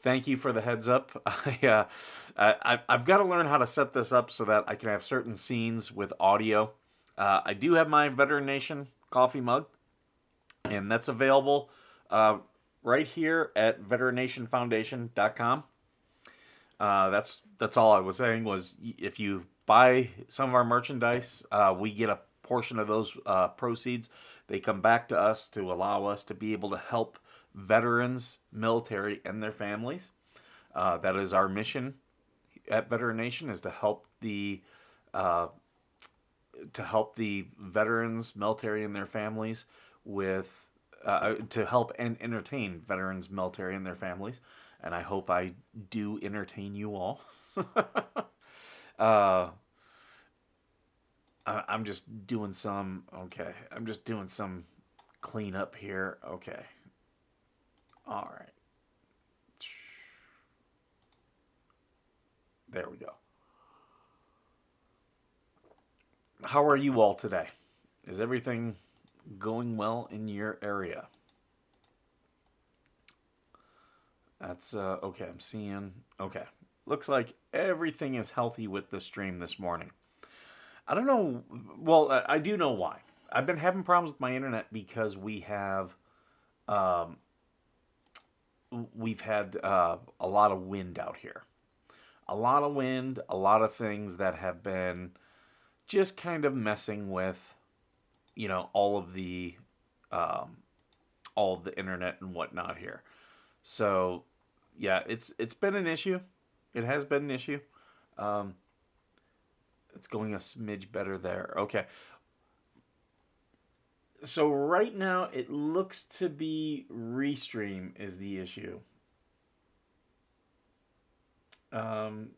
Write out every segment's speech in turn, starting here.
Thank you for the heads up. I've got to learn how to set this up so that I can have certain scenes with audio. I do have my Veteran Nation coffee mug, and that's available right here at veterannationfoundation.com. That's all I was saying was if you buy some of our merchandise, we get a portion of those proceeds. They come back to us to allow us to be able to help veterans, military, and their families. That is our mission at Veteran Nation, is uh, to help the veterans, military, and their families with to help and entertain veterans, military, and their families. And I hope I do entertain you all. uh, I'm just doing some. Okay, I'm just doing some cleanup here. Okay, all right. There we go. How are you all today? Is everything going well in your area? That's okay. I'm seeing. Okay, looks like everything is healthy with the stream this morning. I don't know. Well, I do know why. I've been having problems with my internet because um, we've had a lot of wind out here. A lot of wind, a lot of things that have been just kind of messing with, all of um, the internet and whatnot here. So, yeah, it's been an issue. It has been an issue. Um, it's going a smidge better there. Okay. So right now it looks to be restream is the issue. Um,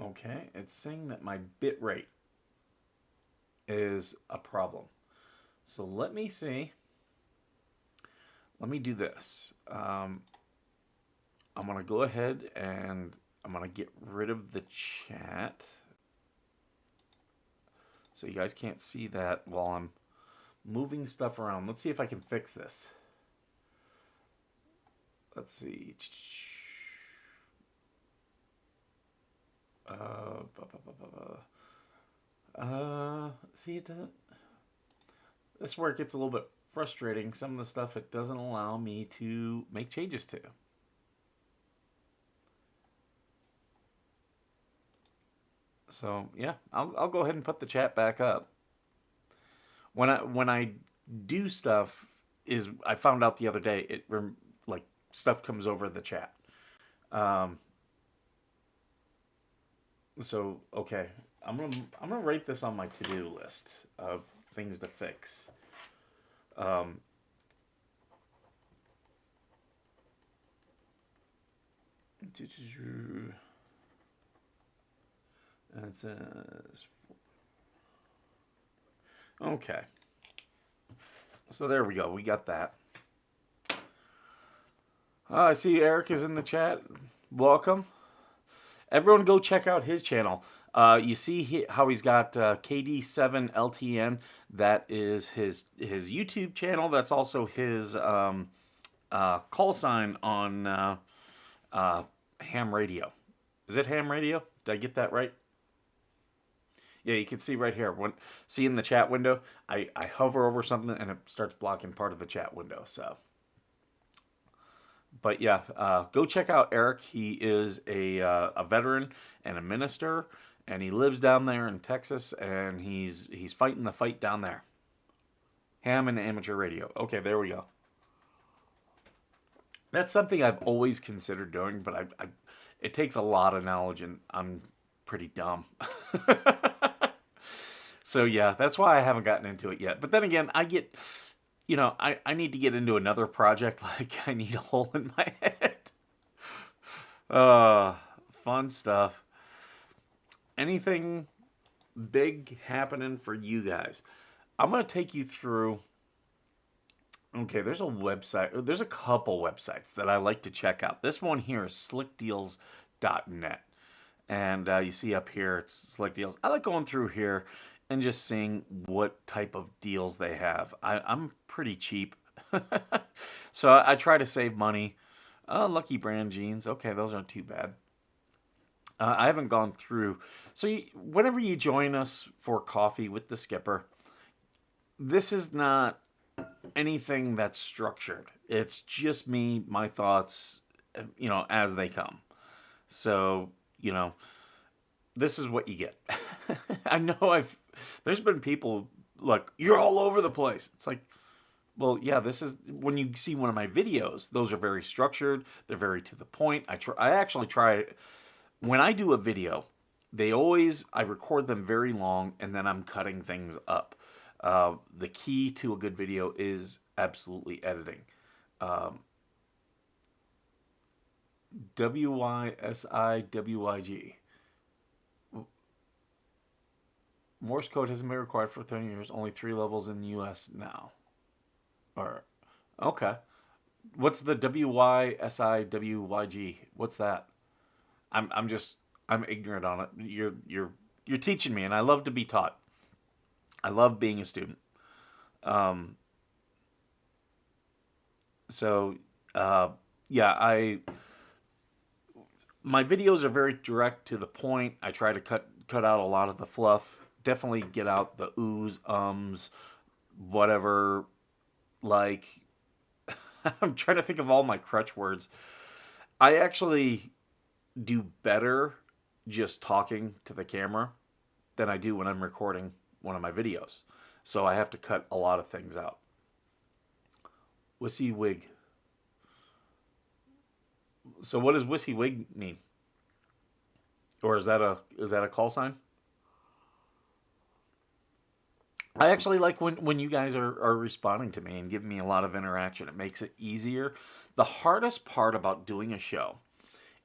okay, it's saying that my bit rate is a problem. So let me see. Let me do this. I'm going to go ahead and I'm going to get rid of the chat. So you guys can't see that while I'm moving stuff around. Let's see if I can fix this. Let's see. See, it doesn't. This is where it gets a little bit frustrating. Some of the stuff it doesn't allow me to make changes to. So yeah, I'll go ahead and put the chat back up. When I do stuff, is I found out the other day like stuff comes over the chat. Um, so okay, I'm gonna write this on my to do list of things to fix. Um, it says okay. So there we go. We got that. I see Eric is in the chat. Welcome. Everyone go check out his channel. You see how he's got KD7LTN. That is his YouTube channel. That's also his call sign on ham radio. Is it ham radio? Did I get that right? Yeah, you can see right here. See in the chat window, I hover over something and it starts blocking part of the chat window. So, but yeah, go check out Eric. He is a veteran and a minister, and he lives down there in Texas, and he's fighting the fight down there. Ham and amateur radio. Okay, there we go. That's something I've always considered doing, but it takes a lot of knowledge, and I'm pretty dumb. So yeah, that's why I haven't gotten into it yet. But then again, I need to get into another project. Like I need a hole in my head. Uh, Fun stuff. Anything big happening for you guys? I'm gonna take you through. Okay, there's a website. There's a couple websites that I like to check out. This one here is slickdeals.net. And you see up here, it's Slick Deals. I like going through here and just seeing what type of deals they have. I'm pretty cheap. So I try to save money. Lucky Brand jeans. Okay, those aren't too bad. I haven't gone through. So whenever you join us for coffee with the skipper, this is not anything that's structured. It's just me, my thoughts, as they come. So, you know, this is what you get. I know there's been people like, you're all over the place. It's like, well, yeah, this is when you see one of my videos, those are very structured. They're very to the point. I actually try, when I do a video, I record them very long and then I'm cutting things up. The key to a good video is absolutely editing. Um, WYSIWYG. Morse code hasn't been required for 30 years. Only 3 levels in the U.S. now. Or, okay. What's the WYSIWYG? What's that? I'm ignorant on it. You're teaching me, and I love to be taught. I love being a student. Um, so, uh, yeah, my videos are very direct to the point. I try to cut out a lot of the fluff. Definitely get out the oohs, ums, whatever. Like, I'm trying to think of all my crutch words. I actually do better just talking to the camera than I do when I'm recording one of my videos. So I have to cut a lot of things out. Wussy wig. So what does wussy wig mean? Or is that a call sign? I actually like when you guys are responding to me and giving me a lot of interaction. It makes it easier. The hardest part about doing a show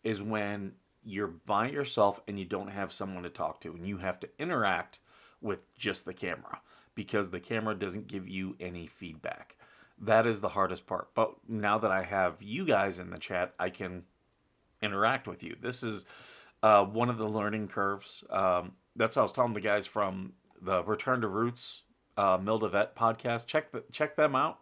is when you're by yourself and you don't have someone to talk to and you have to interact with just the camera because the camera doesn't give you any feedback. That is the hardest part. But now that I have you guys in the chat, I can interact with you. This is one of the learning curves. That's how I was telling the guys from the Return to Roots Milda Vet podcast. Check them out.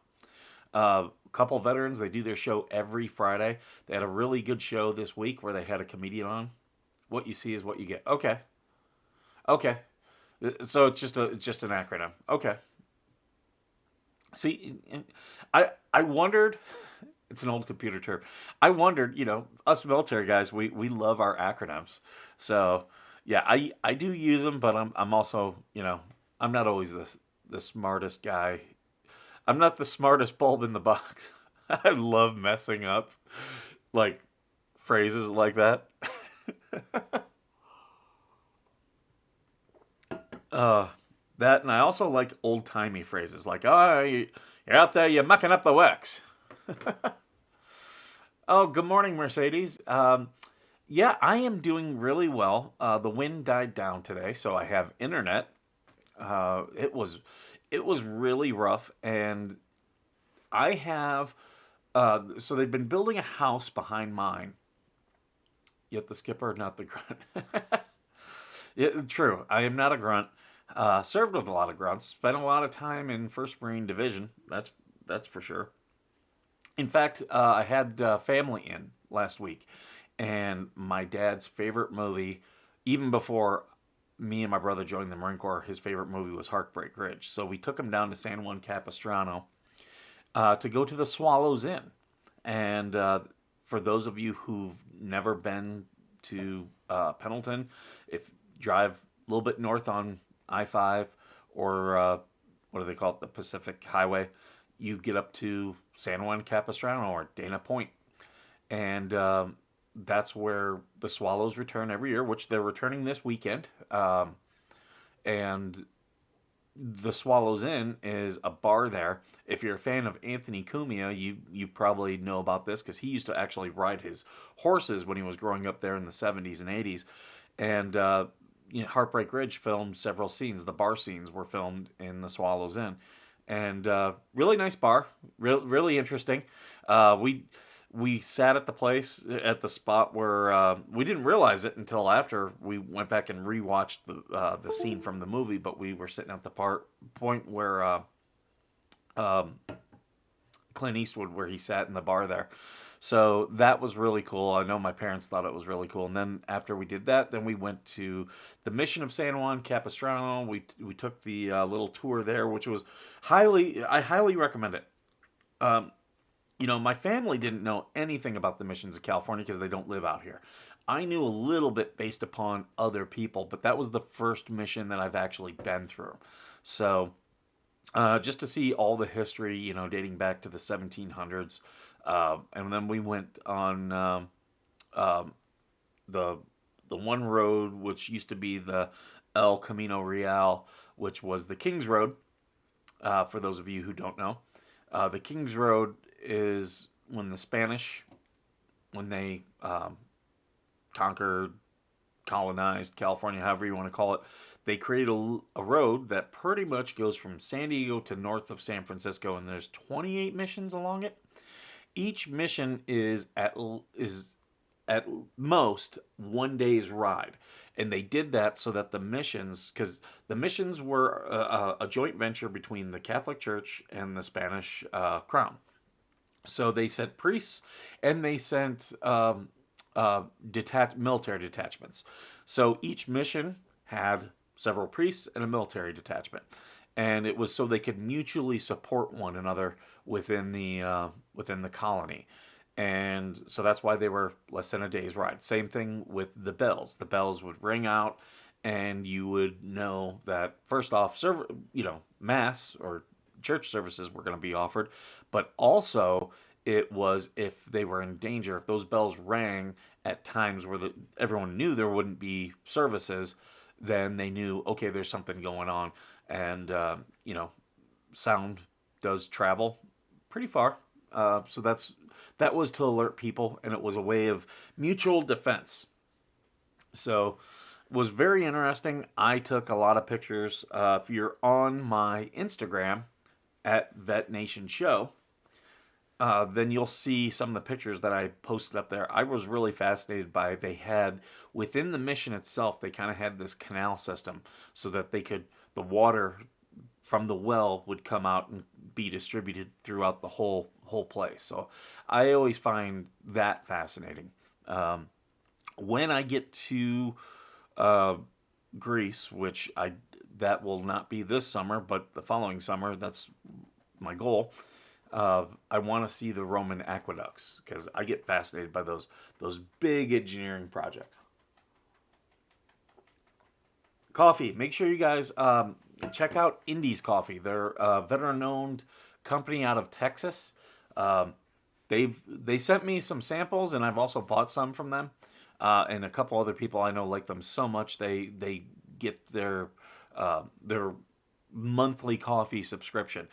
Couple veterans. They do their show every Friday. They had a really good show this week where they had a comedian on. What you see is what you get. Okay. Okay. So it's just an acronym. Okay. See, I wondered. It's an old computer term. I wondered, us military guys, we love our acronyms. So yeah, I do use them, but I'm also, I'm not always the smartest guy. I'm not the smartest bulb in the box. I love messing up like phrases like that. uh, that and I also like old timey phrases like, "Oh, you're out there, you're mucking up the works." Oh, good morning, Mercedes. Yeah, I am doing really well. The wind died down today, so I have internet. It was really rough, and I have. So they've been building a house behind mine. Yet the skipper, not the grunt. Yeah, true. I am not a grunt. Served with a lot of grunts. Spent a lot of time in First Marine Division. That's for sure. In fact, I had family in last week, and my dad's favorite movie, even before me and my brother joined the Marine Corps, his favorite movie was Heartbreak Ridge. So we took him down to San Juan Capistrano to go to the Swallows Inn. And for those of you who've never been to Pendleton, if drive a little bit north on I-5 or what do they call it, the Pacific Highway, you get up to San Juan Capistrano or Dana Point. And that's where the Swallows return every year, which they're returning this weekend. And the Swallows Inn is a bar there. If you're a fan of Anthony Cumia, you probably know about this because he used to actually ride his horses when he was growing up there in the 70s and 80s. And Heartbreak Ridge filmed several scenes. The bar scenes were filmed in the Swallows Inn. And really nice bar, really interesting. We sat at the place at the spot where we didn't realize it until after we went back and rewatched the scene from the movie. But we were sitting at the point where Clint Eastwood where he sat in the bar there. So that was really cool. I know my parents thought it was really cool. And then after we did that, then we went to the Mission of San Juan Capistrano. We took the little tour there, which was I highly recommend it. Um, my family didn't know anything about the missions of California because they don't live out here. I knew a little bit based upon other people, but that was the first mission that I've actually been through. So just to see all the history, dating back to the 1700s. And then we went on um, the one road, which used to be the El Camino Real, which was the King's Road. For those of you who don't know, the King's Road is when the Spanish, when they conquered, colonized California, however you want to call it, they created a road that pretty much goes from San Diego to north of San Francisco, and there's 28 missions along it. Each mission is at most one day's ride, and they did that so that the missions, because the missions were a joint venture between the Catholic Church and the Spanish Crown. So they sent priests, and they sent military detachments. So each mission had several priests and a military detachment, and it was so they could mutually support one another within the colony. And so that's why they were less than a day's ride. Same thing with the bells. The bells would ring out, and you would know that first off, mass or church services were going to be offered, but also it was if they were in danger, if those bells rang at times where everyone knew there wouldn't be services, then they knew, okay, there's something going on. And, sound does travel pretty far. So that was to alert people, and it was a way of mutual defense. So it was very interesting. I took a lot of pictures. If you're on my Instagram at Vet Nation Show, then you'll see some of the pictures that I posted up there. I was really fascinated by they had within the mission itself, they kind of had this canal system so that the water from the well would come out and be distributed throughout the whole place. So I always find that fascinating. When I get to Greece, which that will not be this summer, but the following summer, that's my goal. I want to see the Roman aqueducts because I get fascinated by those big engineering projects. Coffee. Make sure you guys check out Indies Coffee. They're a veteran-owned company out of Texas. They sent me some samples, and I've also bought some from them. And a couple other people I know like them so much they get their monthly coffee subscription.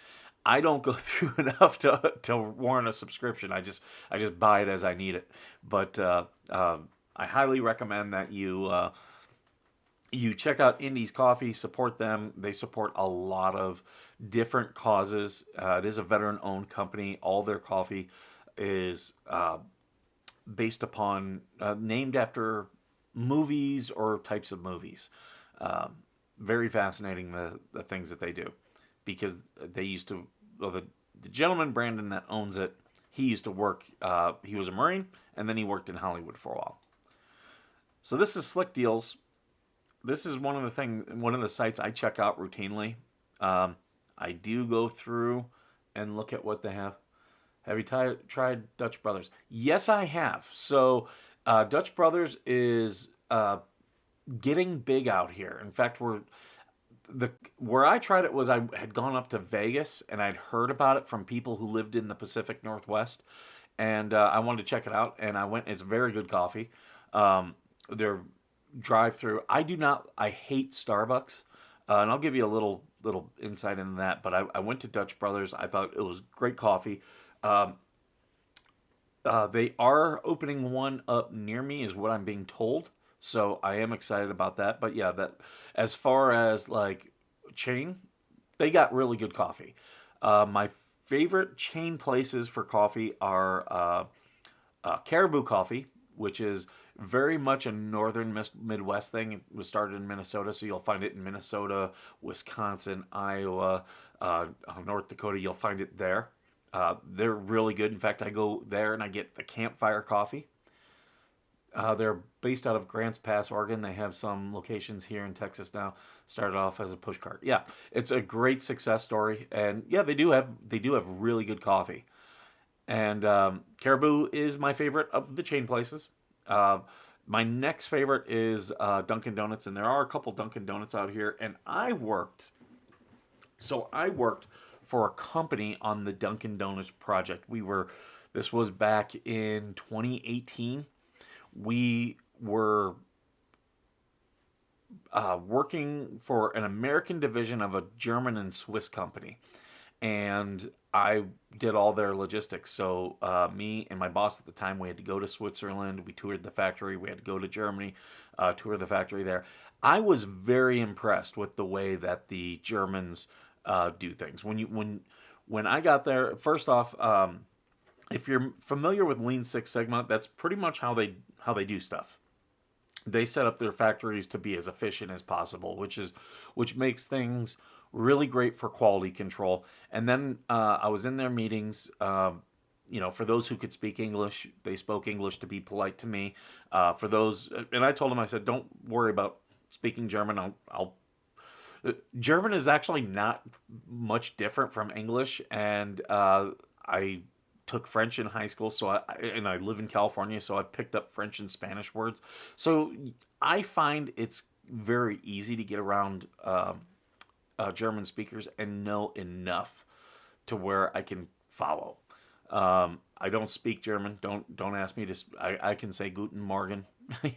I don't go through enough to warrant a subscription. I just buy it as I need it. But I highly recommend that you check out Indies Coffee, support them. They support a lot of different causes. It is a veteran-owned company. All their coffee is based upon, named after movies or types of movies. Very fascinating, the things that they do. Because they used to, the gentleman, Brandon, that owns it, he used to work, he was a Marine, and then he worked in Hollywood for a while. So this is Slick Deals. This is one of the sites I check out routinely. I do go through and look at what they have. Have you tried Dutch Brothers? Yes, I have. So Dutch Brothers is getting big out here. In fact, where I tried it was I had gone up to Vegas, and I'd heard about it from people who lived in the Pacific Northwest, and I wanted to check it out, and I went. It's very good coffee. Their drive-through. I hate Starbucks, and I'll give you a little insight into that, but I went to Dutch Brothers. I thought it was great coffee. They are opening one up near me, is what I'm being told. So I am excited about that. But yeah, that as far as like chain, they got really good coffee. My favorite chain places for coffee are Caribou Coffee, which is very much a northern Midwest thing. It was started in Minnesota, so you'll find it in Minnesota, Wisconsin, Iowa, North Dakota. You'll find it there. They're really good. In fact, I go there and I get the campfire coffee. They're based out of Grants Pass, Oregon. They have some locations here in Texas now. Started off as a push cart. Yeah, it's a great success story, and yeah, they do have really good coffee. And Caribou is my favorite of the chain places. Uh, my next favorite is Dunkin' Donuts, and there are a couple Dunkin' Donuts out here. And I worked for a company on the Dunkin' Donuts project. This was back in 2018. We were working for an American division of a German and Swiss company, and I did all their logistics. So me and my boss at the time, we had to go to Switzerland. We toured the factory. We had to go to Germany, tour the factory there. I was very impressed with the way that the Germans do things. When I got there, first off, if you're familiar with Lean Six Sigma, that's pretty much how they do stuff. They set up their factories to be as efficient as possible, which makes things really great for quality control. And then I was in their meetings. For those who could speak English, they spoke English to be polite to me. For those, and I told them, I said, don't worry about speaking German. German is actually not much different from English, and I took French in high school, and I live in California, so I picked up French and Spanish words. So I find it's very easy to get around German speakers and know enough to where I can follow. I don't speak German. Don't ask me to. I can say Guten Morgen.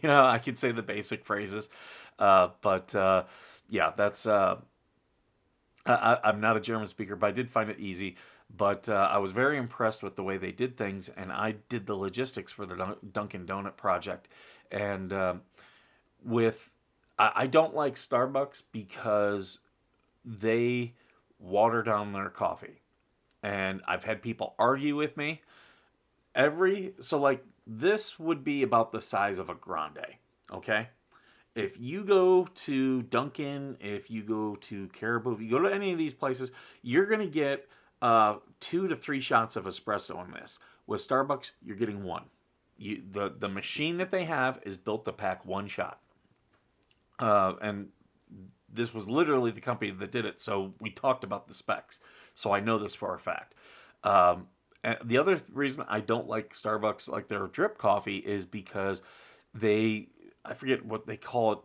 I can say the basic phrases, but yeah, that's. I'm not a German speaker, but I did find it easy. But I was very impressed with the way they did things, and I did the logistics for the Dunkin' Donut project. And I don't like Starbucks because they water down their coffee, and I've had people argue with me. This would be about the size of a grande, okay? If you go to Dunkin', if you go to Caribou, if you go to any of these places, you're gonna get 2 to 3 shots of espresso in this. With Starbucks, you're getting one. The machine that they have is built to pack one shot, and this was literally the company that did it. So we talked about the specs, so I know this for a fact. And the other reason I don't like Starbucks, like their drip coffee, is because I forget what they call it,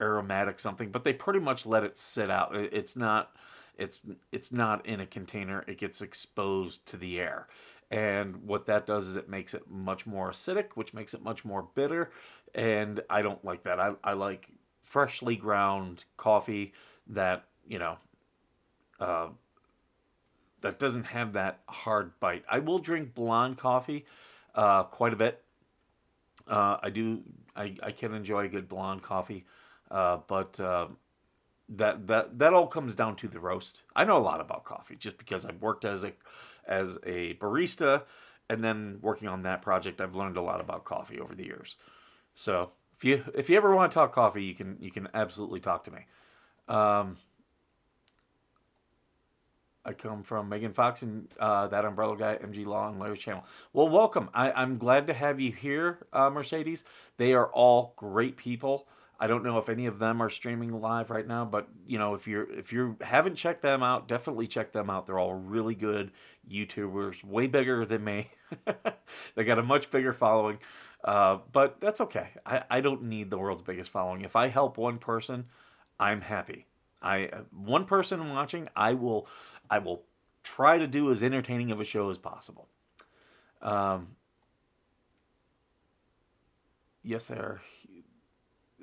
aromatic something, but they pretty much let it sit out. It's not in a container. It gets exposed to the air. And what that does is it makes it much more acidic, which makes it much more bitter. And I don't like that. I like freshly ground coffee that, uh, that doesn't have that hard bite. I will drink blonde coffee quite a bit. I do. I can enjoy a good blonde coffee, but that all comes down to the roast. I know a lot about coffee just because I've worked as a barista, and then working on that project, I've learned a lot about coffee over the years. So if you ever want to talk coffee, you can absolutely talk to me. Um, I come from Megan Fox and that Umbrella Guy, MG Law, and Larry's channel. Well, welcome. I'm glad to have you here, Mercedes. They are all great people. I don't know if any of them are streaming live right now, but if you haven't checked them out, definitely check them out. They're all really good YouTubers, way bigger than me. They got a much bigger following, but that's okay. I don't need the world's biggest following. If I help one person, I'm happy. One person watching, I will try to do as entertaining of a show as possible. Um, yes, they are.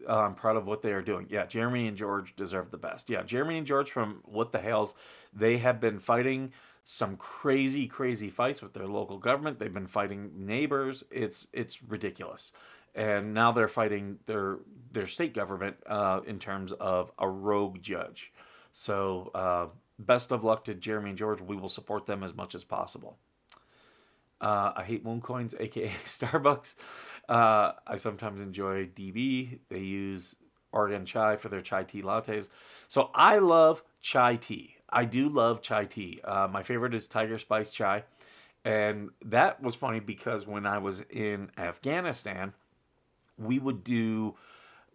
I'm proud of what they are doing. Yeah, Jeremy and George deserve the best. Yeah, Jeremy and George from What the Hells, they have been fighting some crazy, crazy fights with their local government. They've been fighting neighbors. It's ridiculous, and now they're fighting their state government in terms of a rogue judge. So best of luck to Jeremy and George. We will support them as much as possible. I hate moon coins, aka Starbucks. I sometimes enjoy DB. They use Oregon chai for their chai tea lattes. So I love chai tea. I do love chai tea. My favorite is Tiger Spice Chai. And that was funny because when I was in Afghanistan, we would do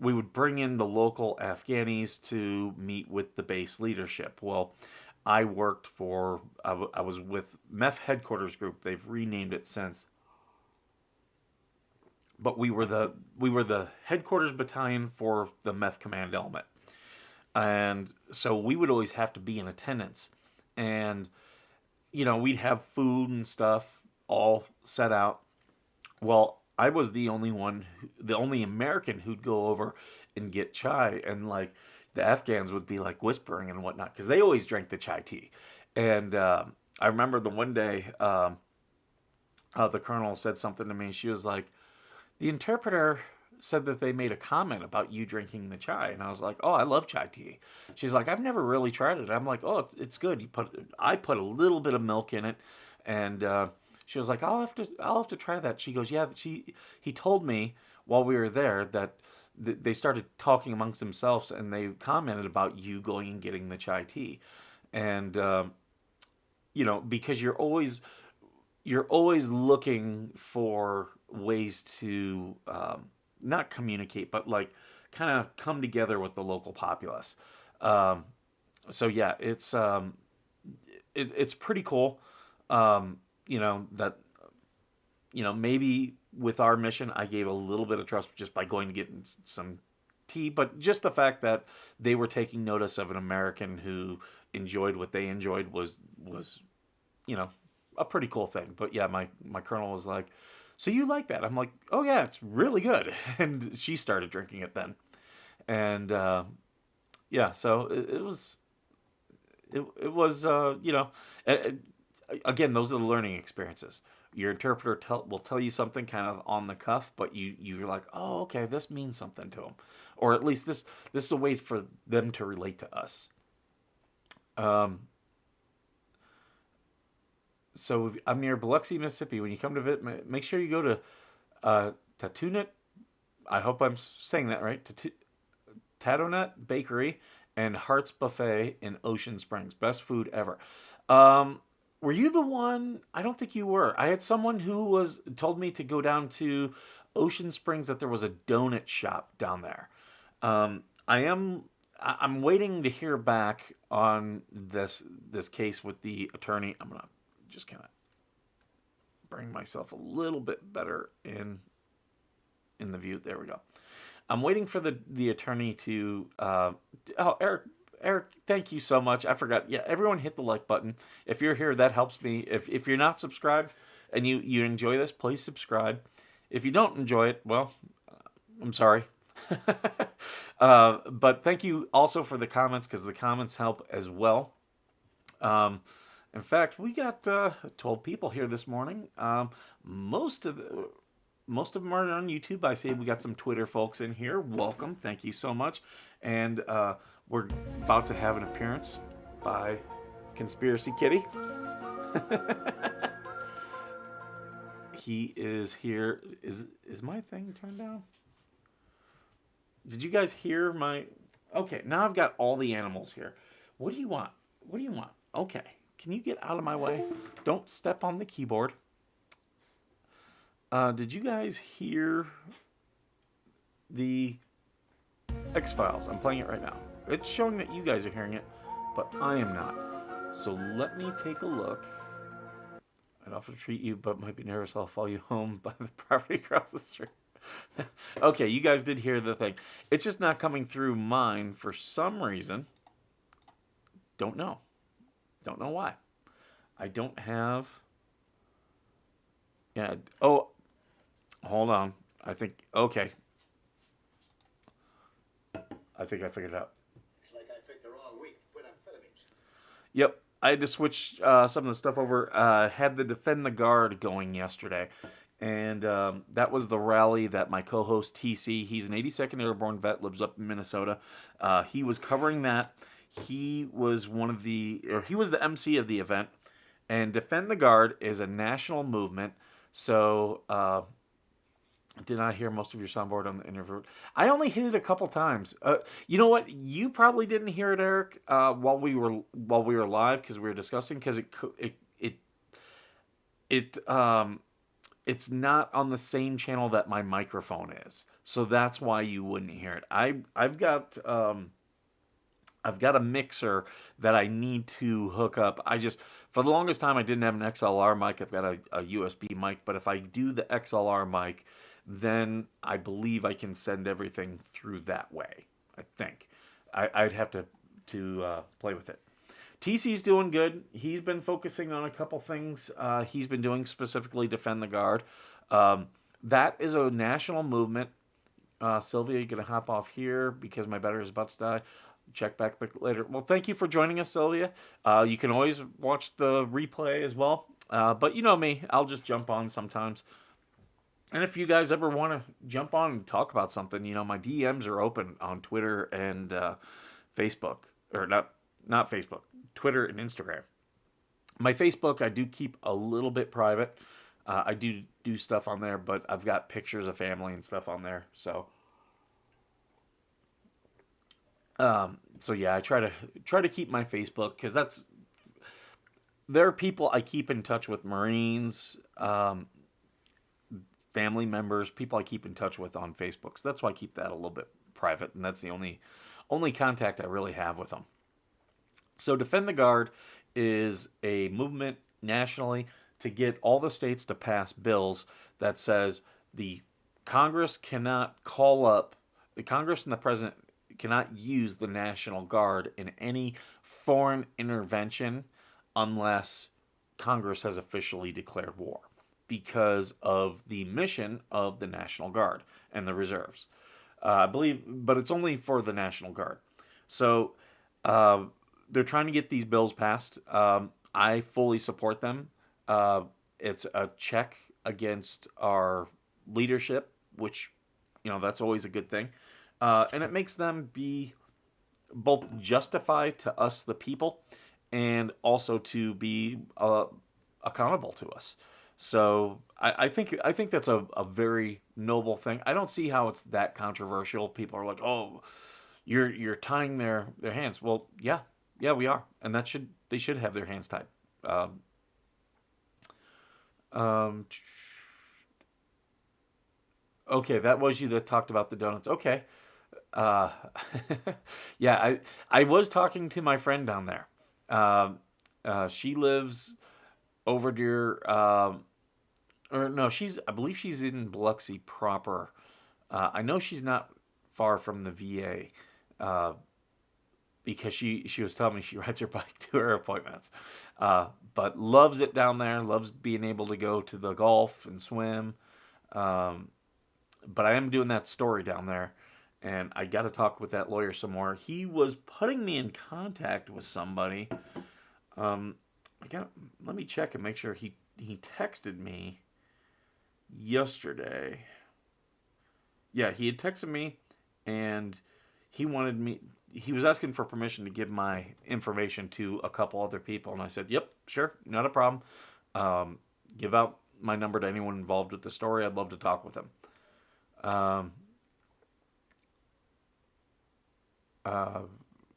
we would bring in the local Afghanis to meet with the base leadership. Well, I was with MEF Headquarters Group. They've renamed it since. But we were the headquarters battalion for the MEF command element. And so we would always have to be in attendance. And we'd have food and stuff all set out. Well, I was the only the only American who'd go over and get chai, and like the Afghans would be like whispering and whatnot because they always drank the chai tea. And I remember the one day the colonel said something to me. She was like, "The interpreter said that they made a comment about you drinking the chai," and I was like, "Oh, I love chai tea." She's like, "I've never really tried it." I'm like, "Oh, it's good. I put a little bit of milk in it," and she was like, I'll have to try that." She goes, "Yeah, he told me while we were there that they started talking amongst themselves and they commented about you going and getting the chai tea, and because you're always looking for ways to not communicate, but like kind of come together with the local populace. So yeah, it's pretty cool. That maybe with our mission, I gave a little bit of trust just by going to get some tea, but just the fact that they were taking notice of an American who enjoyed what they enjoyed was you know a pretty cool thing. But yeah, my colonel was like, "So you like that?" I'm like, "Oh yeah, it's really good." And she started drinking it then, and yeah, so it was again, those are the learning experiences. Your interpreter will tell you something kind of on the cuff, but you're like, "Oh, okay, this means something to them," or at least this is a way for them to relate to us. Um, so I'm near Biloxi, Mississippi. When you come to visit, make sure you go to Tatunut. I hope I'm saying that right. Tatonut Bakery and Hart's Buffet in Ocean Springs. Best food ever. Um, were you the one? I don't think you were. I had someone who was told me to go down to Ocean Springs, that there was a donut shop down there. I'm waiting to hear back on this case with the attorney. I'm gonna just kind of bring myself a little bit better in the view. There we go. I'm waiting for the attorney to. Oh, Eric, thank you so much. I forgot. Yeah, everyone hit the like button. If you're here, that helps me. If you're not subscribed and you enjoy this, please subscribe. If you don't enjoy it, well, I'm sorry. But thank you also for the comments, because the comments help as well. Um, in fact, we got 12 people here this morning. Most of the most of them are on YouTube. I see we got some Twitter folks in here. Welcome. Thank you so much. And we're about to have an appearance by Conspiracy Kitty. He is here. Is my thing turned down? Did you guys hear my... Okay, now I've got all the animals here. What do you want? What do you want? Okay. Can you get out of my way? Don't step on the keyboard. Did you guys hear the X-Files? I'm playing it right now. It's showing that you guys are hearing it, but I am not. So let me take a look. I'd offer to treat you, but might be nervous I'll follow you home by the property across the street. Okay, you guys did hear the thing. It's just not coming through mine for some reason. Don't know. Don't know why. I don't have... Yeah. Oh, hold on. I think... Okay. I think I figured it out. It's like I picked the wrong week to put amphetamines. Yep. I had to switch some of the stuff over. Had the Defend the Guard going yesterday. And that was the rally that my co-host TC, he's an 82nd Airborne vet, lives up in Minnesota. He was covering that. He was he was the MC of the event. And Defend the Guard is a national movement. So Did not hear most of your soundboard on the interview. I only hit it a couple times. You know what? You probably didn't hear it, Eric, while we were live because we were discussing because it it's not on the same channel that my microphone is, so that's why you wouldn't hear it. I've got a mixer that I need to hook up. For the longest time, I didn't have an XLR mic. I've got a USB mic, but if I do the XLR mic, then I believe I can send everything through that way. I think I'd have to play with it. TC's doing good. He's been focusing on a couple things. He's been doing specifically Defend the Guard. That is a national movement. Sylvia, you're going to hop off here because my battery is about to die. Check back later. Well, thank you for joining us, Sylvia. You can always watch the replay as well. But you know me, I'll just jump on sometimes. And if you guys ever want to jump on and talk about something, my DMs are open on Twitter and Facebook. Or not Facebook, Twitter and Instagram. My Facebook, I do keep a little bit private. I do stuff on there, but I've got pictures of family and stuff on there. So yeah, I try to keep my Facebook because there are people I keep in touch with, Marines, family members, people I keep in touch with on Facebook. So that's why I keep that a little bit private, and that's the only contact I really have with them. So Defend the Guard is a movement nationally to get all the states to pass bills that says the Congress and the president cannot use the National Guard in any foreign intervention unless Congress has officially declared war because of the mission of the National Guard and the reserves. I believe, but it's only for the National Guard. So they're trying to get these bills passed. I fully support them. It's a check against our leadership, which, that's always a good thing. And it makes them be both justified to us, the people, and also to be accountable to us. So I think that's a very noble thing. I don't see how it's that controversial. People are like, "Oh, you're tying their hands." Well, yeah, we are, and they should have their hands tied. Okay, that was you that talked about the donuts. Okay. Uh, yeah, I was talking to my friend down there. She lives over near, or no, I believe she's in Biloxi proper. I know she's not far from the VA, because she was telling me she rides her bike to her appointments. But loves it down there, loves being able to go to the golf and swim. But I am doing that story down there, and I got to talk with that lawyer some more. He was putting me in contact with somebody. Let me check and make sure he texted me yesterday. Yeah, he had texted me, and he was asking for permission to give my information to a couple other people, and I said, "Yep, sure, not a problem. Give out my number to anyone involved with the story. I'd love to talk with them."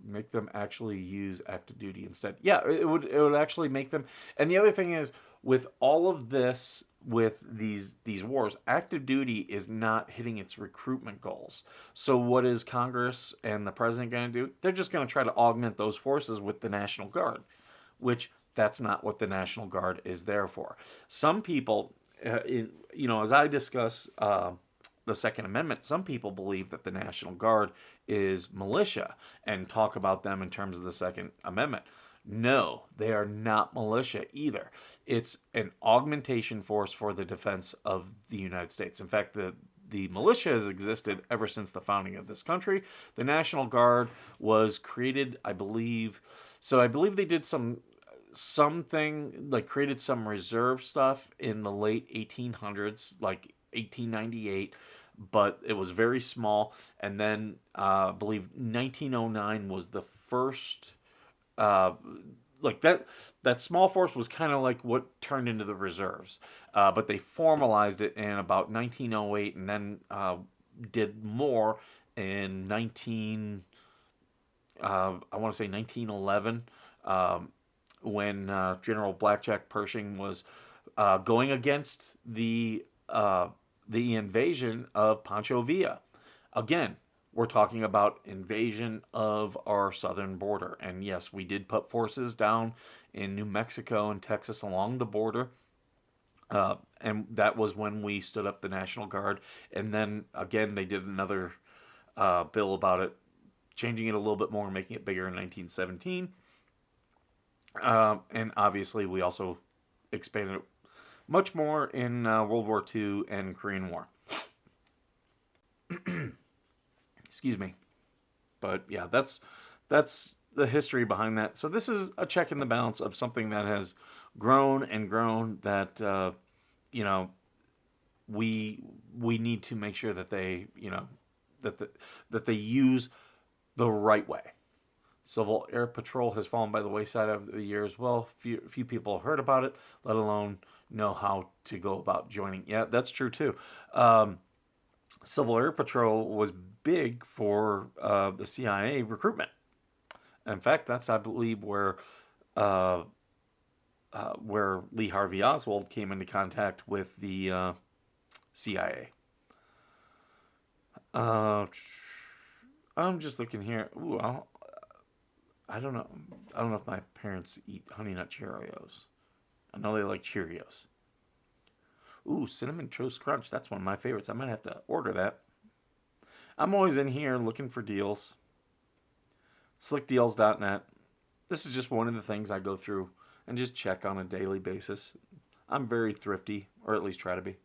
Make them actually use active duty instead. Yeah, it would actually make them. And the other thing is, with all of this, with these wars, active duty is not hitting its recruitment goals. So what is Congress and the president going to do? They're just going to try to augment those forces with the National Guard, which that's not what the National Guard is there for. Some people, as I discuss the Second Amendment, some people believe that the National Guard is militia and talk about them in terms of the Second Amendment. No, they are not militia either. It's an augmentation force for the defense of the United States. In fact, the militia has existed ever since the founding of this country. The National Guard was created, I believe they did something like created some reserve stuff in the late 1800s, like 1898, but it was very small. And then I believe 1909 was the first like that small force was kind of like what turned into the reserves, but they formalized it in about 1908, and then did more in 19. I want to say 1911, when General Blackjack Pershing was going against the invasion of Pancho Villa. Again, we're talking about invasion of our southern border. And yes, we did put forces down in New Mexico and Texas along the border. And that was when we stood up the National Guard. And then again, they did another bill about it, changing it a little bit more, making it bigger in 1917. And obviously, we also expanded it much more in World War II and Korean War. Excuse me. But yeah, that's the history behind that. So this is a check in the balance of something that has grown and grown, that you know, we need to make sure that they, that they use the right way. Civil Air Patrol has fallen by the wayside over the years. Well, few people have heard about it, let alone know how to go about joining. Yeah, that's true too. Civil Air Patrol was big for the CIA recruitment. In fact, that's, I believe, where Lee Harvey Oswald came into contact with the CIA. I'm just looking here. Ooh, I don't know. I don't know if my parents eat Honey Nut Cheerios. I know they like Cheerios. Ooh, Cinnamon Toast Crunch. That's one of my favorites. I might have to order that. I'm always in here looking for deals. Slickdeals.net. This is just one of the things I go through and just check on a daily basis. I'm very thrifty, or at least try to be.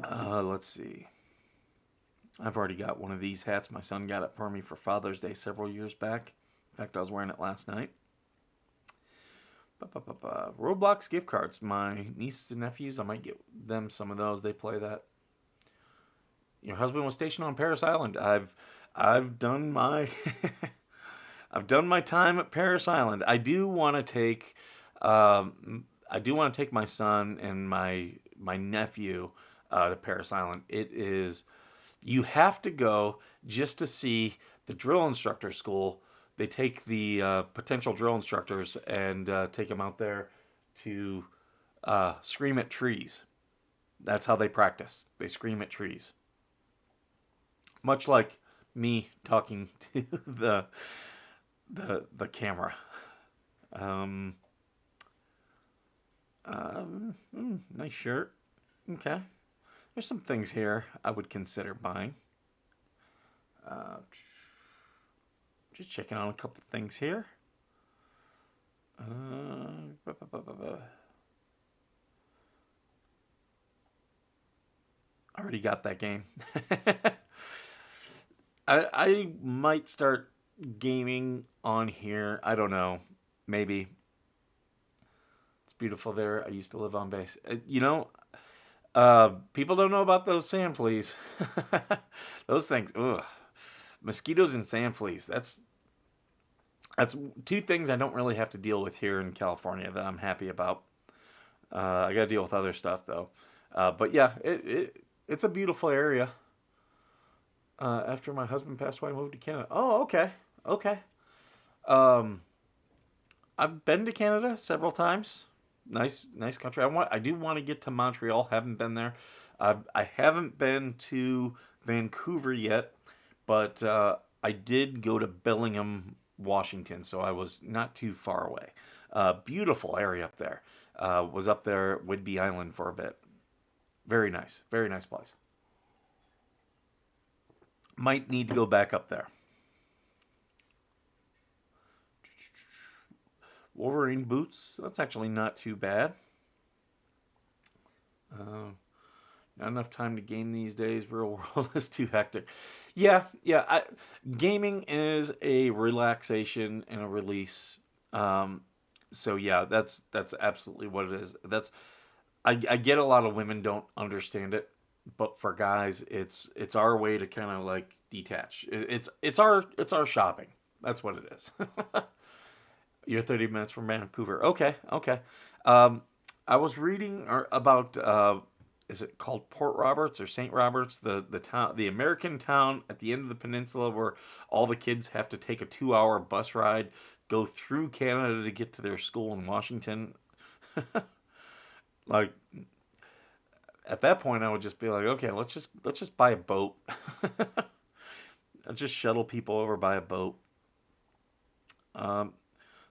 Let's see. I've already got one of these hats. My son got it for me for Father's Day several years back. In fact, I was wearing it last night. Roblox gift cards. My nieces and nephews, I might get them some of those. They play that. Your husband was stationed on Parris Island. I've done my I've done my time at Parris Island. I do want to take my son and my nephew to Parris Island. It is, you have to go just to see the drill instructor school. They take the potential drill instructors and take them out there to scream at trees. That's how they practice. They scream at trees. Much like me talking to the camera. Nice shirt. Okay. There's some things here I would consider buying. Just checking on a couple of things here. Already got that game. I might start gaming on here. I don't know. Maybe. It's beautiful there. I used to live on base. People don't know about those sand fleas. Those things. Ugh. Mosquitoes and sand fleas. That's two things I don't really have to deal with here in California that I'm happy about. I got to deal with other stuff though. But yeah, it's a beautiful area. After my husband passed away, I moved to Canada. Oh, okay. I've been to Canada several times. Nice country. I do want to get to Montreal. Haven't been there. I haven't been to Vancouver yet, but I did go to Bellingham, Washington, so I was not too far away. Beautiful area up there. Was up there at Whidbey Island for a bit. Very nice place. Might need to go back up there. Wolverine boots. That's actually not too bad. Not enough time to game these days. Real world is too hectic. Yeah. Gaming is a relaxation and a release. So yeah, that's absolutely what it is. I get a lot of women don't understand it, but for guys, it's our way to kind of like detach. It's our shopping. That's what it is. You're 30 minutes from Vancouver. Okay, okay. Um, I was reading about is it called Port Roberts or St. Roberts, the town, the American town at the end of the peninsula where all the kids have to take a 2-hour bus ride, go through Canada to get to their school in Washington. Like at that point, I would just be like, okay, let's just buy a boat. I'll just shuttle people over by a boat. Um,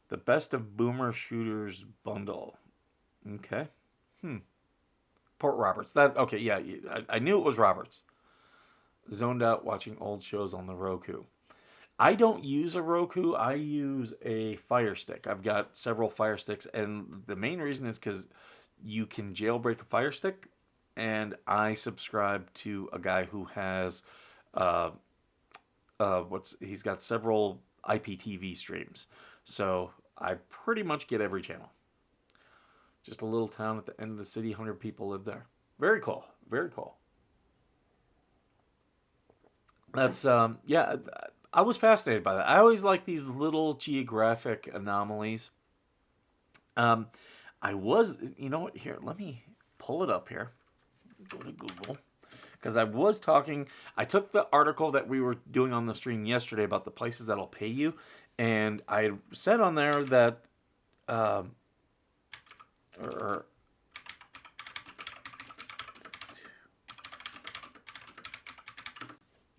the best of boomer shooters bundle. Okay. Port Roberts. That okay? Yeah, I knew it was Roberts. Zoned out watching old shows on the Roku. I don't use a Roku. I use a Fire Stick. I've got several Fire Sticks, and the main reason is because you can jailbreak a Fire Stick, and I subscribe to a guy who has uh, he's got several IPTV streams, so I pretty much get every channel. Just a little town at the end of the city, 100 people live there. Very cool. Very cool. That's yeah. I was fascinated by that. I always like these little geographic anomalies. Um, I was, you know what? Here, let me pull it up here. Go to Google because I was talking. I took the article that we were doing on the stream yesterday about the places that'll pay you, and I said on there that, um, or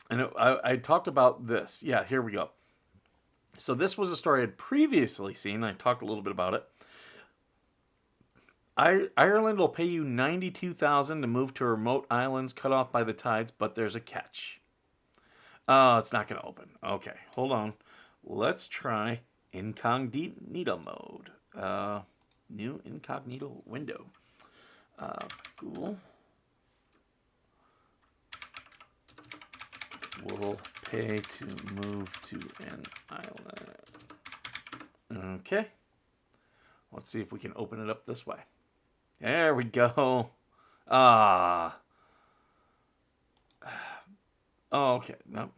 and I talked about this. Yeah, here we go. So this was a story I had previously seen. I talked a little bit about it. Ireland will pay you 92,000 to move to remote islands cut off by the tides, but there's a catch. Oh, it's not going to open. Okay, hold on. Let's try incognito mode. New incognito window. Google will pay to move to an island. Okay. Let's see if we can open it up this way. There we go. Ah. Oh, okay. Nope.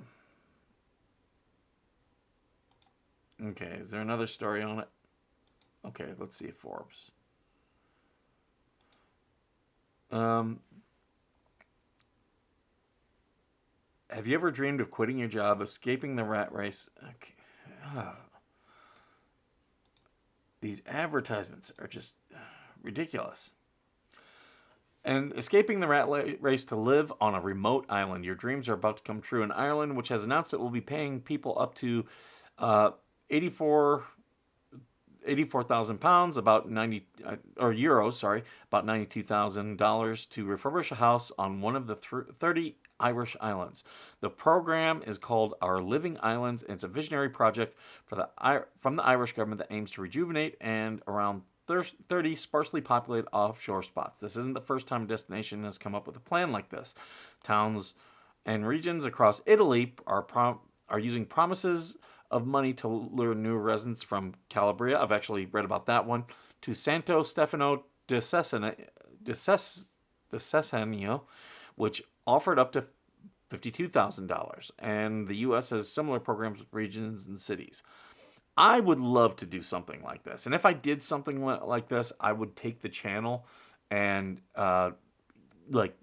Okay, is there another story on it? Okay, let's see Forbes. Um, have you ever dreamed of quitting your job, escaping the rat race? Okay. Ah, these advertisements are just ridiculous. And escaping the rat race to live on a remote island. Your dreams are about to come true in Ireland, which has announced it will be paying people up to uh, 84 £84,000, about 90 or euros, sorry, about $92,000 to refurbish a house on one of the 30 Irish islands. The program is called Our Living Islands, and it's a visionary project from the Irish government that aims to rejuvenate and around 30 sparsely populated offshore spots. This isn't the first time a destination has come up with a plan like this. Towns and regions across Italy are using promises of money to lure new residents from Calabria. I've actually read about that one. To Santo Stefano de Cessaneo, which offered up to $52,000. And the U.S. has similar programs with regions and cities. I would love to do something like this. And if I did something like this, I would take the channel and like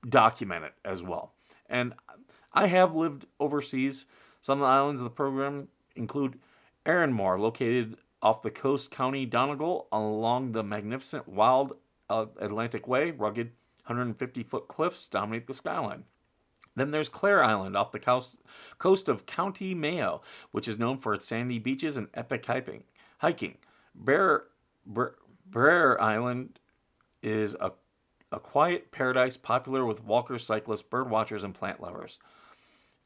document it as well. And I have lived overseas. Some of the islands of the program include Erinmore, located off the coast county Donegal along the magnificent wild Atlantic Way. Rugged 150-foot cliffs dominate the skyline. Then there's Clare Island off the coast of County Mayo, which is known for its sandy beaches and epic hiking. Brer Island is a quiet paradise popular with walkers, cyclists, bird watchers, and plant lovers.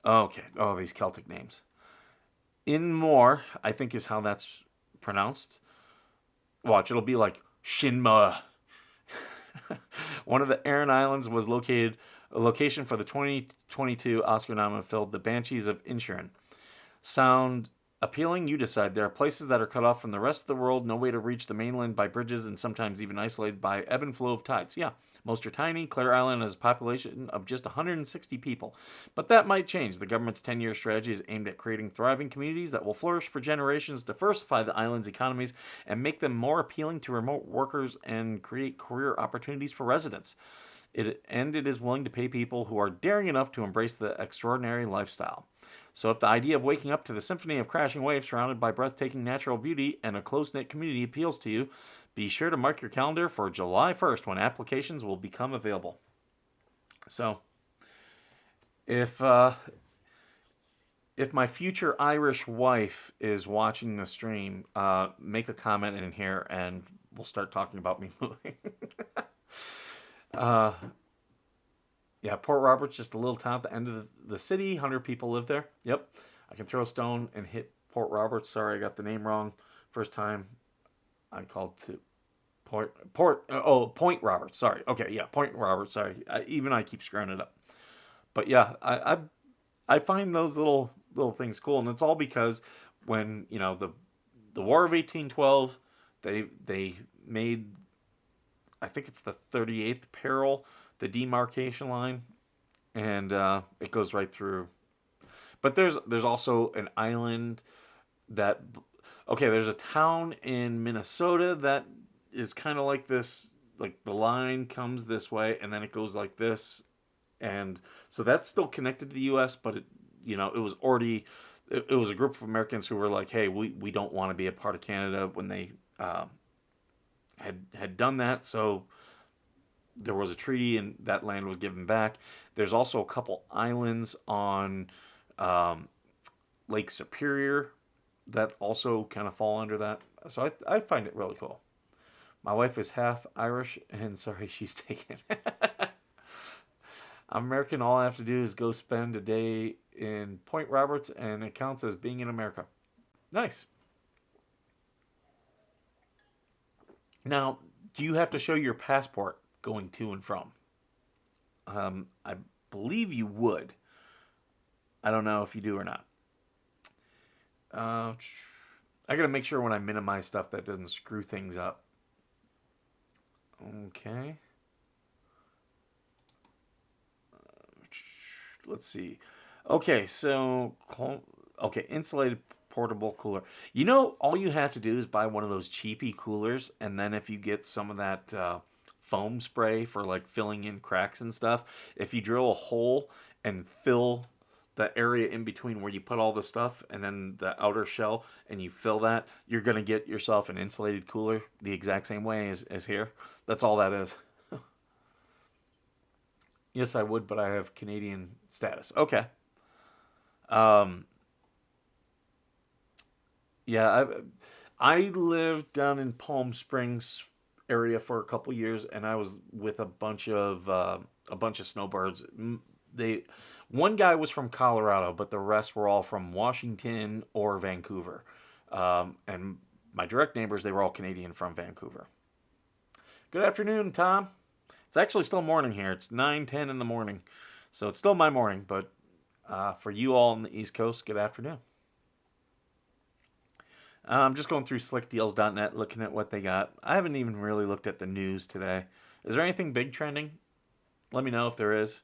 Okay, oh, these Celtic names. Inmore, I think is how that's pronounced. Watch, it'll be like Shinma. One of the Aran Islands was a location for the 2022 Oscar-nominated film The Banshees of Inisherin. Sound appealing? You decide. There are places that are cut off from the rest of the world, no way to reach the mainland by bridges, and sometimes even isolated by ebb and flow of tides. Yeah, Most are tiny. Clare Island has a population of just 160 people. But that might change. The government's 10-year strategy is aimed at creating thriving communities that will flourish for generations, diversify the island's economies, and make them more appealing to remote workers and create career opportunities for residents. It is willing to pay people who are daring enough to embrace the extraordinary lifestyle. So if the idea of waking up to the symphony of crashing waves surrounded by breathtaking natural beauty and a close-knit community appeals to you, be sure to mark your calendar for July 1st when applications will become available. So, if my future Irish wife is watching the stream, make a comment in here and we'll start talking about me moving. Yeah, Port Roberts, just a little town at the end of the city. 100 people live there. Yep. I can throw a stone and hit Port Roberts. Sorry, I got the name wrong. First time I called to Point Roberts. Sorry. Okay, yeah, Point Roberts. Sorry. I keep screwing it up. But yeah, I find those little things cool, and it's all because when, the War of 1812, they made, I think it's the 38th parallel, the demarcation line, and it goes right through. But there's also an island that, there's a town in Minnesota that is kind of like this, like the line comes this way and then it goes like this, and so that's still connected to the U.S., but it was already, it was a group of Americans who were like, hey, we don't want to be a part of Canada when they had done that, so there was a treaty and that land was given back. There's also a couple islands on Lake Superior that also kind of fall under that. So I find it really cool. My wife is half Irish, and sorry, she's taken. I'm American. All I have to do is go spend a day in Point Roberts, and it counts as being in America. Nice. Now, do you have to show your passport going to and from? I believe you would. I don't know if you do or not. I gotta make sure when I minimize stuff that doesn't screw things up. Okay. Let's see. Okay, so insulated portable cooler. All you have to do is buy one of those cheapy coolers, and then if you get some of that foam spray for like filling in cracks and stuff, if you drill a hole and fill the area in between where you put all the stuff and then the outer shell, and you fill that, you're going to get yourself an insulated cooler the exact same way as here. That's all that is. Yes, I would, but I have Canadian status. Okay. Yeah, I lived down in Palm Springs area for a couple years, and I was with a bunch of snowbirds. One guy was from Colorado, but the rest were all from Washington or Vancouver. And my direct neighbors, they were all Canadian from Vancouver. Good afternoon, Tom. It's actually still morning here. It's 9:10 in the morning. So it's still my morning, but for you all on the East Coast, good afternoon. I'm just going through slickdeals.net, looking at what they got. I haven't even really looked at the news today. Is there anything big trending? Let me know if there is.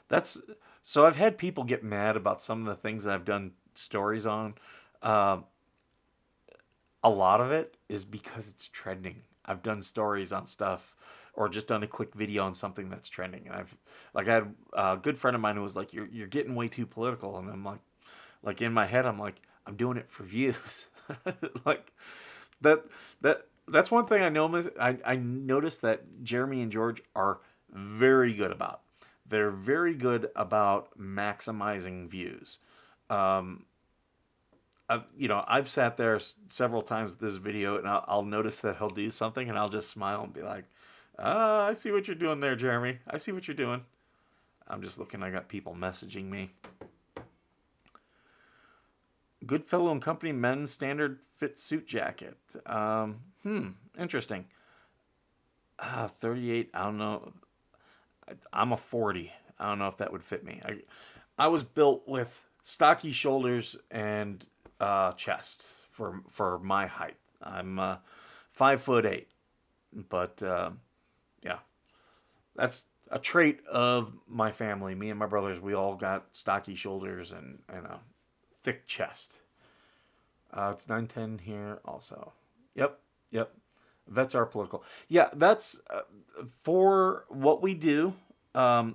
That's so I've had people get mad about some of the things that I've done stories on. A lot of it is because it's trending. I've done stories on stuff, or just done a quick video on something that's trending. And I had a good friend of mine who was like, "You're getting way too political," and I'm like in my head, I'm like, I'm doing it for views. Like that's one thing I know. I noticed that Jeremy and George are very good about. They're very good about maximizing views. I've sat there several times with this video, and I'll notice that he'll do something, and I'll just smile and be like, I see what you're doing there, Jeremy. I see what you're doing. I'm just looking. I got people messaging me. Goodfellow and Company men's standard fit suit jacket. Interesting. 38. I don't know. I'm a 40. I don't know if that would fit me. I was built with stocky shoulders and chest for my height. I'm 5'8", but yeah, that's a trait of my family. Me and my brothers, we all got stocky shoulders and a thick chest. It's 9:10 here also. Yep, yep. Vets are political. Yeah, that's for what we do. A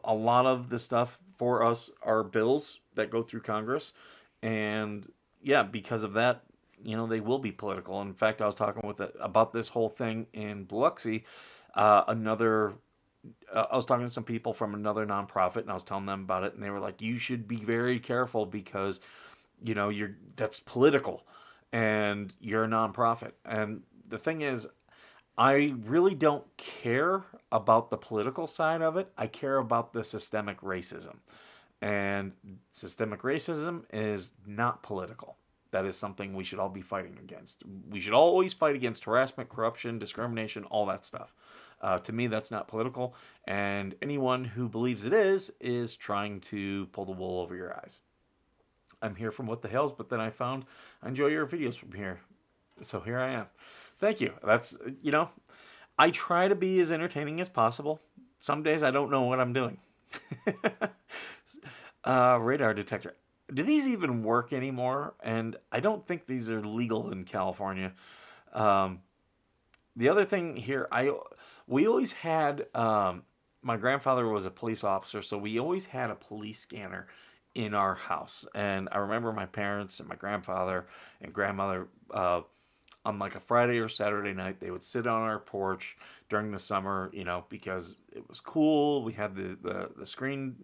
lot of the stuff for us are bills that go through Congress, and yeah, because of that, they will be political. In fact, I was talking about this whole thing in Biloxi. Another I was talking to some people from another nonprofit, and I was telling them about it, and they were like, "You should be very careful because you're that's political, and you're a nonprofit." And the thing is, I really don't care about the political side of it. I care about the systemic racism, and systemic racism is not political. That is something we should all be fighting against. We should always fight against harassment, corruption, discrimination, all that stuff. To me, that's not political, and anyone who believes it is trying to pull the wool over your eyes. I'm here from What the Hells, but then I found I enjoy your videos from here. So here I am. Thank you. I try to be as entertaining as possible. Some days I don't know what I'm doing. Radar detector. Do these even work anymore? And I don't think these are legal in California. The other thing here, we always had, my grandfather was a police officer, so we always had a police scanner in our house. And I remember my parents and my grandfather and grandmother, on like a Friday or Saturday night, they would sit on our porch during the summer, because it was cool. We had the screen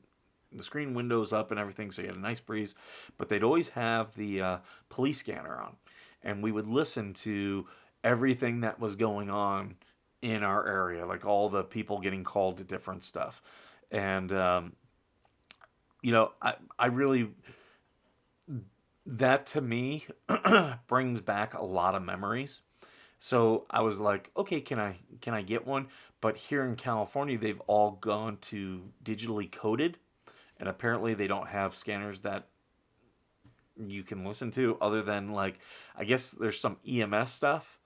windows up and everything, so you had a nice breeze. But they'd always have the police scanner on, and we would listen to everything that was going on in our area, like all the people getting called to different stuff. And I really, that to me brings back a lot of memories. So I was like, okay, can I get one? But here in California, they've all gone to digitally coded, and apparently they don't have scanners that you can listen to other than, like, I guess there's some EMS stuff.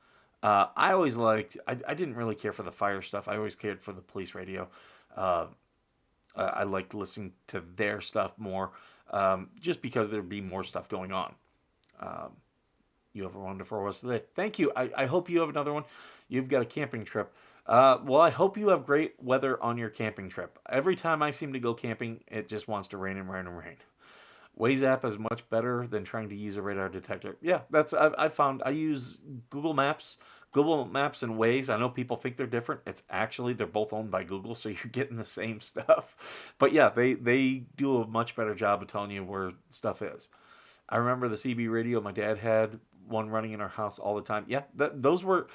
I always liked, I didn't really care for the fire stuff. I always cared for the police radio. Uh, I liked listening to their stuff more, just because there'd be more stuff going on. Um, you have a wonderful rest of the day. Thank you. I hope you have another one. You've got a camping trip. Well, I hope you have great weather on your camping trip. Every time I seem to go camping, it just wants to rain and rain and rain. Waze app is much better than trying to use a radar detector. Yeah, I found I use Google Maps. Google Maps and Waze, I know people think they're different. It's actually, they're both owned by Google, so you're getting the same stuff. But yeah, they do a much better job of telling you where stuff is. I remember the CB radio. My dad had one running in our house all the time. Yeah, those were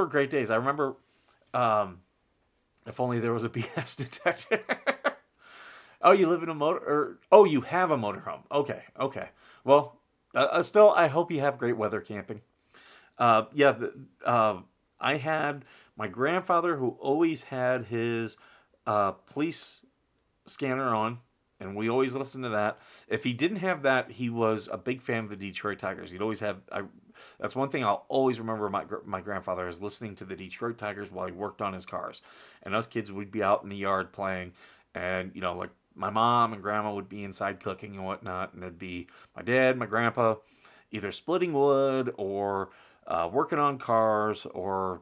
great days. I remember, if only there was a BS detector. Oh, you live in a you have a motorhome. Okay, okay. Well, still, I hope you have great weather camping. Yeah, I had my grandfather who always had his police scanner on, and we always listened to that. If he didn't have that, he was a big fan of the Detroit Tigers. He'd always have. That's one thing I'll always remember. My grandfather is listening to the Detroit Tigers while he worked on his cars, and us kids would be out in the yard playing, and like my mom and grandma would be inside cooking and whatnot, and it'd be my dad, my grandpa, either splitting wood or working on cars, or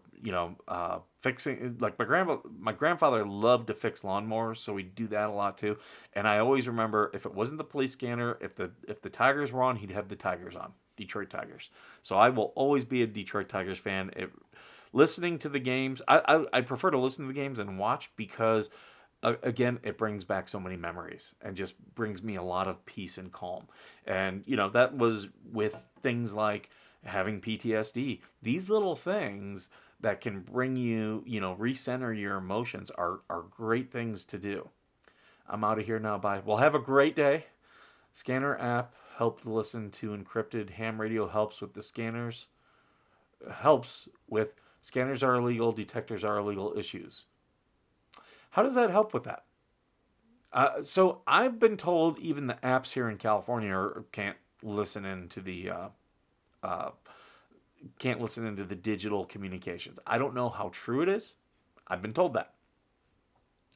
fixing. Like my grandfather loved to fix lawnmowers, so we'd do that a lot too. And I always remember, if it wasn't the police scanner, if the Tigers were on, he'd have the Tigers on, Detroit Tigers. So I will always be a Detroit Tigers fan. Listening to the games, I prefer to listen to the games and watch, because again, it brings back so many memories and just brings me a lot of peace and calm. And that was with things like having PTSD. These little things that can bring you, recenter your emotions are great things to do. I'm out of here now. Bye. Well, have a great day. Scanner app helped listen to encrypted ham radio, helps with the scanners. Helps with scanners are illegal, detectors are illegal issues. How does that help with that? So I've been told even the apps here in California can't listen into the can't listen into the digital communications. I don't know how true it is. I've been told that.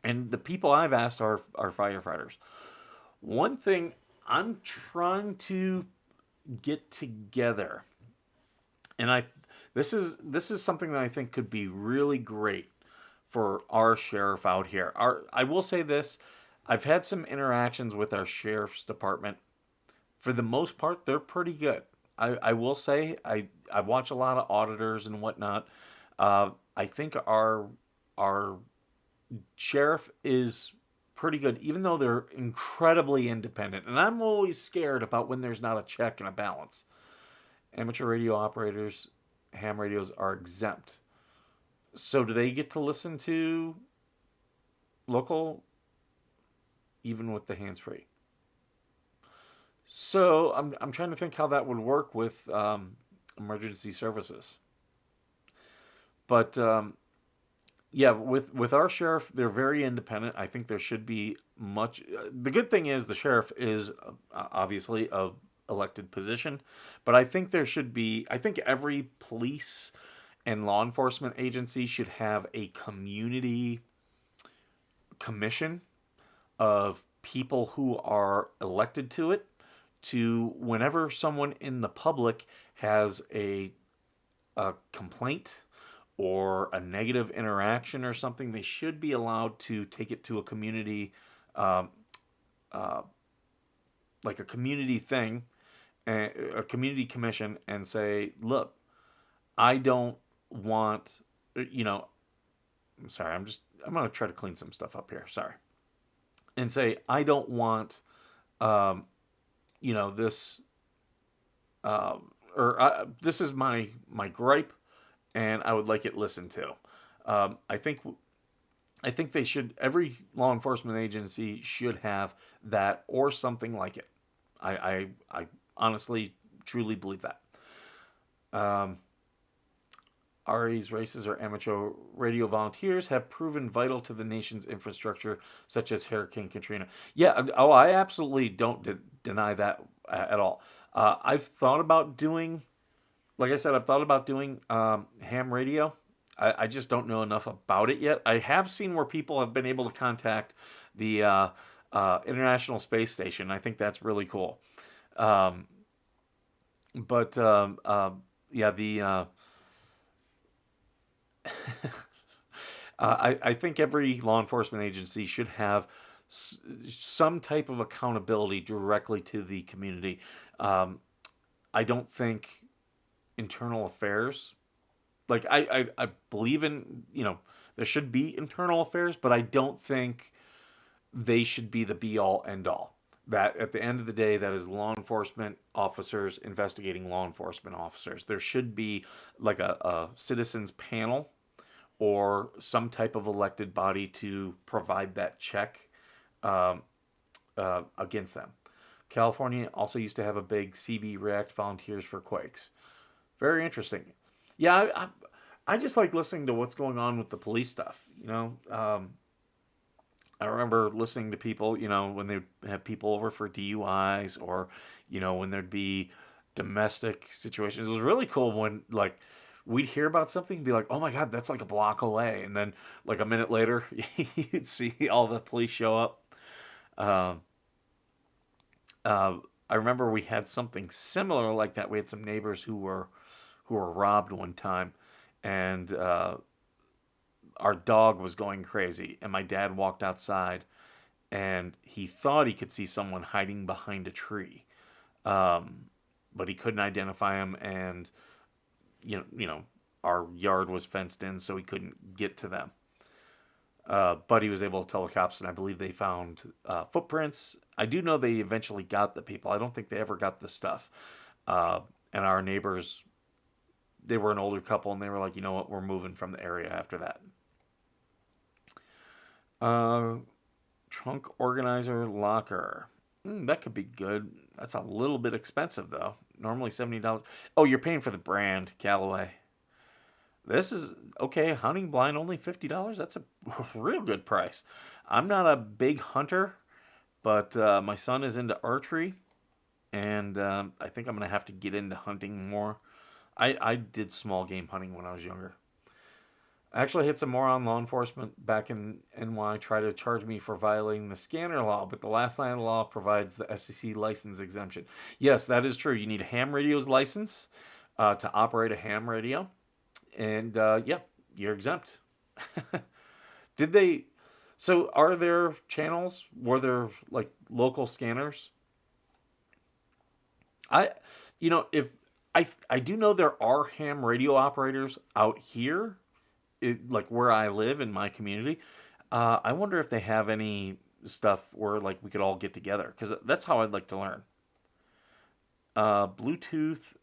And the people I've asked are firefighters. One thing I'm trying to get together, and this is something that I think could be really great for our sheriff out here. I will say this, I've had some interactions with our sheriff's department. For the most part, they're pretty good. I will say I watch a lot of auditors and whatnot. I think our sheriff is pretty good, even though they're incredibly independent. And I'm always scared about when there's not a check and a balance. Amateur radio operators, ham radios are exempt. So do they get to listen to local, even with the hands free? So I'm trying to think how that would work with emergency services. But yeah, with our sheriff, they're very independent. I think there should be much. The good thing is the sheriff is obviously a elected position, but I think there should be. I think every police and law enforcement agency should have a community commission of people who are elected to it. To whenever someone in the public has a complaint or a negative interaction or something, they should be allowed to take it to a community, um, uh, like a community thing, a community commission, and say, look, I don't want, you know, I'm sorry, I'm going to try to clean some stuff up here. Sorry. And say, I don't want, um, this, uh, this is my gripe, and I would like it listened to. Um, I think I think they should. Every law enforcement agency should have that or something like it. I honestly, truly believe that. Um, RAs, races, or amateur radio volunteers have proven vital to the nation's infrastructure, such as Hurricane Katrina. Yeah, oh, I absolutely don't deny that at all. I've thought about doing, like I said, I've thought about doing ham radio. I just don't know enough about it yet. I have seen where people have been able to contact the International Space Station. I think that's really cool. Um, but yeah, the I think every law enforcement agency should have some type of accountability directly to the community. Um, I don't think internal affairs, like I believe in, there should be internal affairs, but I don't think they should be the be all end all. That at the end of the day, that is law enforcement officers investigating law enforcement officers. There should be like a citizens panel or some type of elected body to provide that check um, against them. California also used to have a big CB React Volunteers for Quakes. Very interesting. Yeah, I just like listening to what's going on with the police stuff. I remember listening to people, when they have people over for DUIs or, when there'd be domestic situations. It was really cool when, like, we'd hear about something and be like, oh my God, that's like a block away. And then, like, a minute later, you'd see all the police show up. Um, uh, I remember we had something similar like that. We had some neighbors who were robbed one time, and our dog was going crazy, and my dad walked outside, and he thought he could see someone hiding behind a tree, um, but he couldn't identify him, and our yard was fenced in, so he couldn't get to them. But he was able to tell the cops, and I believe they found footprints. I do know they eventually got the people. I don't think they ever got the stuff. And our neighbors, they were an older couple, and they were like, you know what, we're moving from the area after that. Uh, Trunk organizer locker. That could be good. That's a little bit expensive, though. Normally $70. Oh, you're paying for the brand, Callaway. This is okay. Hunting blind only $50. That's a real good price. I'm not a big hunter, but my son is into archery, and I think I'm gonna have to get into hunting more. I did small game hunting when I was younger. I actually hit some more on law enforcement back in NY, try to charge me for violating the scanner law, but the last line of the law provides the FCC license exemption. Yes, that is true. You need a ham radio's license to operate a ham radio, and yeah, you're exempt. Did they? So, are there channels? Were there like local scanners? I, if I do know there are ham radio operators out here, like where I live in my community. I wonder if they have any stuff where like we could all get together because that's how I'd like to learn. Bluetooth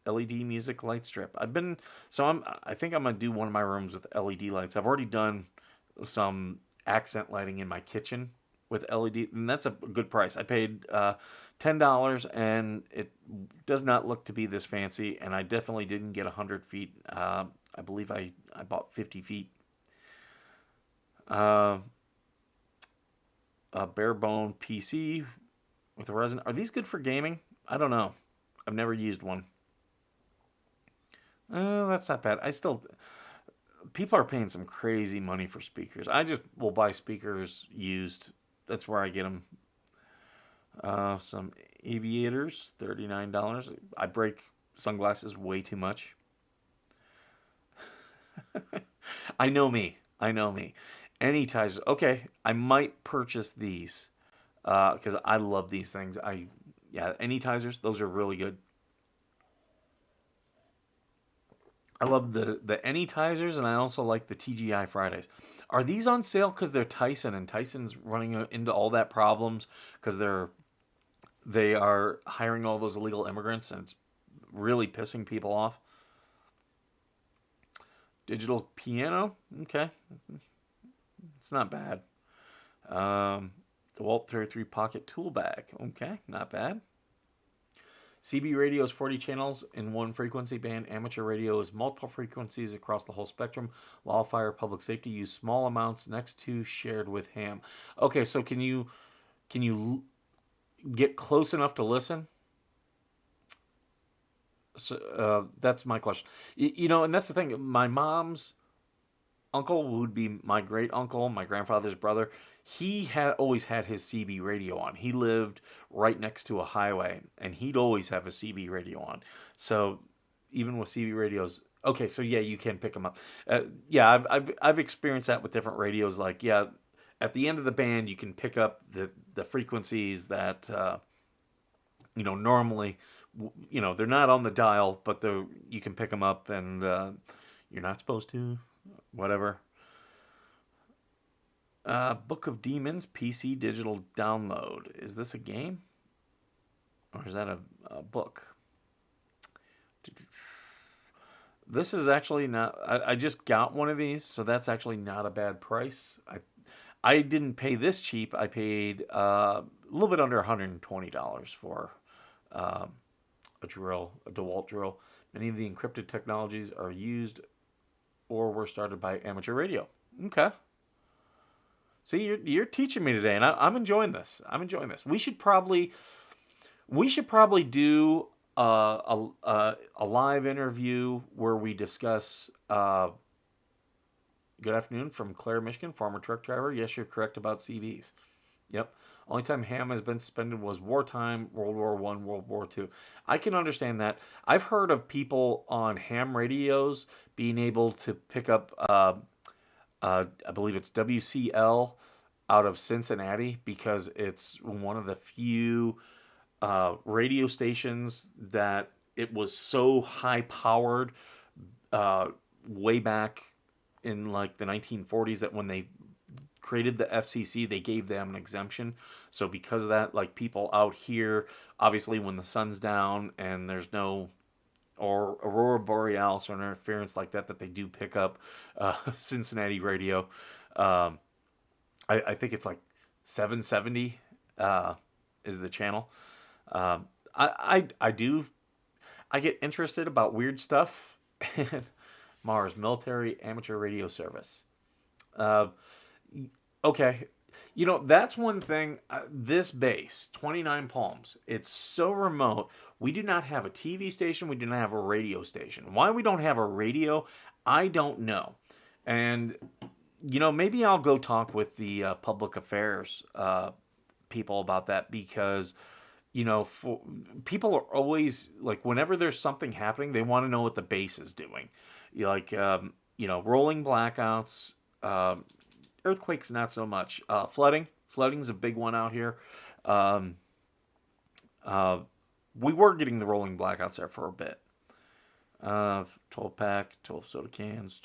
LED music light strip. I think I'm gonna do one of my rooms with LED lights. I've already done some accent lighting in my kitchen with LED, and that's a good price. I paid $10, and it does not look to be this fancy. And I definitely didn't get 100 feet. I believe I bought 50 feet. Uh, a bare bone PC with a resin. Are these good for gaming? I don't know. I've never used one. That's not bad. People are paying some crazy money for speakers. I just will buy speakers used. That's where I get them. Some aviators, $39. I break sunglasses way too much. I know me. I know me. Anytizers. Okay, I might purchase these because I love these things. Yeah, anytizers. Those are really good. I love the anytizers, and I also like the TGI Fridays. Are these on sale because they're Tyson, and Tyson's running into all that problems because they are hiring all those illegal immigrants, and it's really pissing people off. Digital piano, okay, it's not bad. Um, DeWalt 33 pocket tool bag, okay, not bad. CB radio is 40 channels in one frequency band. Amateur radio is multiple frequencies across the whole spectrum. Law, fire, public safety use small amounts next to shared with ham. Okay, so can you get close enough to listen? So, that's my question. And that's the thing. My mom's uncle would be my great uncle, my grandfather's brother. He had always had his CB radio on. He lived right next to a highway, and he'd always have a CB radio on. So even with CB radios, okay, so yeah, you can pick them up. Yeah, I've experienced that with different radios. Like, yeah, at the end of the band, you can pick up the frequencies that normally, they're not on the dial, but you can pick them up, and you're not supposed to, whatever. Book of Demons PC digital download. Is this a game? Or is that a book? This is actually not. I just got one of these, so that's actually not a bad price. I didn't pay this cheap. I paid a little bit under $120 for a drill, a DeWalt drill. Many of the encrypted technologies are used or were started by amateur radio. Okay. See, you're teaching me today, and I'm enjoying this. I'm enjoying this. We should probably do a live interview where we discuss. Good afternoon from Clare, Michigan, former truck driver. Yes, you're correct about CVs. Yep. Only time ham has been suspended was wartime, World War One, World War Two. I can understand that. I've heard of people on ham radios being able to pick up. I believe it's WCL out of Cincinnati because it's one of the few radio stations that it was so high powered way back in like the 1940s that when they created the FCC, they gave them an exemption. So because of that, like people out here, obviously when the sun's down and there's no or aurora borealis or interference like that they do pick up Cincinnati radio. I think it's like 770 is the channel. I get interested about weird stuff. Mars Military Amateur Radio Service. Okay. That's one thing. This base, 29 Palms, it's so remote. We do not have a TV station. We do not have a radio station. Why we don't have a radio, I don't know. And, maybe I'll go talk with the public affairs people about that because, for, people are always, like, whenever there's something happening, they want to know what the base is doing. Like, rolling blackouts, earthquakes, not so much. Flooding's a big one out here. Um, we were getting the rolling blackouts there for a bit. 12 pack, 12 soda cans,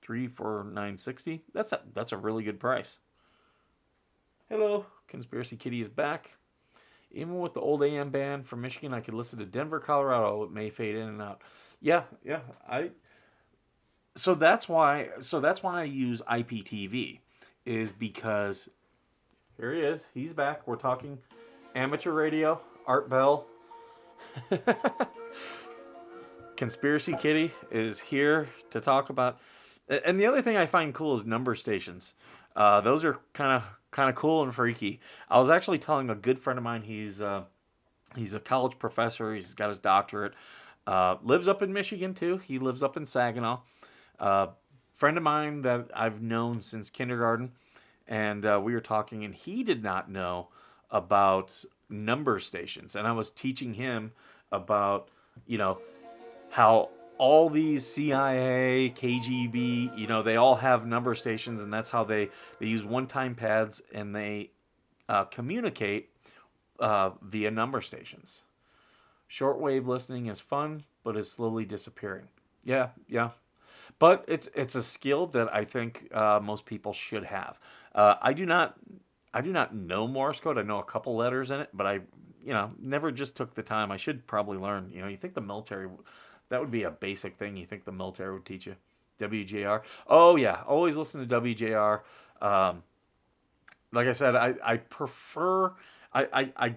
3 for $9.60. That's a really good price. Hello, Conspiracy Kitty is back. Even with the old AM band from Michigan, I could listen to Denver, Colorado. It may fade in and out. Yeah. So that's why I use IPTV, is because here he is. He's back. We're talking amateur radio. Art Bell. Conspiracy Kitty is here to talk about. And the other thing I find cool is number stations. Those are kind of cool and freaky. I was actually telling a good friend of mine. He's a college professor. He's got his doctorate. Lives up in Michigan too. He lives up in Saginaw. Friend of mine that I've known since kindergarten, and we were talking, and he did not know about number stations, and I was teaching him about how all these CIA, KGB, they all have number stations, and that's how they use one-time pads, and they communicate via number stations. Shortwave listening is fun, but is slowly disappearing. Yeah. But it's a skill that I think most people should have. I do not know Morse code. I know a couple letters in it, but I never just took the time. I should probably learn. You think the military, that would be a basic thing. You think the military would teach you? WJR. Oh yeah, always listen to WJR. Like I said, I prefer I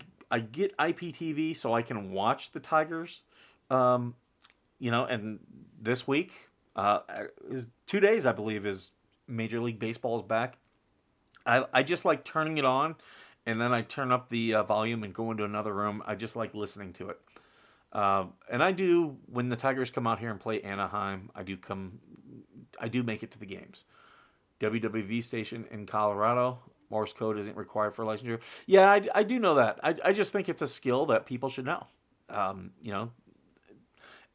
get IPTV so I can watch the Tigers. And this week. Is 2 days, I believe, is Major League Baseball is back. I just like turning it on, and then I turn up the volume and go into another room. I just like listening to it. And I do, when the Tigers come out here and play Anaheim, I do make it to the games. WWV station in Colorado, Morse code isn't required for licensure. Yeah, I do know that. I just think it's a skill that people should know.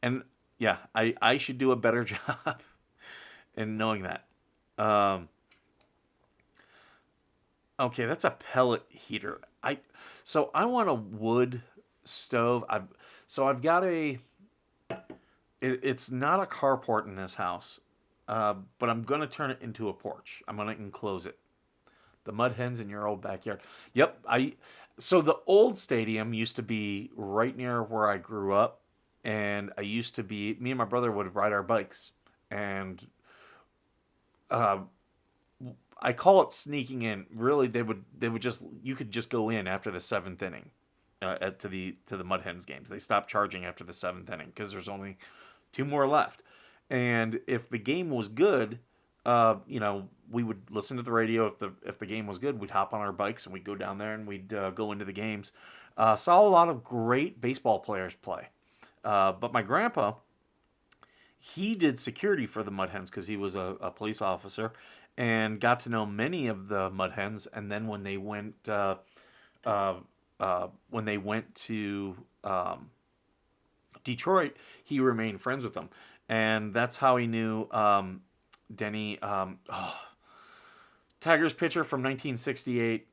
And yeah, I should do a better job in knowing that. Okay, that's a pellet heater. I want a wood stove. I've got it's not a carport in this house, but I'm gonna turn it into a porch. I'm gonna enclose it. The mud hens in your old backyard. Yep. So the old stadium used to be right near where I grew up. And me and my brother would ride our bikes, and I call it sneaking in. Really, they would you could just go in after the seventh inning to the Mud Hens games. They stopped charging after the seventh inning because there's only 2 more left. And if the game was good, we would listen to the radio. If the game was good, we'd hop on our bikes and we'd go down there and we'd go into the games. Saw a lot of great baseball players play. But my grandpa, he did security for the Mud Hens because he was a police officer, and got to know many of the Mud Hens. And then when they went to Detroit, he remained friends with them, and that's how he knew Denny. Tigers pitcher from 1968.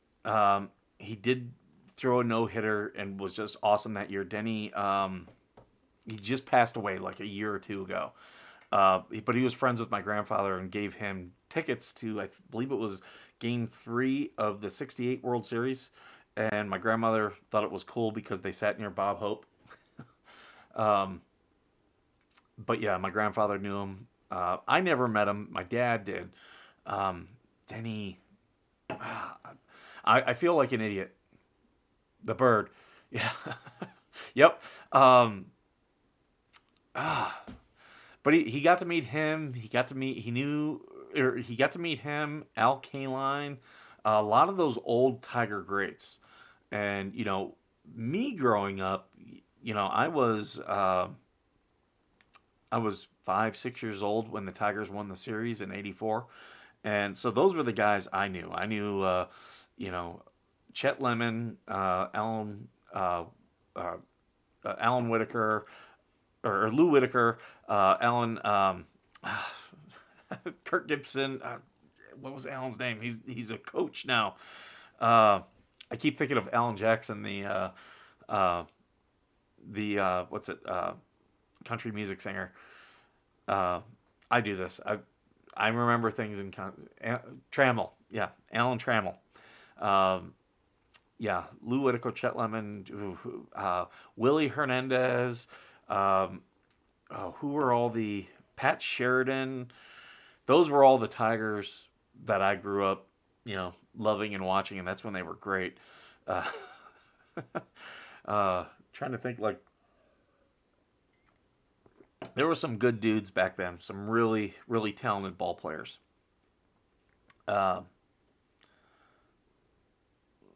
He did throw a no-hitter and was just awesome that year. Denny. He just passed away like a year or 2 ago. But he was friends with my grandfather and gave him tickets to, I believe it was Game 3 of the 68 World Series. And my grandmother thought it was cool because they sat near Bob Hope. But yeah, my grandfather knew him. I never met him. My dad did. Denny, I feel like an idiot. The bird. Yeah. Yep. But he got to meet him. He got to meet him, Al Kaline, a lot of those old Tiger greats. And, me growing up, I was 5, 6 years old when the Tigers won the series in '84, and so those were the guys I knew. I knew, you know, Chet Lemon, uh, Alan Whitaker, or Lou Whitaker, Alan, Kirk Gibson. What was Alan's name? He's a coach now. I keep thinking of Alan Jackson, uh, the what's it? Country music singer. Uh, I do this. I remember things in Trammell. Yeah, Alan Trammell. Um, yeah, Lou Whitaker, Chet Lemon, Willie Hernandez. Um, who were all the Pat Sheridan? Those were all the Tigers that I grew up, loving and watching, and that's when they were great. Uh, trying to think, like, there were some good dudes back then, some really, really talented ball players. Uh,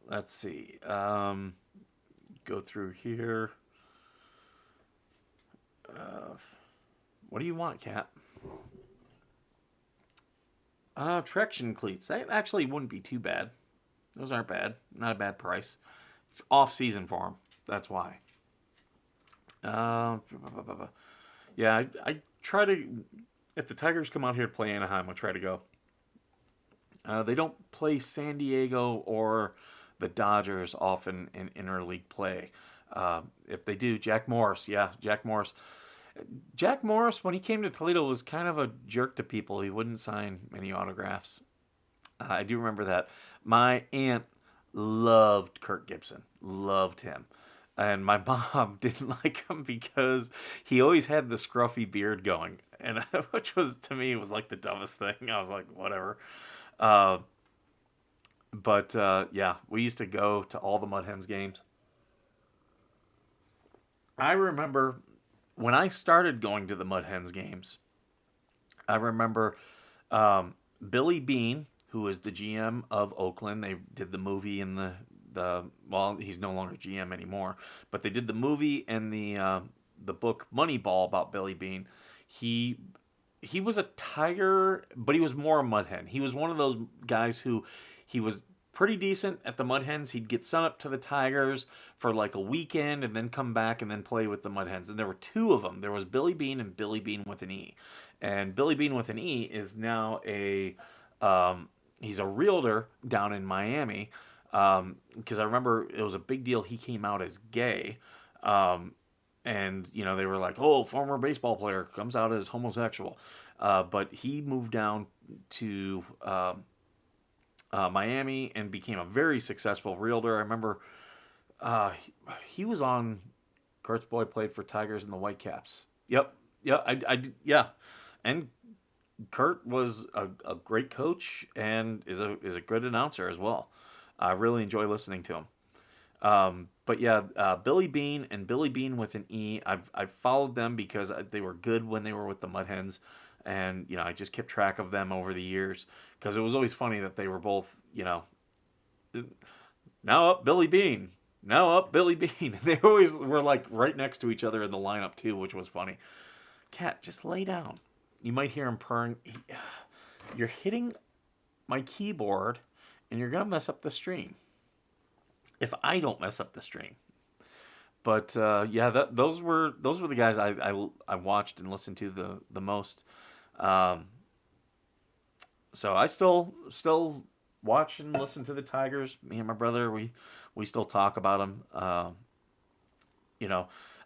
let's see. Go through here. Uh, what do you want, Cat? Traction cleats. That actually wouldn't be too bad. Those aren't bad. Not a bad price. It's off season for them. That's why. Uh, yeah, I try to. If the Tigers come out here to play Anaheim, I'll try to go. They don't play San Diego or the Dodgers often in interleague play. If they do, Jack Morris. Yeah, Jack Morris. Jack Morris, when he came to Toledo, was kind of a jerk to people. He wouldn't sign many autographs. I do remember that. My aunt loved Kirk Gibson, loved him. And my mom didn't like him because he always had the scruffy beard going. And which was, to me, was like the dumbest thing. I was like, whatever. Uh, but yeah, we used to go to all the Mud Hens games. I remember when I started going to the Mud Hens games, I remember Billy Bean, who was the GM of Oakland. They did the movie and the well, he's no longer GM anymore, but they did the movie and the book Moneyball about Billy Bean. He he was a Tiger, but he was more a Mud Hen. He was one of those guys who he was pretty decent at the Mud Hens. He'd get sent up to the Tigers for like a weekend and then come back and then play with the Mud Hens. And there were two of them. There was Billy Bean and Billy Bean with an E. And Billy Bean with an E is now he's a realtor down in Miami. Because I remember it was a big deal. He came out as gay. And, you know, they were like, oh, former baseball player comes out as homosexual. But he moved down to Miami and became a very successful realtor. I remember he was on Kurt's Boy played for Tigers and the Whitecaps. Yep. Yeah. Yeah. And Kurt was a great coach and is a good announcer as well. I really enjoy listening to him. But yeah, Billy Bean and Billy Bean with an E. I've followed them because they were good when they were with the Mud Hens, and you know I just kept track of them over the years because it was always funny that they were both now up Billy Bean, now up Billy Bean. They always were like right next to each other in the lineup too, which was funny. Cat, just lay down. You might hear him purring. You're hitting my keyboard, and you're gonna mess up the stream. If I don't mess up the stream. But yeah, those were the guys I watched and listened to the most. Um, so I still watch and listen to the Tigers. Me and my brother, we still talk about them.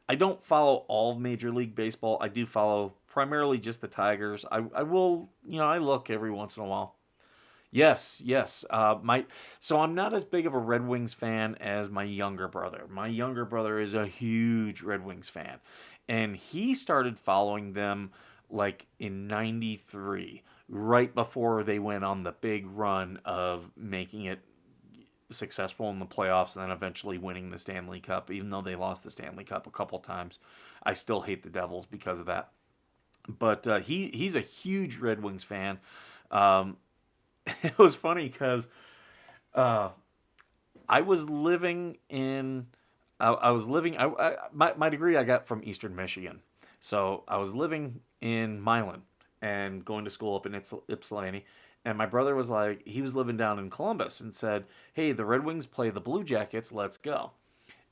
I don't follow all Major League Baseball. I do follow primarily just the Tigers. I will, I look every once in a while. Yes. So I'm not as big of a Red Wings fan as my younger brother. My younger brother is a huge Red Wings fan, and he started following them like in '93, right before they went on the big run of making it successful in the playoffs and then eventually winning the Stanley Cup. Even though they lost the Stanley Cup a couple times, I still hate the Devils because of that. But he's a huge Red Wings fan. It was funny because Uh, I was living in. I was living. My degree I got from Eastern Michigan, so I was living in Milan and going to school up in Ypsilanti. And my brother was like, he was living down in Columbus and said, "Hey, the Red Wings play the Blue Jackets. Let's go."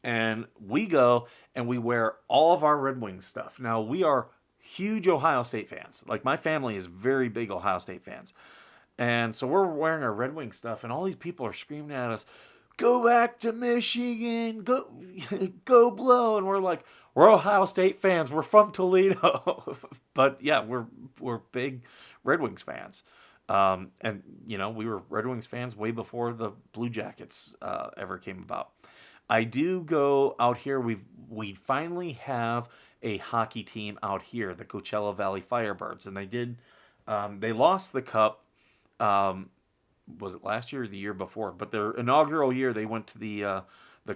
And we go and we wear all of our Red Wings stuff. Now we are huge Ohio State fans. Like my family is very big Ohio State fans. And so we're wearing our Red Wing stuff, and all these people are screaming at us, "Go back to Michigan, go, go blow!" And we're like, "We're Ohio State fans. We're from Toledo." But yeah, we're big Red Wings fans, and we were Red Wings fans way before the Blue Jackets ever came about. I do go out here. We finally have a hockey team out here, the Coachella Valley Firebirds, and they lost the cup. Um, was it last year or the year before? But their inaugural year, they went to the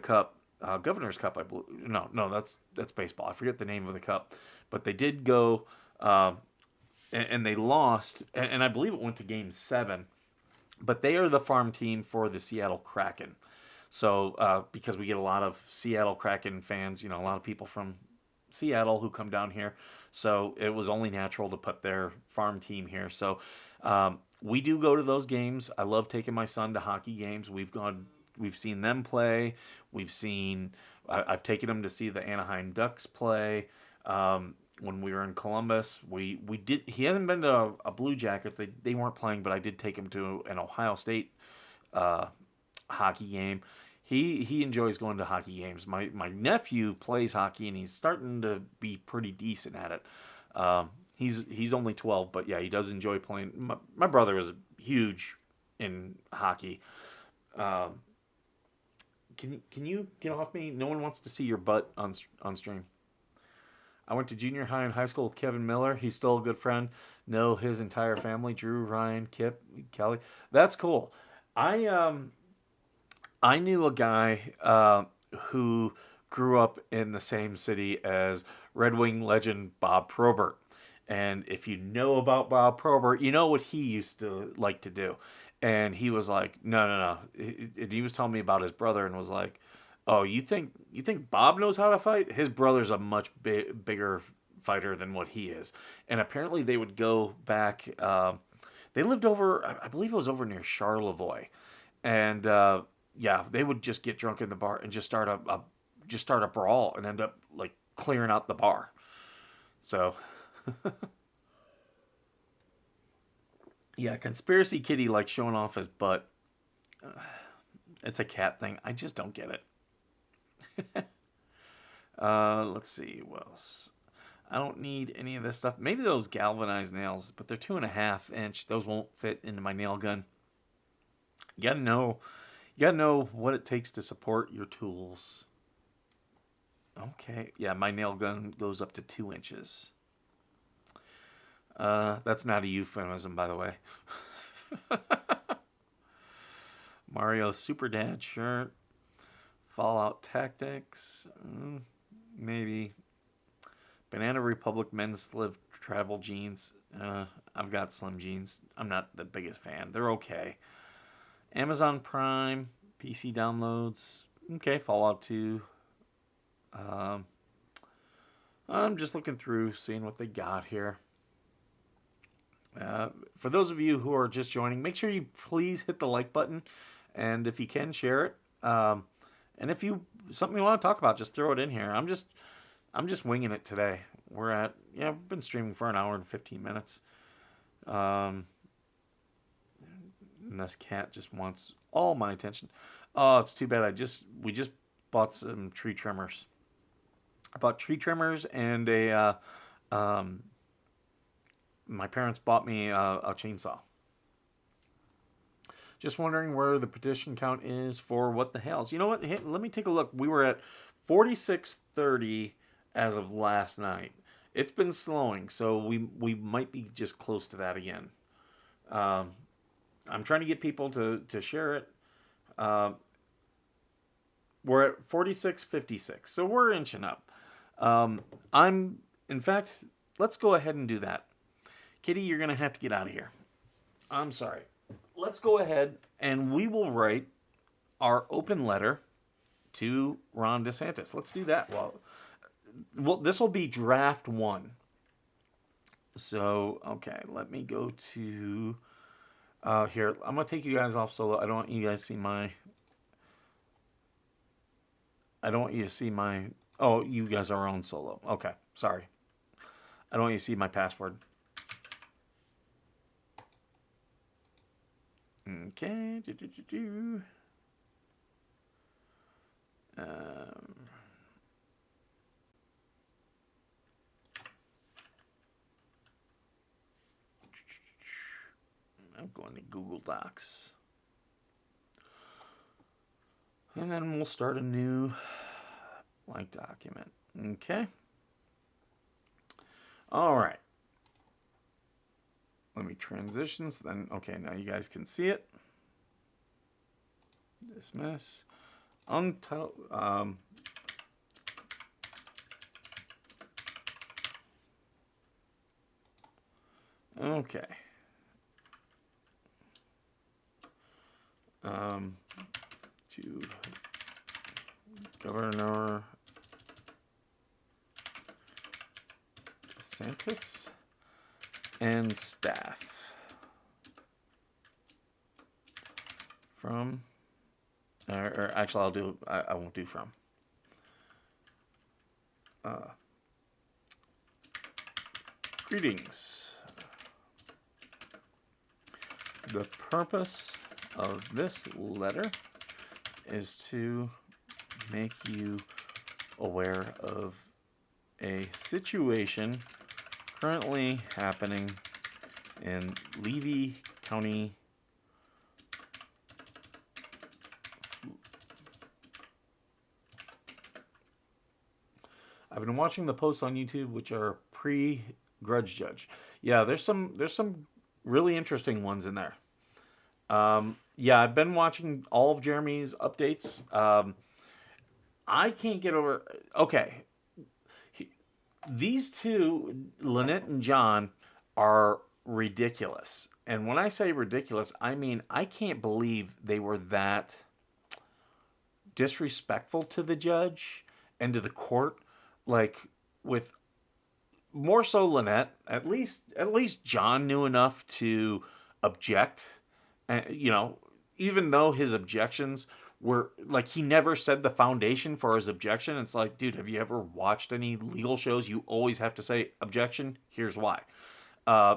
cup, Governor's Cup, I believe. No, that's baseball. I forget the name of the cup, but they did go, and they lost, and I believe it went to Game 7. But they are the farm team for the Seattle Kraken. So because we get a lot of Seattle Kraken fans, a lot of people from Seattle who come down here. So it was only natural to put their farm team here. So we do go to those games. I love taking my son to hockey games. We've seen them play. I've taken him to see the Anaheim Ducks play. When we were in Columbus, he hasn't been to a Blue Jackets. They weren't playing, but I did take him to an Ohio State hockey game. He enjoys going to hockey games. My nephew plays hockey, and he's starting to be pretty decent at it. He's only 12, but yeah, he does enjoy playing. My brother is huge in hockey. Can you get off me? No one wants to see your butt on stream. I went to junior high and high school with Kevin Miller. He's still a good friend. Know his entire family: Drew, Ryan, Kip, Kelly. That's cool. I knew a guy who grew up in the same city as Red Wing legend Bob Probert. And if you know about Bob Probert, you know what he used to like to do. And he was like, no. He was telling me about his brother and was like, "Oh, you think Bob knows how to fight? His brother's a much bigger fighter than what he is." And apparently they would go back. They lived over, I believe it was over near Charlevoix. And yeah, they would just get drunk in the bar and just start a brawl and end up like clearing out the bar. So yeah, Conspiracy Kitty likes showing off his butt. It's a cat thing. I just don't get it. Let's see what else. I don't need any of this stuff. Maybe those galvanized nails, but they're 2.5 inch. Those won't fit into my nail gun. You gotta know what it takes to support your tools. Okay, yeah, my nail gun goes up to 2 inches. That's not a euphemism, by the way. Mario Super Dad shirt. Fallout Tactics. Maybe. Banana Republic men's sleeve travel jeans. I've got slim jeans. I'm not the biggest fan. They're okay. Amazon Prime. PC downloads. Okay, Fallout 2. I'm just looking through, seeing what they got here. For those of you who are just joining, make sure you please hit the like button, and if you can, share it. And if something you want to talk about, just throw it in here. I'm just winging it today. We've been streaming for an hour and 15 minutes. And this cat just wants all my attention. Oh, it's too bad. We just bought some tree trimmers. I bought tree trimmers and my parents bought me a chainsaw. Just wondering where the petition count is for what the hells. You know what? Hey, let me take a look. We were at 4630 as of last night. It's been slowing, so we might be just close to that again. I'm trying to get people to share it. We're at 4656, so we're inching up. In fact, let's go ahead and do that. Kitty, you're going to have to get out of here. I'm sorry. Let's go ahead and we will write our open letter to Ron DeSantis. Let's do that. Well, this will be draft 1. So, okay, let me go to here. I'm gonna take you guys off solo. I don't want you guys to see my. I don't want you to see my. Oh, you guys are on solo. Okay, sorry. I don't want you to see my password. Okay. I'm going to Google Docs. And then we'll start a new blank document. Okay. All right. Let me transition. So then, okay, now you guys can see it. Dismiss. Untitled. Okay. To Governor DeSantis and staff from, or actually I won't do from. Greetings. The purpose of this letter is to make you aware of a situation currently happening in Levy County, I've been watching the posts on YouTube, which are pre-Grudge Judge. Yeah, there's some really interesting ones in there. Yeah, I've been watching all of Jeremy's updates. I can't get over. Okay, these two, Lynette and John, are ridiculous. And when I say ridiculous, I mean I can't believe they were that disrespectful to the judge and to the court. Like, with more so Lynette, at least John knew enough to object. And, even though his objections were like, he never said the foundation for his objection. It's like, dude, have you ever watched any legal shows? You always have to say objection. Here's why.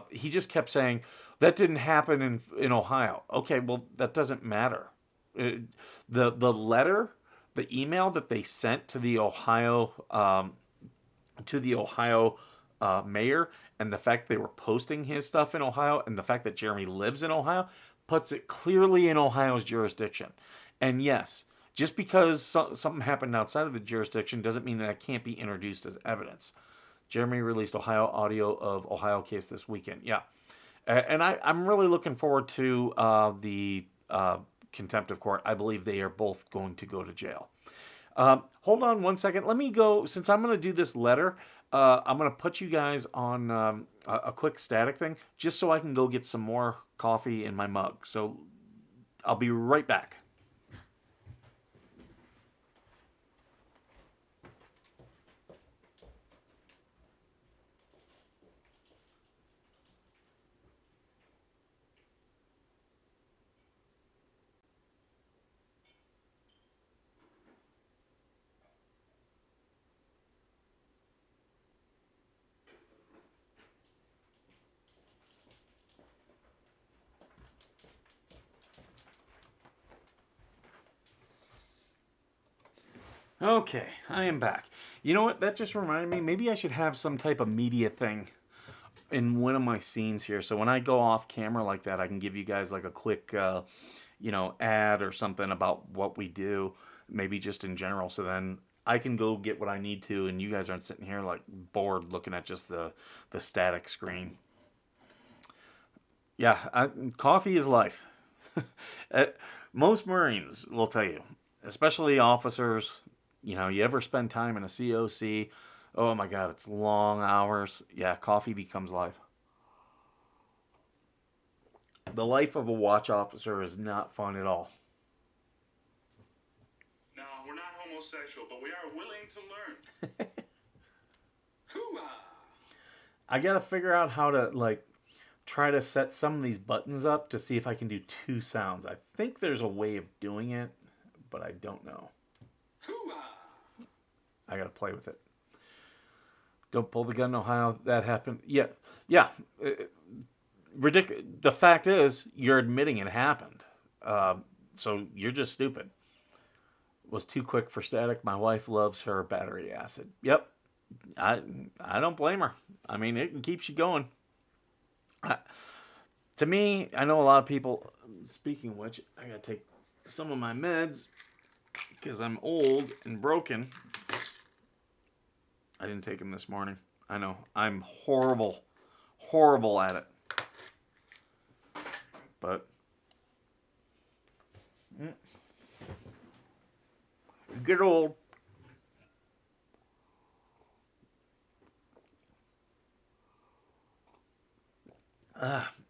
He just kept saying that didn't happen in Ohio. Okay, well, that doesn't matter. The letter, the email that they sent to the Ohio mayor, and the fact they were posting his stuff in Ohio, and the fact that Jeremy lives in Ohio, puts it clearly in Ohio's jurisdiction. And yes, just because something happened outside of the jurisdiction doesn't mean that it can't be introduced as evidence. Jeremy released Ohio audio of Ohio case this weekend. Yeah. And I'm really looking forward to the contempt of court. I believe they are both going to go to jail. Hold on one second. Let me go, since I'm going to do this letter, I'm going to put you guys on a quick static thing, just so I can go get some more coffee in my mug. So I'll be right back. Okay, I am back. You know what? That just reminded me. Maybe I should have some type of media thing in one of my scenes here. So when I go off camera like that, I can give you guys like a quick, ad or something about what we do. Maybe just in general. So then I can go get what I need to, and you guys aren't sitting here like bored looking at just the static screen. Yeah, coffee is life. Most Marines will tell you, especially officers. You ever spend time in a COC? Oh my God, it's long hours. Yeah, coffee becomes life. The life of a watch officer is not fun at all. homosexual, but we are willing to learn. Hoo-ah! I gotta figure out how to, like, try to set some of these buttons up to see if I can do two sounds. I think there's a way of doing it, but I don't know. Hoo-ah! I gotta play with it. Don't pull the gun, Ohio. That happened. Yeah. Ridiculous. The fact is, you're admitting it happened. So you're just stupid. Was too quick for static. My wife loves her battery acid. Yep. I don't blame her. I mean, it keeps you going. To me, I know a lot of people, speaking of which, I gotta take some of my meds because I'm old and broken. I didn't take them this morning. I know. I'm horrible at it. But you get old.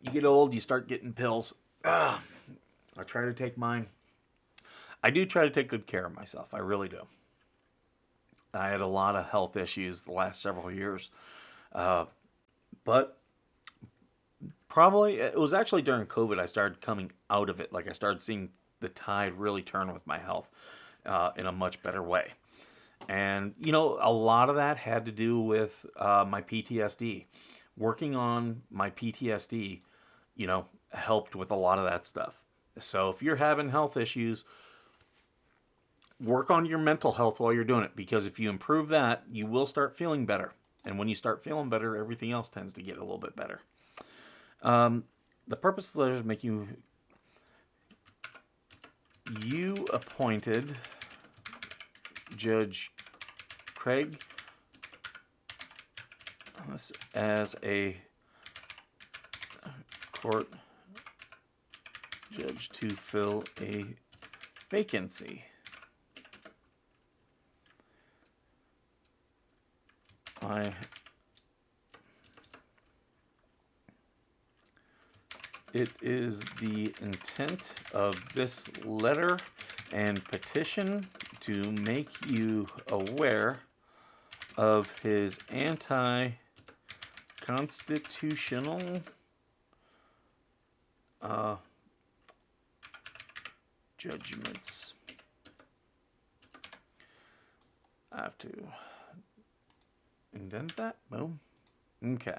You get old, you start getting pills. I try to take mine. I do try to take good care of myself. I really do. I had a lot of health issues the last several years. But probably, it was actually during COVID I started coming out of it. Like, I started seeing the tide really turn with my health in a much better way. And, you know, a lot of that had to do with my PTSD. Working on my PTSD, you know, helped with a lot of that stuff. So if you're having health issues, work on your mental health while you're doing it. Because if you improve that, you will start feeling better. And when you start feeling better, everything else tends to get a little bit better. The purpose of the letter is make you appointed Judge Craig as a court judge to fill a vacancy. It is the intent of this letter and petition to make you aware of his anti-constitutional judgments. I have to indent that. Boom. Okay.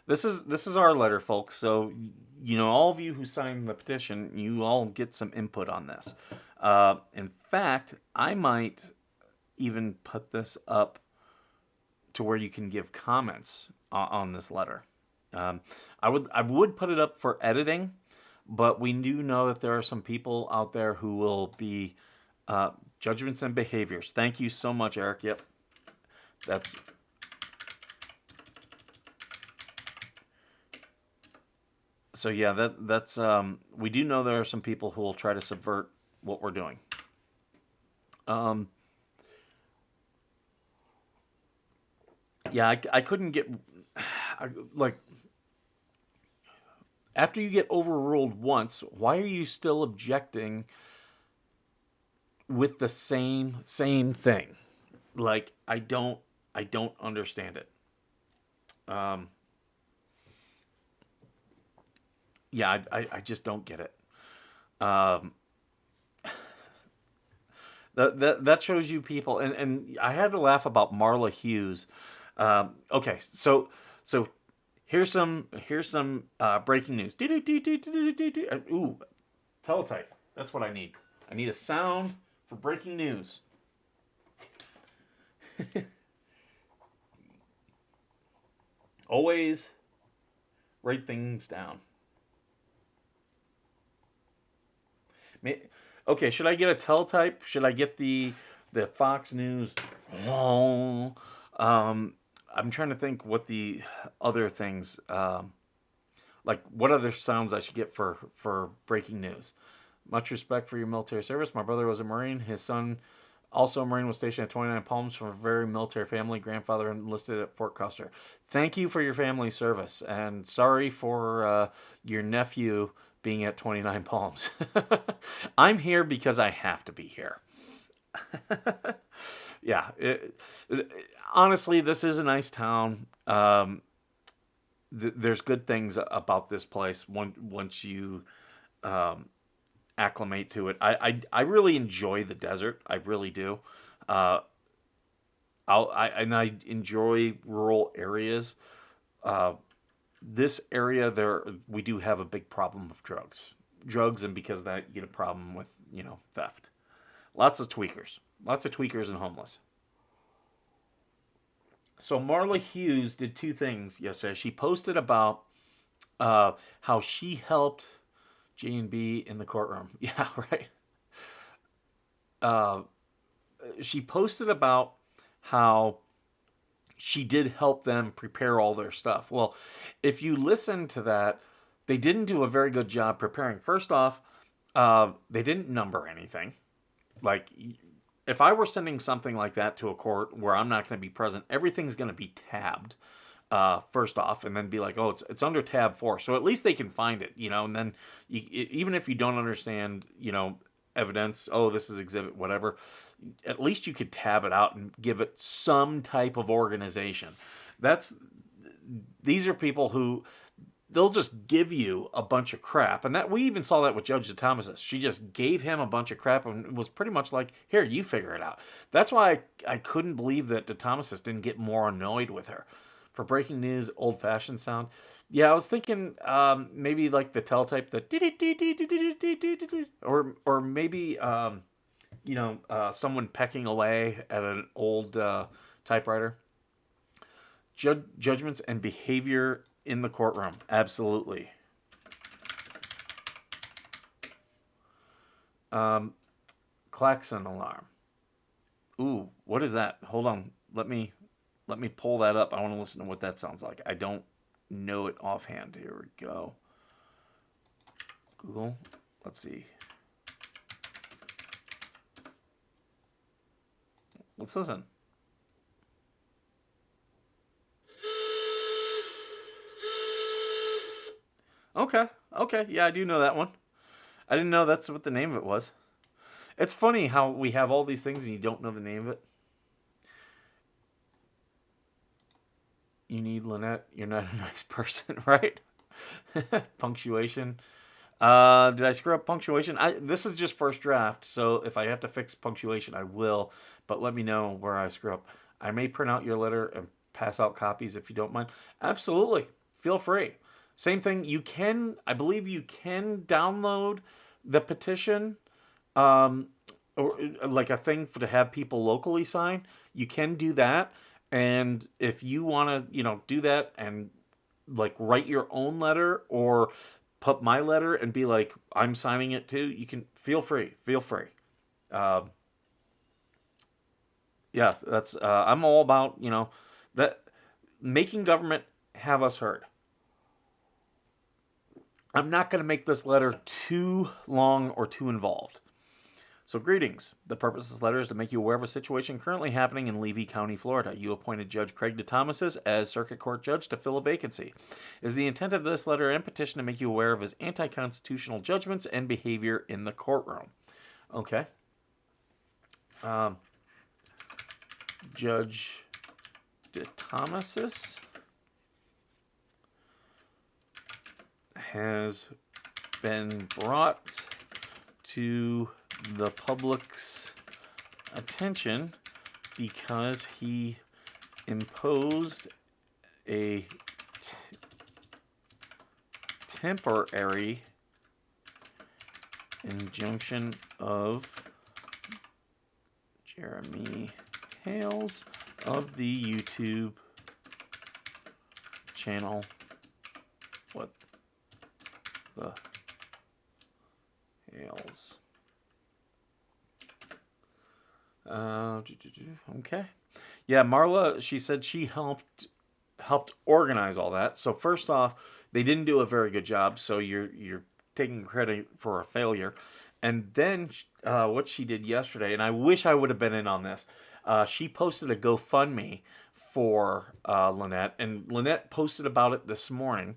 This is our letter, folks. So, you know, all of you who signed the petition, you all get some input on this. In fact, I might even put this up to where you can give comments on this letter. I would put it up for editing, but we do know that there are some people out there who will be judgments and behaviors. Thank you so much, Eric. Yep, that's. So yeah, that's we do know there are some people who will try to subvert what we're doing. Yeah, I couldn't get like after you get overruled once, why are you still objecting with the same thing? Like I don't understand it. Yeah, I just don't get it. That shows you people, and I had to laugh about Marla Hughes. Okay, so here's some breaking news. Ooh, teletype. That's what I need. I need a sound for breaking news. Always write things down. Okay, should I get a teletype? Should I get the Fox News? Oh, I'm trying to think what the other things, like what other sounds I should get for breaking news. Much respect for your military service. My brother was a Marine. His son, also a Marine, was stationed at 29 Palms from a very military family. Grandfather enlisted at Fort Custer. Thank you for your family service, and sorry for your nephew being at 29 Palms. I'm here because I have to be here. Yeah. Honestly, this is a nice town. There's good things about this place once you um, acclimate to it. I really enjoy the desert. I really do. Uh, I enjoy rural areas. Uh, this area there we do have a big problem of drugs, and because of that you get a problem with theft. Lots of tweakers and homeless. So Marla Hughes did two things yesterday. She posted about how she helped J&B in the courtroom. Yeah, right. uh, she posted about how she did help them prepare all their stuff. Well, if you listen to that, they didn't do a very good job preparing. First off, they didn't number anything. Like, if I were sending something like that to a court where I'm not going to be present, everything's going to be tabbed. First off, and then be like, oh, it's under tab 4, so at least they can find it, and then even if you don't understand, evidence, oh, this is exhibit whatever, at least you could tab it out and give it some type of organization. That's These are people who they'll just give you a bunch of crap, and that we even saw that with Judge DeThomasis. She just gave him a bunch of crap and was pretty much like, here, you figure it out. That's why I couldn't believe that DeThomasis didn't get more annoyed with her for breaking news, old-fashioned sound. Yeah, I was thinking maybe like the teletype, the or maybe someone pecking away at an old typewriter. Judgments and behavior in the courtroom, absolutely. Klaxon alarm. Ooh, what is that? Hold on, let me pull that up. I want to listen to what that sounds like. I don't know it offhand. Here we go. Google. Let's see. Let's listen. Okay. Yeah, I do know that one. I didn't know that's what the name of it was. It's funny how we have all these things and you don't know the name of it. You need Lynette. You're not a nice person, right? Punctuation. Did I screw up punctuation? This is just first draft, so if I have to fix punctuation, I will. But let me know where I screw up. I may print out your letter and pass out copies if you don't mind. Absolutely. Feel free. Same thing. I believe you can download the petition, or like a thing to have people locally sign. You can do that. And if you want to, do that and like write your own letter or put my letter and be like, I'm signing it too, you can feel free. Yeah, that's, I'm all about, that making government have us heard. I'm not going to make this letter too long or too involved. So greetings. The purpose of this letter is to make you aware of a situation currently happening in Levy County, Florida. You appointed Judge Craig DeThomasis as Circuit Court Judge to fill a vacancy. It is the intent of this letter and petition to make you aware of his anti-constitutional judgments and behavior in the courtroom. Okay. Judge DeThomasis has been brought to the public's attention because he imposed a temporary injunction of Jeremy Hales of the YouTube channel. What the Hales? Okay. Yeah, Marla, she said she helped organize all that. So first off, they didn't do a very good job, so you're taking credit for a failure. And then what she did yesterday, and I wish I would have been in on this, she posted a GoFundMe for Lynette, and Lynette posted about it this morning.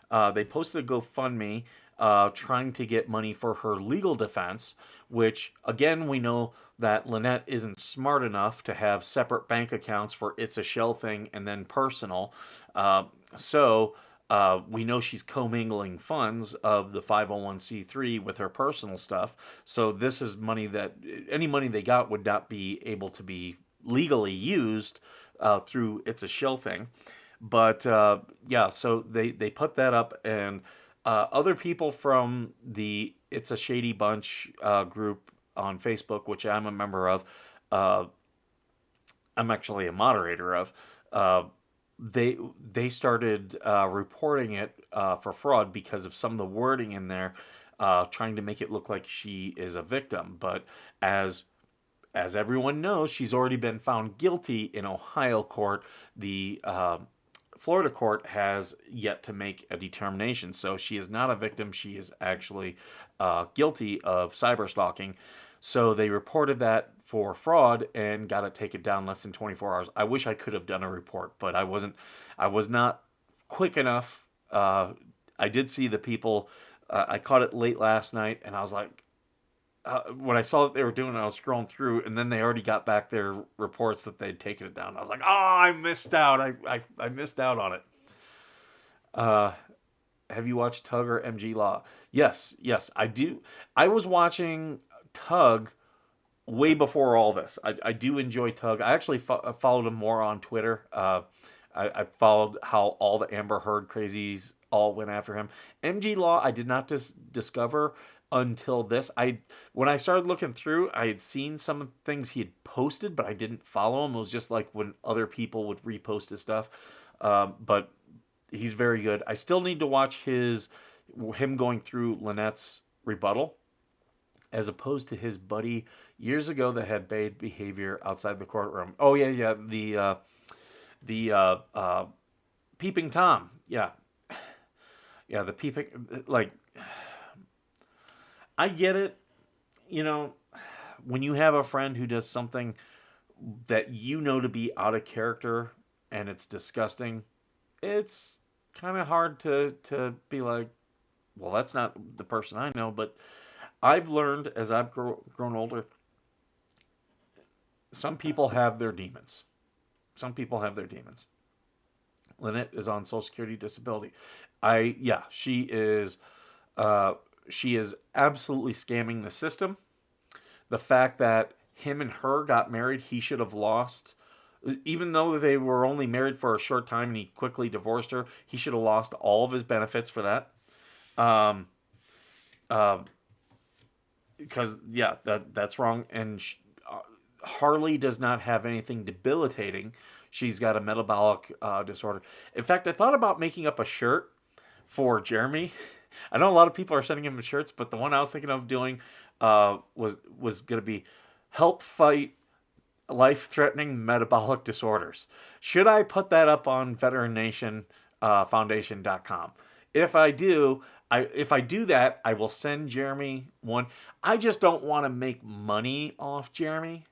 They posted a GoFundMe trying to get money for her legal defense, which, again, we know that Lynette isn't smart enough to have separate bank accounts for It's a Shell Thing and then personal. So we know she's commingling funds of the 501c3 with her personal stuff. So this is money that any money they got would not be able to be legally used through It's a Shell Thing. But yeah, so they put that up, and other people from the It's a Shady Bunch group on Facebook, which I'm a member of, uh, I'm actually a moderator of. Uh, they started reporting it for fraud because of some of the wording in there, trying to make it look like she is a victim. But as everyone knows, she's already been found guilty in Ohio court. The Florida court has yet to make a determination. So she is not a victim. She is actually guilty of cyber stalking. So they reported that for fraud and got it taken down less than 24 hours. I wish I could have done a report, but I wasn't. I was not quick enough. I did see the people. I caught it late last night, and I was like, when I saw what they were doing, I was scrolling through, and then they already got back their reports that they'd taken it down. I was like, oh, I missed out. I missed out on it. Uh, have you watched Tug or MG Law? Yes, I do. I was watching Tug way before all this. I do enjoy Tug. I actually followed him more on Twitter. I followed how all the Amber Heard crazies all went after him. MG Law, I did not discover until this. When I started looking through, I had seen some of the things he had posted, but I didn't follow him. It was just like when other people would repost his stuff. But he's very good. I still need to watch him going through Lynette's rebuttal, as opposed to his buddy years ago that had bad behavior outside the courtroom. Oh yeah, the peeping Tom. Yeah, the peeping, like, I get it. You know, when you have a friend who does something that you know to be out of character and it's disgusting, it's kind of hard to be like, well, that's not the person I know. But I've learned as I've grown older, some people have their demons. Some people have their demons. Lynette is on Social Security disability. She is. She is absolutely scamming the system. The fact that him and her got married, he should have lost. Even though they were only married for a short time and he quickly divorced her, he should have lost all of his benefits for that. Um, because that's wrong. And Harley does not have anything debilitating. She's got a metabolic disorder. In fact, I thought about making up a shirt for Jeremy. I know a lot of people are sending him shirts, but the one I was thinking of doing was going to be help fight life-threatening metabolic disorders. Should I put that up on Veteran Nation Foundation.com? If I do that, I will send Jeremy one. I just don't want to make money off Jeremy.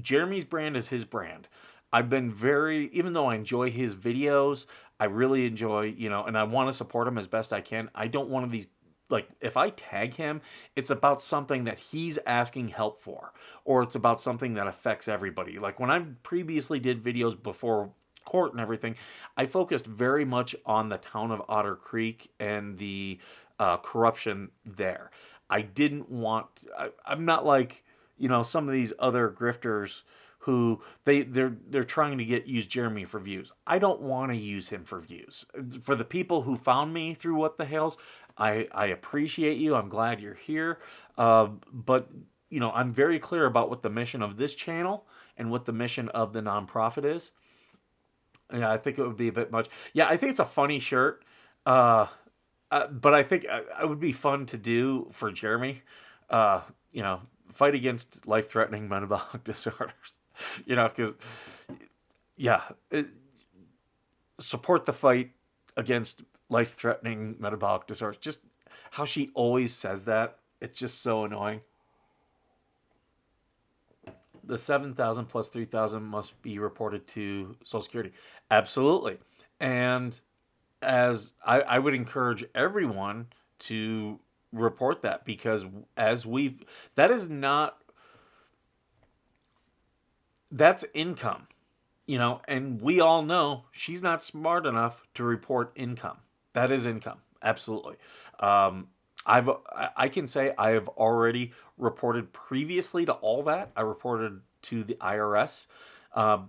Jeremy's brand is his brand. I've been even though I enjoy his videos, I really enjoy, and I want to support him as best I can. I don't want these, like, if I tag him, it's about something that he's asking help for, or it's about something that affects everybody. Like when I previously did videos before court and everything, I focused very much on the town of Otter Creek and the corruption there. I didn't want, I'm not like, some of these other grifters who they're trying to use Jeremy for views. I don't want to use him for views. For the people who found me through What the Hells, I appreciate you. I'm glad you're here. But I'm very clear about what the mission of this channel and what the mission of the nonprofit is. Yeah, I think it would be a bit much. Yeah, I think it's a funny shirt. But I think it would be fun to do for Jeremy. Fight against life-threatening metabolic disorders. Because, support the fight against life-threatening metabolic disorders. Just how she always says that. It's just so annoying. The 7,000 plus 3,000 must be reported to Social Security. Absolutely. And as I would encourage everyone to report that, because that is not, that's income, and we all know she's not smart enough to report income. That is income, absolutely. Um, I can say I have already reported previously to all that. I reported to the IRS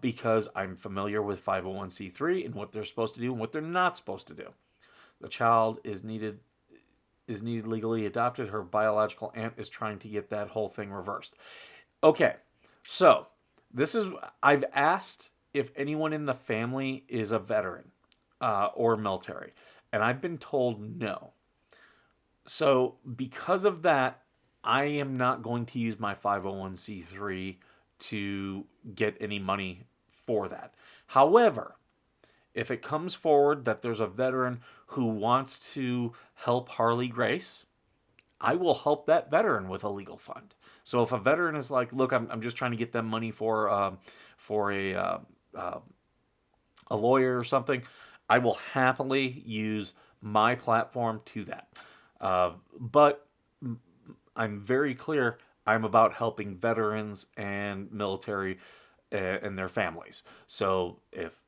because I'm familiar with 501c3 and what they're supposed to do and what they're not supposed to do. The child is needed legally adopted. Her biological aunt is trying to get that whole thing reversed. Okay, so this is, I've asked if anyone in the family is a veteran or military, and I've been told no. So because of that, I am not going to use my 501c3 to get any money for that. However, if it comes forward that there's a veteran who wants to help Harley Grace, I will help that veteran with a legal fund. So if a veteran is like, look, I'm just trying to get them money for uh, a lawyer or something, I will happily use my platform to that. But I'm very clear. I'm about helping veterans and military and their families. So if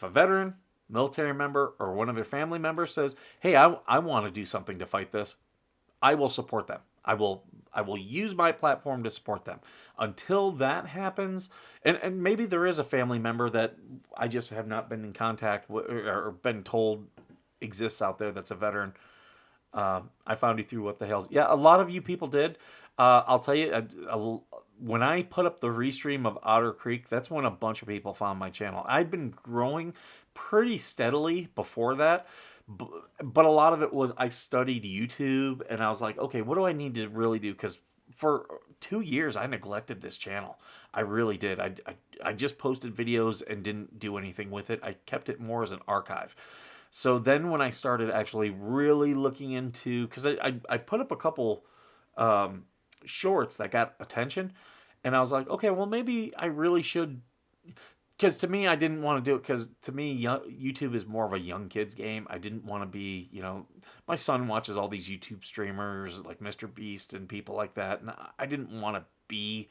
a veteran, military member, or one of their family members says, "Hey, I want to do something to fight this," I will support them. I will use my platform to support them. Until that happens, and maybe there is a family member that I just have not been in contact with or been told exists out there that's a veteran. I found you through What the Hell's. Yeah, a lot of you people did. I'll tell you, when I put up the restream of Otter Creek, that's when a bunch of people found my channel. I'd been growing pretty steadily before that, but a lot of it was I studied YouTube, and I was like, okay, what do I need to really do? Because for 2 years, I neglected this channel. I really did. I just posted videos and didn't do anything with it. I kept it more as an archive. So then when I started actually really looking into, because I put up a couple um, shorts that got attention, and I was like, okay, well maybe I really should, because to me I didn't want to do it, because to me YouTube is more of a young kids game. I didn't want to be, my son watches all these YouTube streamers like Mr. Beast and people like that, and I didn't want to be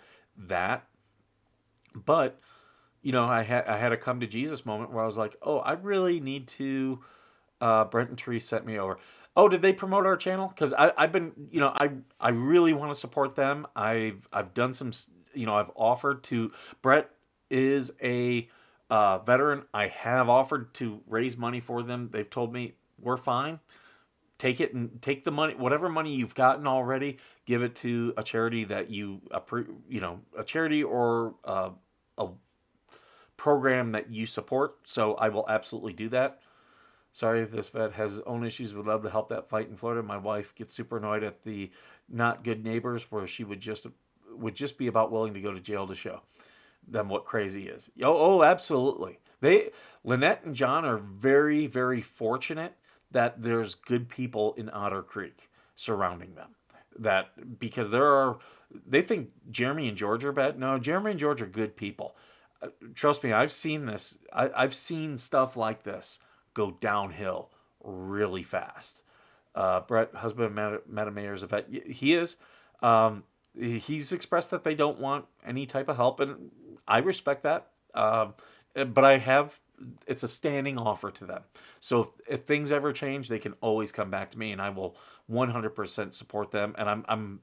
that. But I had a come to Jesus moment where I was like, oh, I really need to. Brent and Therese sent me over. Oh, did they promote our channel? Because I've been, I really want to support them. I've done some, I've offered to. Brett is a veteran. I have offered to raise money for them. They've told me we're fine. Take it and take the money, whatever money you've gotten already, give it to a charity that a charity or a program that you support. So I will absolutely do that. Sorry, this vet has his own issues. Would love to help that fight in Florida. My wife gets super annoyed at the not good neighbors, where she would just be about willing to go to jail to show them what crazy is. Oh, absolutely. Lynette and John are very, very fortunate that there's good people in Otter Creek surrounding them. Because they think Jeremy and George are bad. No, Jeremy and George are good people. Trust me, I've seen this. I've seen stuff like this go downhill really fast. Brett, husband of Madam Mayor, is a vet. He is. He's expressed that they don't want any type of help, and I respect that. But it's a standing offer to them. So if things ever change, they can always come back to me, and I will 100% support them. And I'm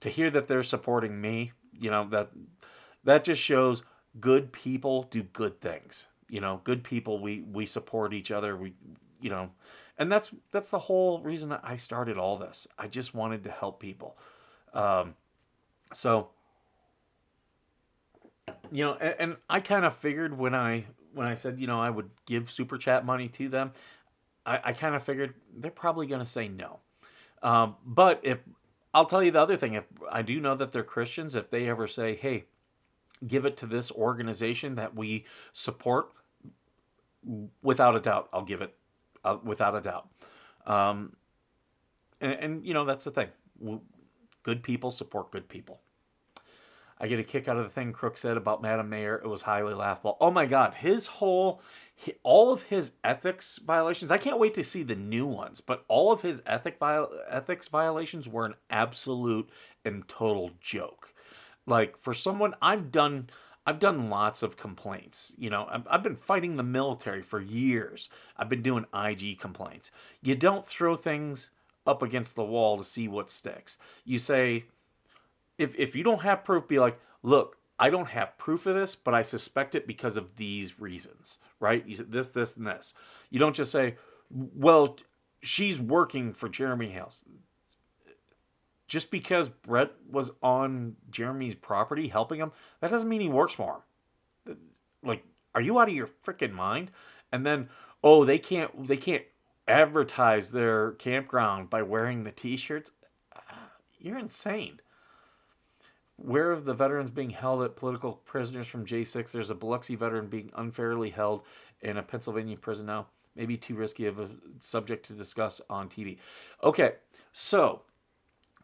to hear that they're supporting me. That just shows good people do good things. Good people, we support each other. And that's the whole reason I started all this. I just wanted to help people. So, and I kind of figured when I said, I would give super chat money to them, I kind of figured they're probably going to say no. But I'll tell you the other thing, if I do know that they're Christians, if they ever say, hey, give it to this organization that we support, without a doubt, I'll give it without a doubt. And that's the thing. Good people support good people. I get a kick out of the thing Crook said about Madam Mayor. It was highly laughable. Oh my God, all of his ethics violations. I can't wait to see the new ones, but all of his ethics violations were an absolute and total joke. Like for someone, I've done lots of complaints. I've been fighting the military for years. I've been doing IG complaints. You don't throw things up against the wall to see what sticks. You say, if you don't have proof, be like, look, I don't have proof of this, but I suspect it because of these reasons, right? You said this, and this. You don't just say, well, she's working for Jeremy Hales. Just because Brett was on Jeremy's property helping him, that doesn't mean he works for him. Like, are you out of your freaking mind? And then, oh, they can't advertise their campground by wearing the t-shirts. You're insane. Where of the veterans being held at political prisoners from J6? There's a Biloxi veteran being unfairly held in a Pennsylvania prison now. Maybe too risky of a subject to discuss on TV. Okay, so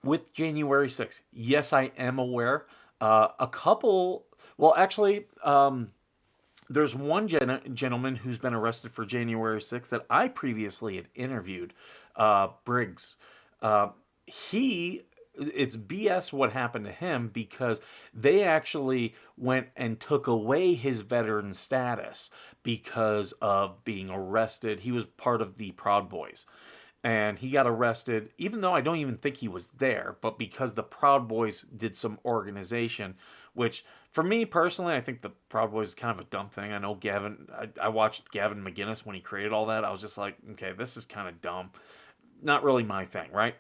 with January 6th, yes, I am aware. There's one gentleman who's been arrested for January 6th that I previously had interviewed, Briggs. It's BS what happened to him because they actually went and took away his veteran status because of being arrested. He was part of the Proud Boys. And he got arrested, even though I don't even think he was there, but because the Proud Boys did some organization, which for me personally, I think the Proud Boys is kind of a dumb thing. I know I watched Gavin McInnes when he created all that. I was just like, okay, this is kind of dumb. Not really my thing, right?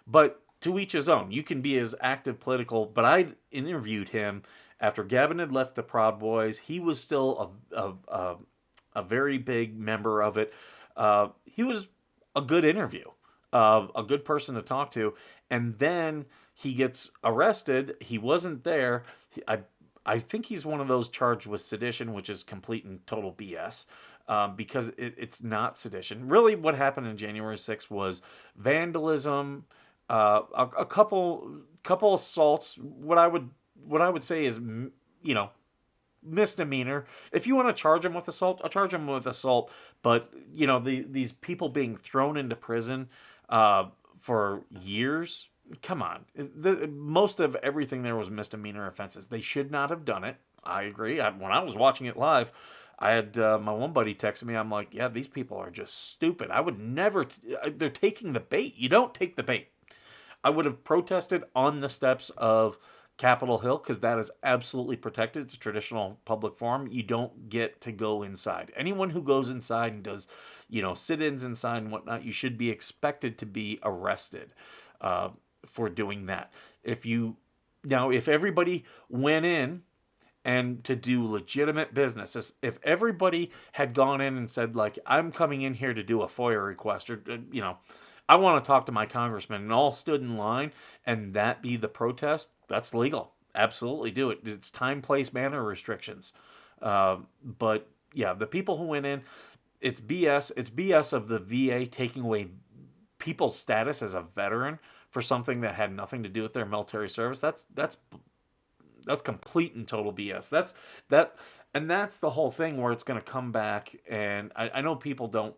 But to each his own. You can be as active political, but I interviewed him after Gavin had left the Proud Boys. He was still a very big member of it. He was a good interview, a good person to talk to. And then he gets arrested. He wasn't there. I think he's one of those charged with sedition, which is complete and total BS. Because it's not sedition. Really, what happened in January 6th was vandalism, a couple assaults. What I would say is, misdemeanor. If you want to charge him with assault, I'll charge him with assault. But these people being thrown into prison for years. Come on, most of everything there was misdemeanor offenses. They should not have done it. I agree. When I was watching it live, I had my one buddy texting me. I'm like, yeah, these people are just stupid. I would never. They're taking the bait. You don't take the bait. I would have protested on the steps of Capitol Hill because that is absolutely protected. It's a traditional public forum. You don't get to go inside. Anyone who goes inside and does, sit-ins inside and whatnot, you should be expected to be arrested for doing that. If everybody went in and to do legitimate business, if everybody had gone in and said, like, I'm coming in here to do a FOIA request, or, I want to talk to my congressman, and all stood in line, and that be the protest, that's legal. Absolutely do it. It's time, place, manner restrictions. But, yeah, the people who went in, it's BS. It's BS of the VA taking away people's status as a veteran for something that had nothing to do with their military service. That's complete and total BS. That's the whole thing where it's going to come back. And I know people don't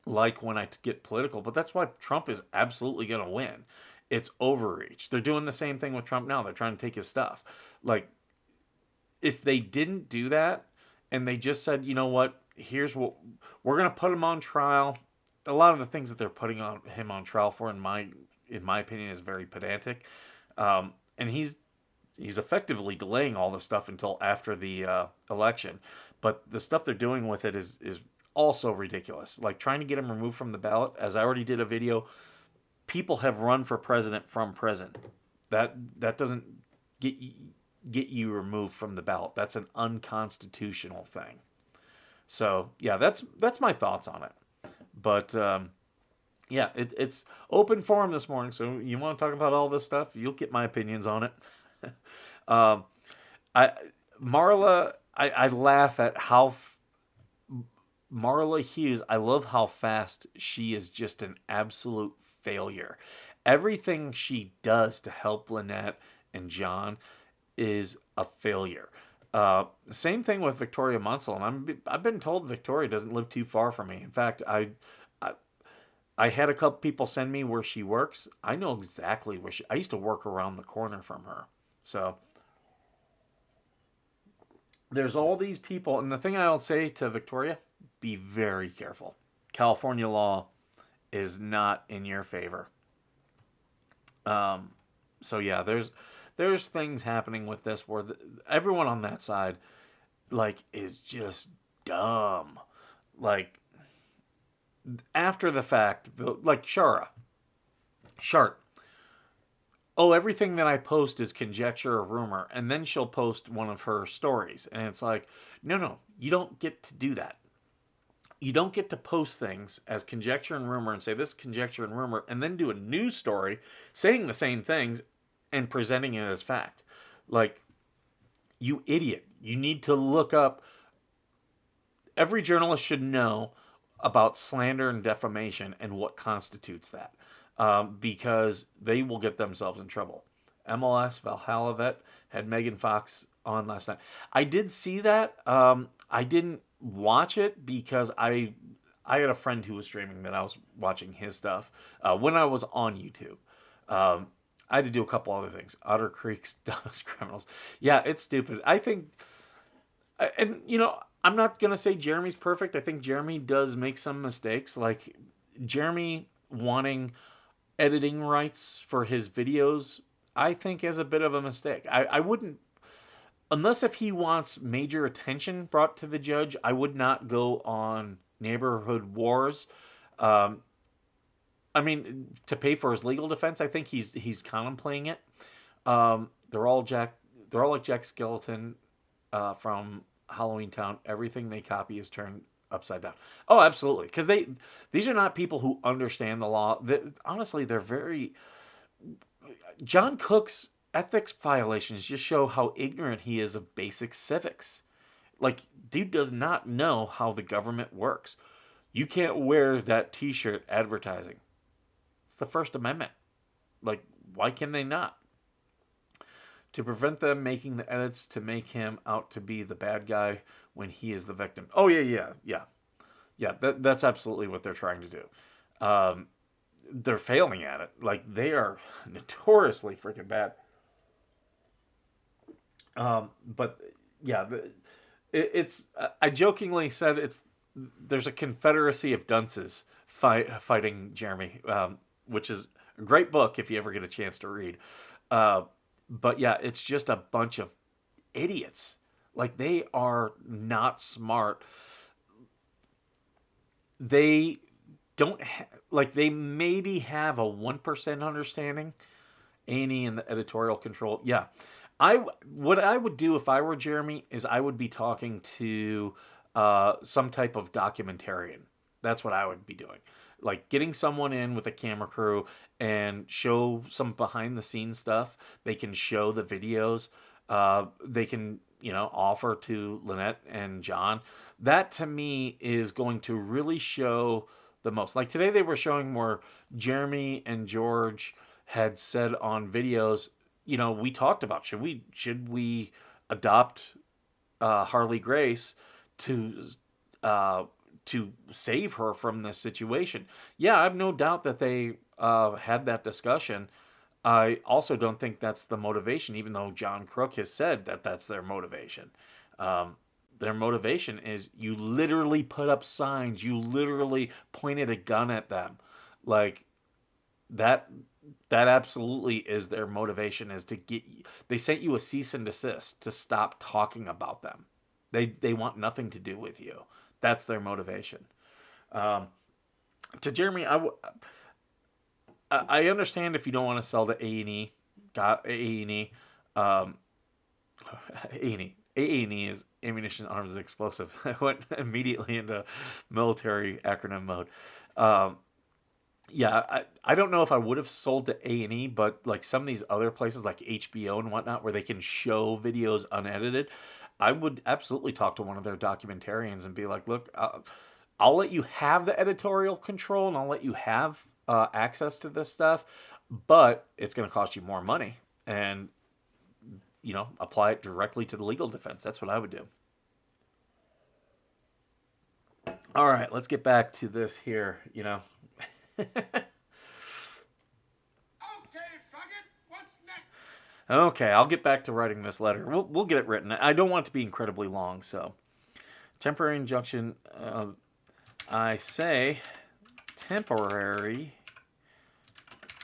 like when I get political, but that's why Trump is absolutely going to win. It's overreach. They're doing the same thing with Trump now. They're trying to take his stuff. Like, if they didn't do that and they just said, you know what, here's what we're going to put him on trial. A lot of the things that they're putting him on trial for, in my opinion, is very pedantic. And he's effectively delaying all this stuff until after the election. But the stuff they're doing with it is also ridiculous. Like trying to get him removed from the ballot. As I already did a video, people have run for president from prison. That doesn't get you removed from the ballot. That's an unconstitutional thing. So yeah, that's my thoughts on it. But yeah, it's open forum this morning. So you want to talk about all this stuff? You'll get my opinions on it. Marla, I laugh at how Marla Hughes, I love how fast she is just an absolute failure. Everything she does to help Lynette and John is a failure. Same thing with Victoria Munsell, and I've been told Victoria doesn't live too far from me. In fact, I I had a couple people send me where she works. I know exactly where I used to work around the corner from her. So there's all these people, and the thing I'll say to Victoria, be very careful. California law is not in your favor. Um, so yeah, there's things happening with this where everyone on that side like is just dumb. Like after the fact, like Shart. Oh, everything that I post is conjecture or rumor, and then she'll post one of her stories, and it's like, no, you don't get to do that. You don't get to post things as conjecture and rumor and say this is conjecture and rumor, and then do a news story saying the same things and presenting it as fact. Like, you idiot. You need to look up. Every journalist should know about slander and defamation and what constitutes that. Because they will get themselves in trouble. MLS Valhalla Vet had Megan Fox on last night. I did see that. I didn't watch it because I had a friend who was streaming that I was watching his stuff when I was on YouTube. I had to do a couple other things. Otter Creek's Dumbest Criminals. Yeah, it's stupid. I think, and I'm not gonna say Jeremy's perfect. I think Jeremy does make some mistakes. Like Jeremy wanting editing rights for his videos, I think is a bit of a mistake. I wouldn't, unless if he wants major attention brought to the judge, I would not go on Neighborhood Wars. I mean, to pay for his legal defense, I think he's contemplating it. They're all like Jack Skeleton from Halloween Town. Everything they copy is turned upside down. Oh, absolutely, because these are not people who understand the law. Honestly, they're very. John Cook's ethics violations just show how ignorant he is of basic civics. Like, dude does not know how the government works. You can't wear that T-shirt advertising. It's the First Amendment. Like, why can they not? To prevent them making the edits to make him out to be the bad guy when he is the victim. Oh, yeah. That's absolutely what they're trying to do. They're failing at it. Like, they are notoriously freaking bad. But yeah, it's. I jokingly said there's a confederacy of dunces fighting Jeremy, which is a great book if you ever get a chance to read. But yeah, it's just a bunch of idiots. Like, they are not smart. They don't like, they maybe have a 1% understanding. A&E and the editorial control. Yeah. What I would do if I were Jeremy is I would be talking to some type of documentarian. That's what I would be doing. Like getting someone in with a camera crew and show some behind the scenes stuff. They can show the videos. They can, offer to Lynette and John. That to me is going to really show the most. Like today they were showing where Jeremy and George had said on videos, we talked about should we adopt Harley Grace to save her from this situation. Yeah, I have no doubt that they had that discussion. I also don't think that's the motivation, even though John Crook has said that that's their motivation. Their motivation is you literally put up signs, you literally pointed a gun at them. Like that absolutely is their motivation, is to get. They sent you a cease and desist to stop talking about them. They want nothing to do with you. That's their motivation. To Jeremy, I understand if you don't want to sell to A&E. A&E. A&E. A&E is ammunition, arms, and explosive. I went immediately into military acronym mode. Yeah, I don't know if I would have sold to A&E, but like some of these other places like HBO and whatnot where they can show videos unedited, I would absolutely talk to one of their documentarians and be like, look, I'll let you have the editorial control and I'll let you have access to this stuff, but it's going to cost you more money. And apply it directly to the legal defense. That's what I would do. All right, let's get back to this here, Okay, faggot, what's next? Okay, I'll get back to writing this letter. We'll get it written. I don't want it to be incredibly long, so. Temporary injunction, I say temporary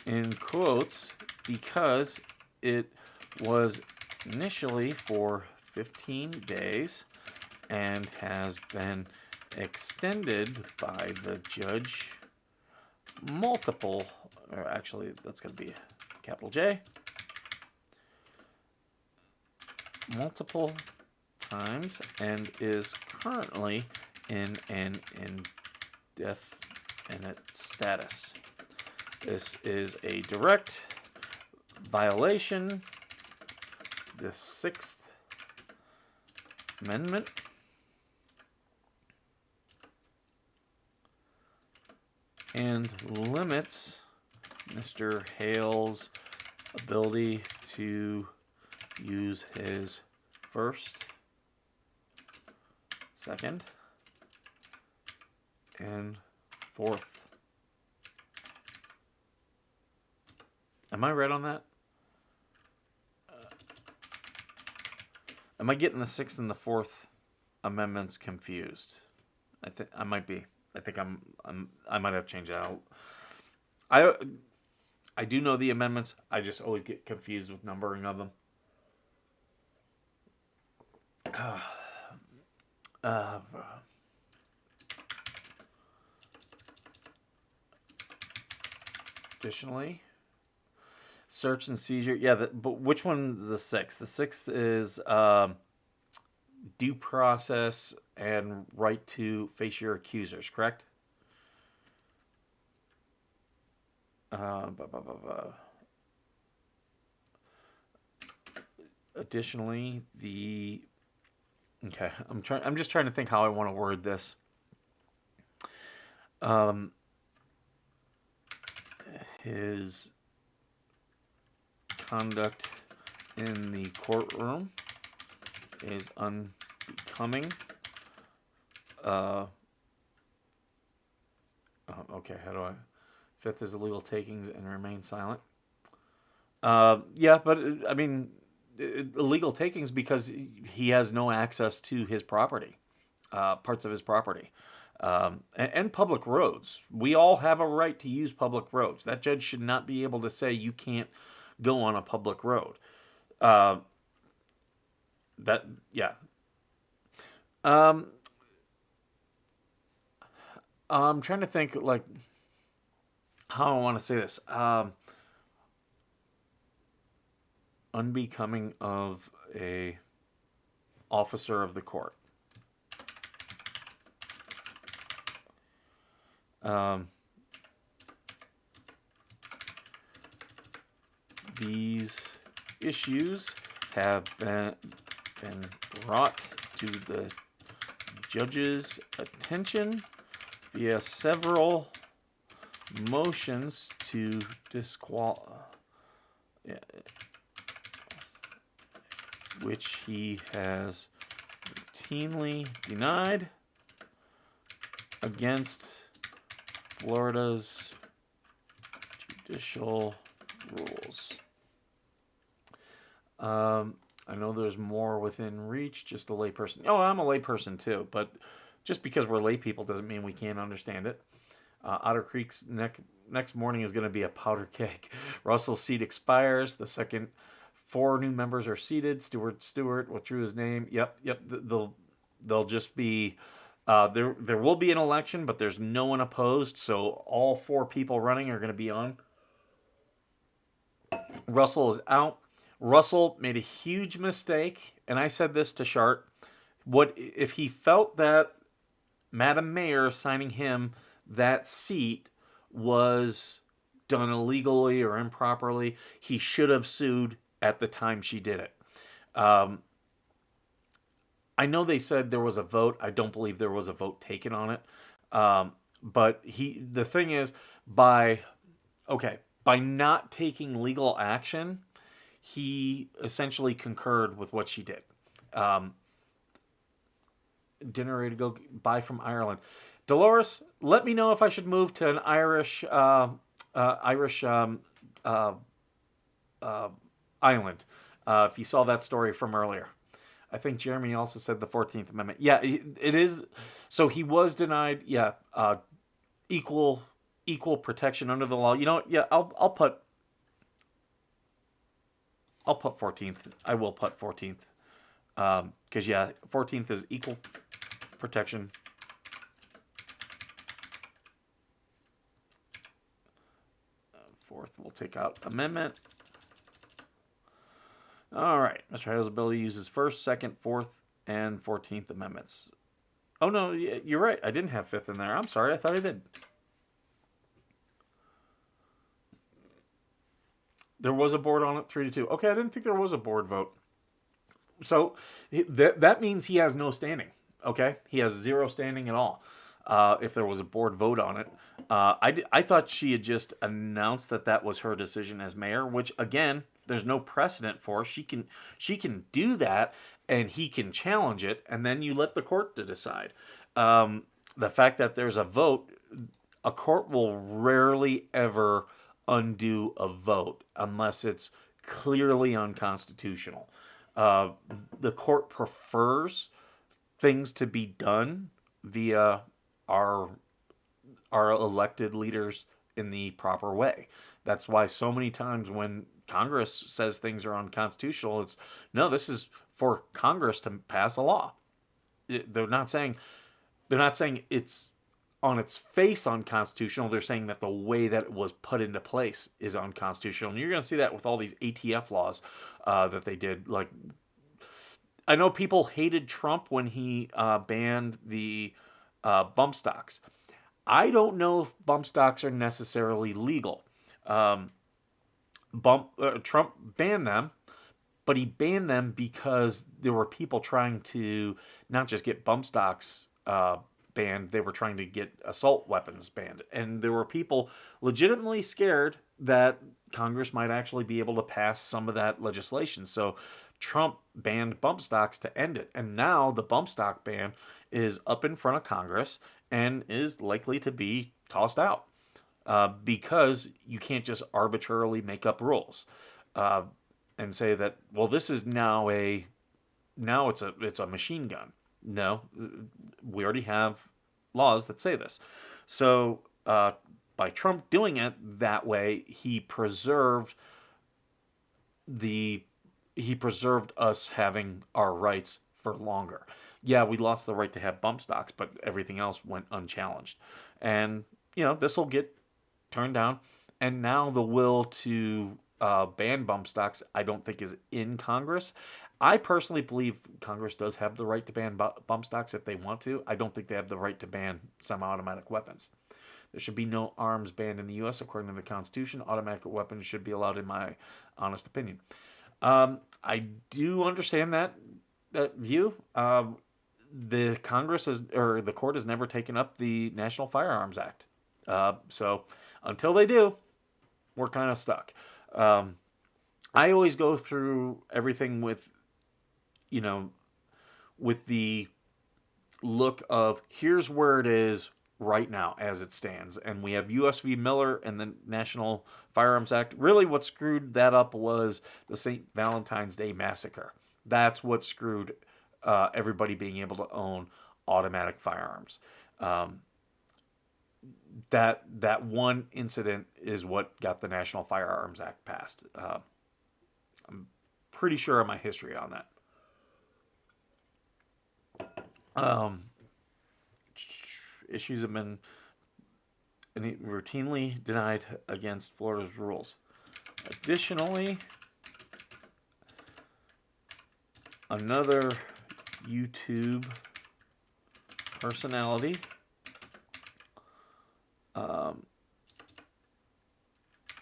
in quotes because it was initially for 15 days and has been extended by the judge actually that's going to be capital J, multiple times and is currently in an indefinite status. This is a direct violation the Sixth Amendment and limits Mr. Hale's ability to use his First, Second, and Fourth. Am I right on that? Am I getting the Sixth and the Fourth Amendments confused? I think I might be. I think I might have changed that out. I do know the amendments. I just always get confused with numbering of them. Additionally, search and seizure. Yeah, but which one's the sixth? The sixth is due process and right to face your accusers, correct? Additionally, okay, I'm just trying to think how I want to word this. His conduct in the courtroom is unbecoming. Okay, how do I? Fifth is illegal takings and remain silent. Yeah, but I mean, illegal takings because he has no access to his property, parts of his property, and public roads. We all have a right to use public roads. That judge should not be able to say you can't go on a public road. Yeah. I'm trying to think like how I want to say this. Unbecoming of a officer of the court. These issues have been brought to the judge's attention via several motions to disqualify, which he has routinely denied against Florida's judicial rules. I know there's more within reach, just a layperson. Oh, I'm a layperson too, but just because we're lay people doesn't mean we can't understand it. Otter Creek's next morning is going to be a powder keg. Russell's seat expires. The second 4 new members are seated. Stewart, what drew his name? Yep. They'll just be there will be an election, but there's no one opposed, so all 4 people running are going to be on. Russell is out. Russell made a huge mistake, and I said this to Shart. What if he felt that Madam Mayor signing him that seat was done illegally or improperly? He should have sued at the time she did it. I know they said there was a vote. I don't believe there was a vote taken on it. But the thing is, by not taking legal action, he essentially concurred with what she did. Dinner ready to go buy from Ireland. Dolores, let me know if I should move to an Irish uh, island. If you saw that story from earlier. I think Jeremy also said the 14th Amendment. Yeah, it is. So he was denied, equal protection under the law. You know what? Yeah, I'll put 14th. I will put 14th. Because, 14th is equal protection. Fourth, we'll take out amendment. All right. Mr. Hale's ability uses First, Second, Fourth, and 14th Amendments. Oh, no, you're right. I didn't have Fifth in there. I'm sorry. I thought I did. There was a board on it, 3-2. Okay, I didn't think there was a board vote. So that means he has no standing. Okay, he has zero standing at all. If there was a board vote on it, I thought she had just announced that was her decision as mayor, which again, there's no precedent for. She can do that, and he can challenge it, and then you let the court to decide. The fact that there's a vote, a court will rarely ever undo a vote unless it's clearly unconstitutional. The court prefers things to be done via our elected leaders in the proper way. That's why so many times when Congress says things are unconstitutional, it's no, this is for Congress to pass a law. They're not saying it's on its face unconstitutional. They're saying that the way that it was put into place is unconstitutional. And you're going to see that with all these ATF laws that they did. Like, I know people hated Trump when he banned the bump stocks. I don't know if bump stocks are necessarily legal. Trump banned them, but he banned them because there were people trying to not just get bump stocks banned, they were trying to get assault weapons banned. And there were people legitimately scared that Congress might actually be able to pass some of that legislation. So Trump banned bump stocks to end it. And now the bump stock ban is up in front of Congress and is likely to be tossed out because you can't just arbitrarily make up rules and say that, well, this is now it's a machine gun. No, we already have laws that say this. So by Trump doing it that way, he preserved us having our rights for longer. Yeah, we lost the right to have bump stocks, but everything else went unchallenged. And, this will get turned down. And now the will to ban bump stocks, I don't think is in Congress. I personally believe Congress does have the right to ban bump stocks if they want to. I don't think they have the right to ban semi-automatic weapons. There should be no arms banned in the U.S. according to the Constitution. Automatic weapons should be allowed, in my honest opinion. I do understand that view. The the court has never taken up the National Firearms Act. So until they do, we're kind of stuck. I always go through everything with the look of here's where it is right now as it stands. And we have U.S. v. Miller and the National Firearms Act. Really what screwed that up was the St. Valentine's Day Massacre. That's what screwed everybody being able to own automatic firearms. That one incident is what got the National Firearms Act passed. I'm pretty sure of my history on that. Issues have been routinely denied against Florida's rules. Additionally, another YouTube personality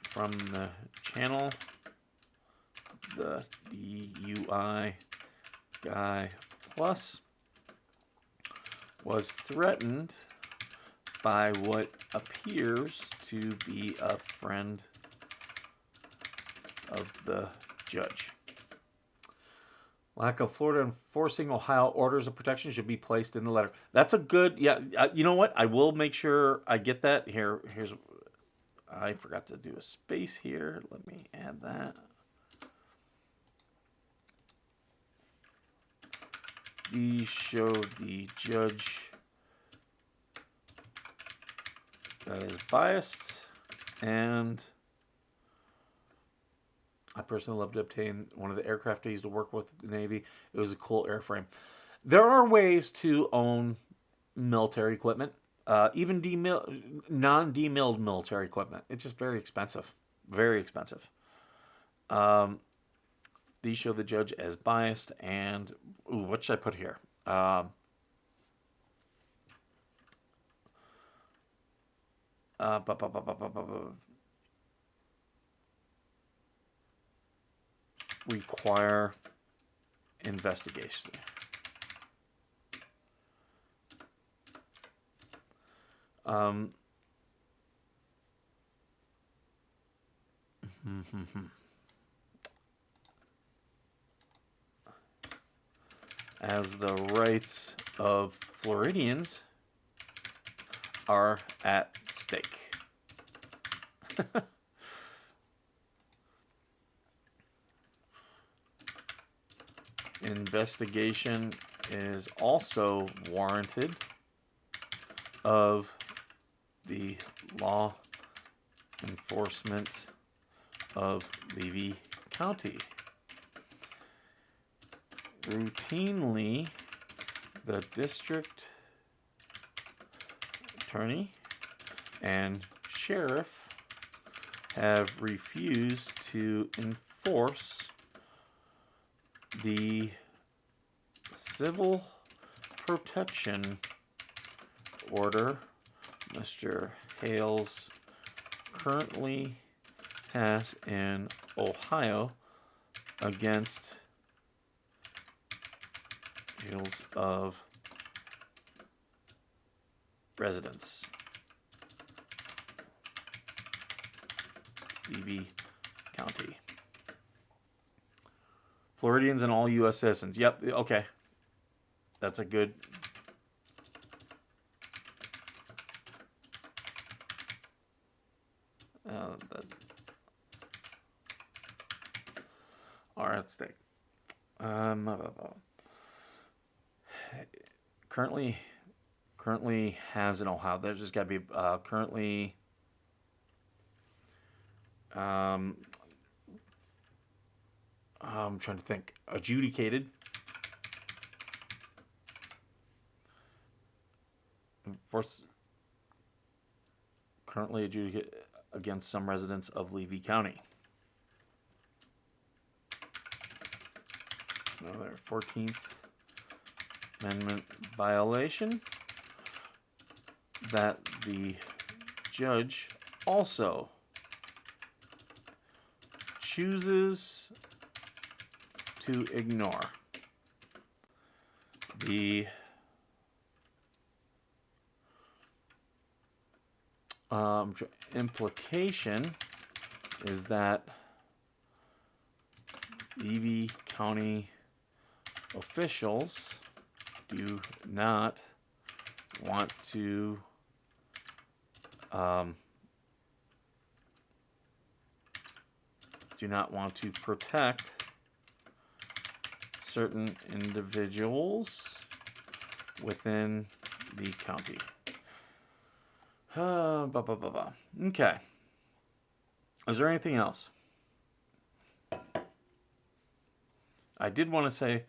from the channel, the DUI Guy Plus, was threatened by what appears to be a friend of the judge. Lack of Florida enforcing Ohio orders of protection should be placed in the letter. That's a good, yeah. You know what? I will make sure I get that. Here's, I forgot to do a space here. Let me add that. These show the judge that is biased, and I personally love to obtain one of the aircraft I used to work with the Navy. It was a cool airframe. There are ways to own military equipment, even non-demilled military equipment. It's just very expensive. Very expensive. These show the judge as biased, and what should I put here? Require investigation. As the rights of Floridians are at stake. Investigation is also warranted of the law enforcement of Levy County. Routinely, the district attorney and sheriff have refused to enforce the civil protection order Mr. Hales currently has in Ohio against Hales of residents. Levy County. Floridians and all U.S. citizens. Yep, okay. That's a good... are at stake. Currently has in Ohio. There's just got to be currently... I'm trying to think. Adjudicated. Currently adjudicated against some residents of Levy County. Another 14th Amendment violation that the judge also chooses to ignore. The implication is that Levy County officials do not want to protect certain individuals within the county. Okay. Is there anything else? I did want to say,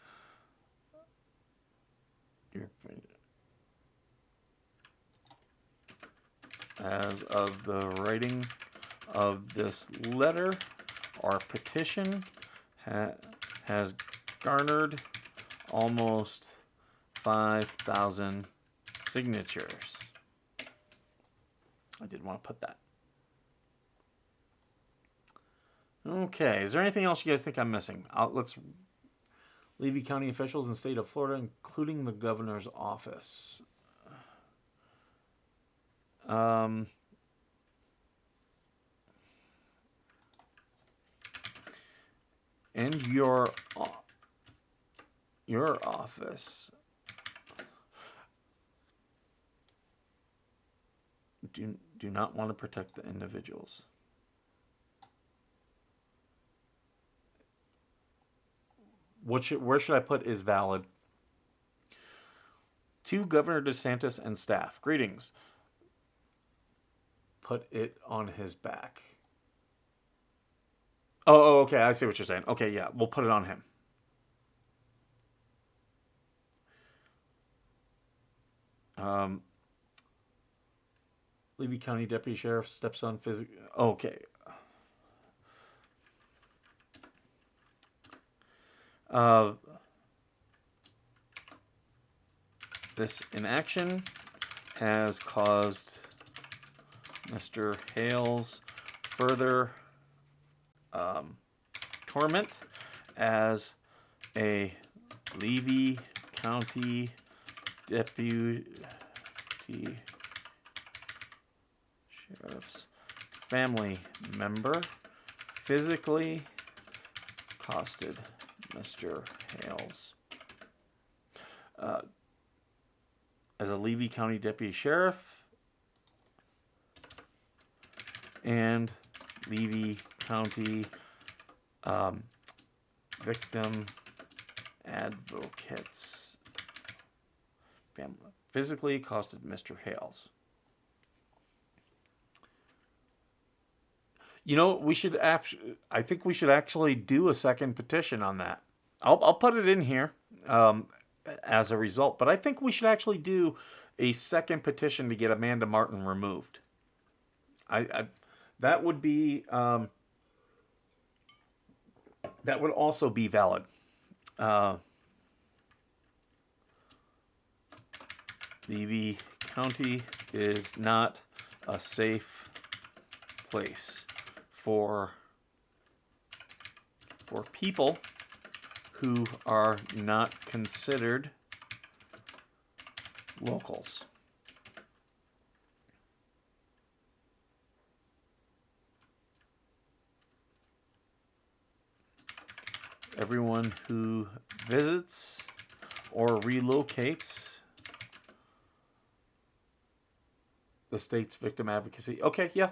as of the writing of this letter, our petition has garnered almost 5,000 signatures. I did want to put that. Okay, is there anything else you guys think I'm missing? Let's Levy County officials in the state of Florida, including the governor's office. and your office do not want to protect the individuals. Where should I put is valid? To Governor DeSantis and staff, greetings. Put it on his back. Oh, okay, I see what you're saying. Okay, yeah, we'll put it on him. Levy County Deputy Sheriff, stepson, physical. Okay. This inaction has caused Mr. Hales further torment as a Levy County Deputy Sheriff's family member physically accosted Mr. Hales. As a Levy County Deputy Sheriff and Levy County Victim Advocates family physically accosted Mr. Hales. You know, I think we should actually do a second petition on that. I'll put it in here as a result, but I think we should actually do a second petition to get Amanda Martin removed. That would be that would also be valid. Levy County is not a safe place for people who are not considered locals. Everyone who visits or relocates the state's victim advocacy. Okay, yeah,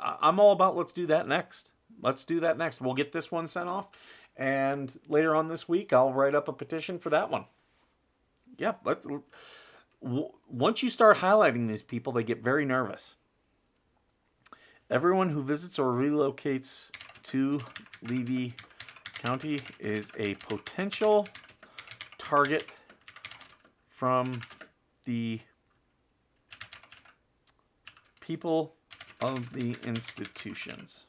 I'm all about let's do that next. Let's do that next. We'll get this one sent off, and later on this week, I'll write up a petition for that one. Yeah, once you start highlighting these people, they get very nervous. Everyone who visits or relocates to Levy County is a potential target from the people of the institutions.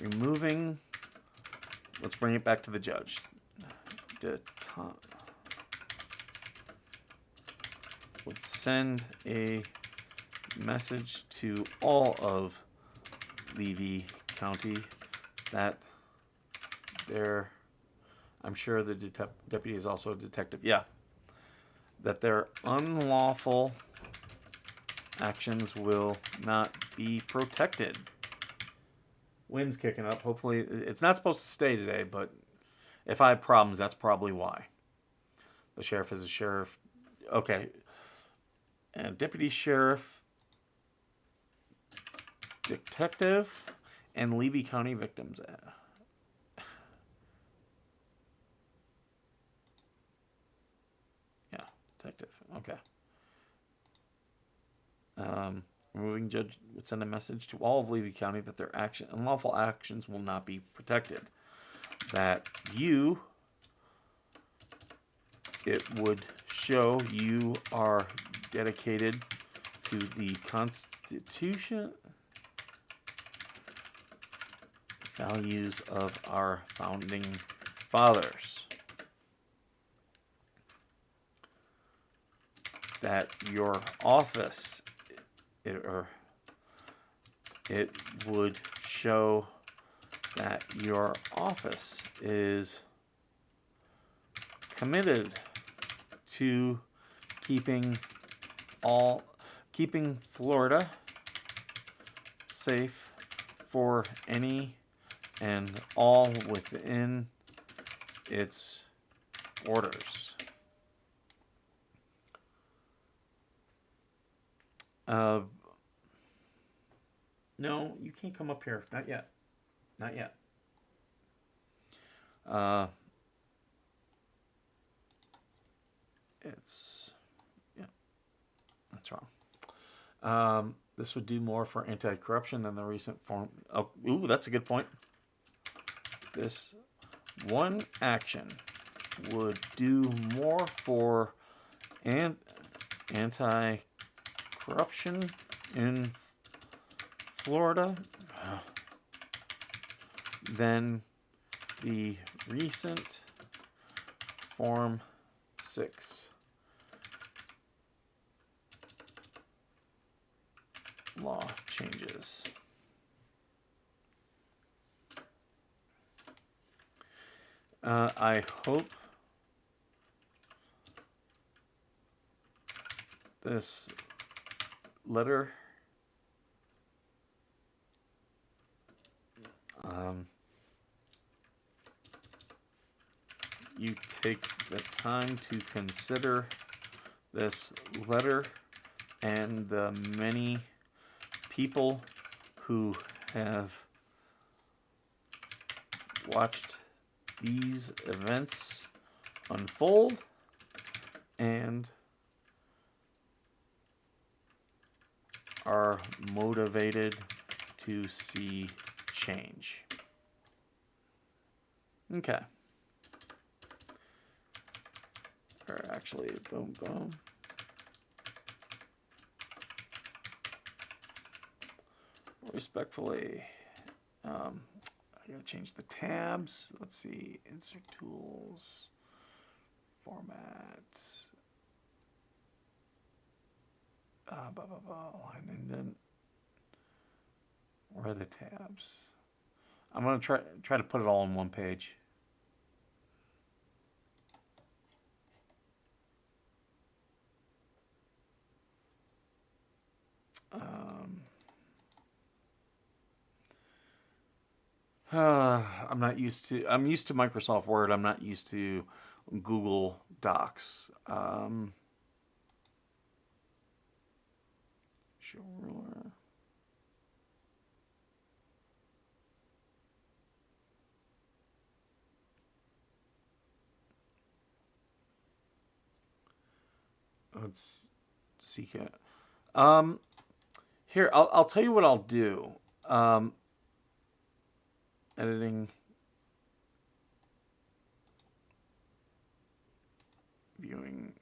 Removing, let's bring it back to the judge. Would send a message to all of Levy County that I'm sure the deputy is also a detective. Yeah. That their unlawful actions will not be protected. Wind's kicking up. Hopefully, it's not supposed to stay today, but if I have problems, that's probably why. The sheriff is a sheriff. Okay. And deputy sheriff, detective, and Levy County victims. Yeah, detective. Okay. Removing judge would send a message to all of Levy County that their unlawful actions will not be protected. That it would show you are dedicated to the Constitution, values of our founding fathers. That your office, it would show that your office is committed to keeping Florida safe for any and all within its orders. No, you can't come up here. Not yet. Not yet. Yeah, that's wrong. This would do more for anti-corruption than the recent form. Oh, ooh, that's a good point. This one action would do more for anti-corruption in Florida than the recent Form 6 law changes. I hope this letter you take the time to consider this letter and the many people who have watched these events unfold and are motivated to see change. Okay. Or actually, boom, boom. Respectfully, I gotta change the tabs. Let's see, insert tools, format, line indent. Where are the tabs? I'm gonna try to put it all on one page. I'm used to Microsoft Word. I'm not used to Google Docs. Sure. Let's see here. Here, I'll tell you what I'll do. Editing. Viewing.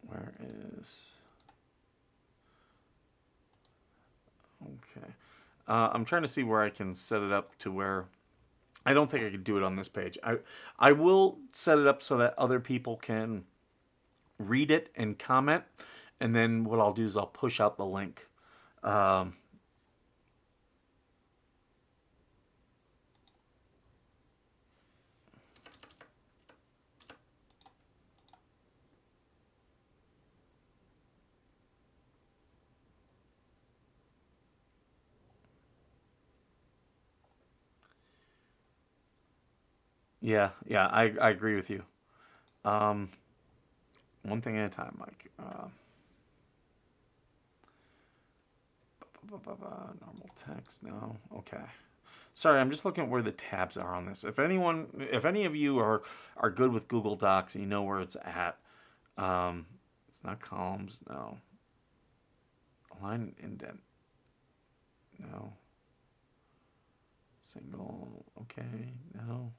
Where is... Okay. I'm trying to see where I can set it up to where... I don't think I can do it on this page. I will set it up so that other people can read it and comment, and then what I'll do is I'll push out the link. Yeah, I agree with you. One thing at a time, Mike. Normal text, no. Okay. Sorry, I'm just looking at where the tabs are on this. If any of you are good with Google Docs and you know where it's at, it's not columns, no. Align indent, no. Single, okay, no.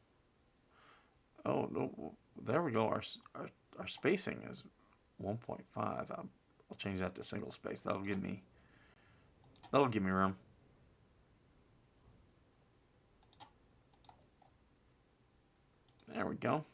Oh no, there we go. Our spacing is 1.5. I'll change that to single space. That'll give me room. There we go.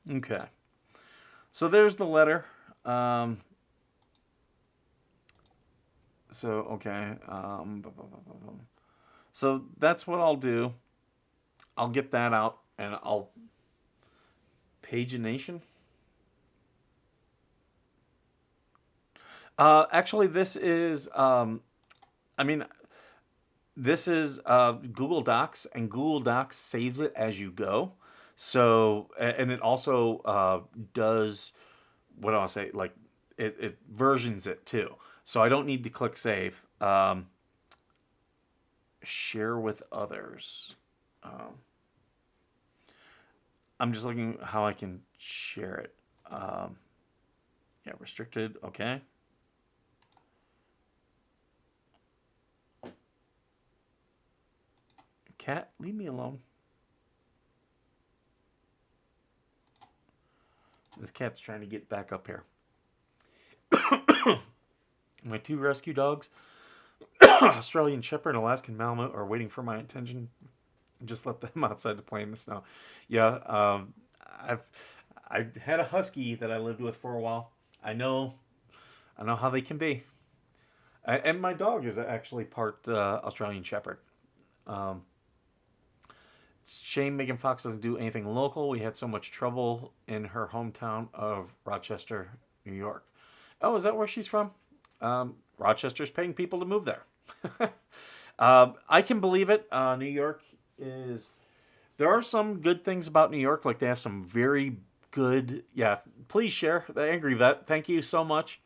Okay. So there's the letter. Um, okay. So that's what I'll do. I'll get that out and I'll pagination. Actually, this is. I mean, this is Google Docs, and Google Docs saves it as you go. So, and it also does what do I say? Like, it versions it too. So I don't need to click save. Share with others. Um, I'm just looking how I can share it. Yeah, restricted. Okay. Cat, leave me alone. This cat's trying to get back up here. My two rescue dogs, Australian Shepherd and Alaskan Malamute, are waiting for my attention. Just let them outside to play in the snow. Yeah, I've I had a husky that I lived with for a while. I know how they can be. And my dog is actually part Australian Shepherd. Um, Shame Megan Fox doesn't do anything local. We had so much trouble in her hometown of Rochester, New York. Oh, is that where she's from? Rochester's paying people to move there. I can believe it. New York is. There are some good things about New York. Like they have some very good. Yeah, please share the Angry Vet. Thank you so much.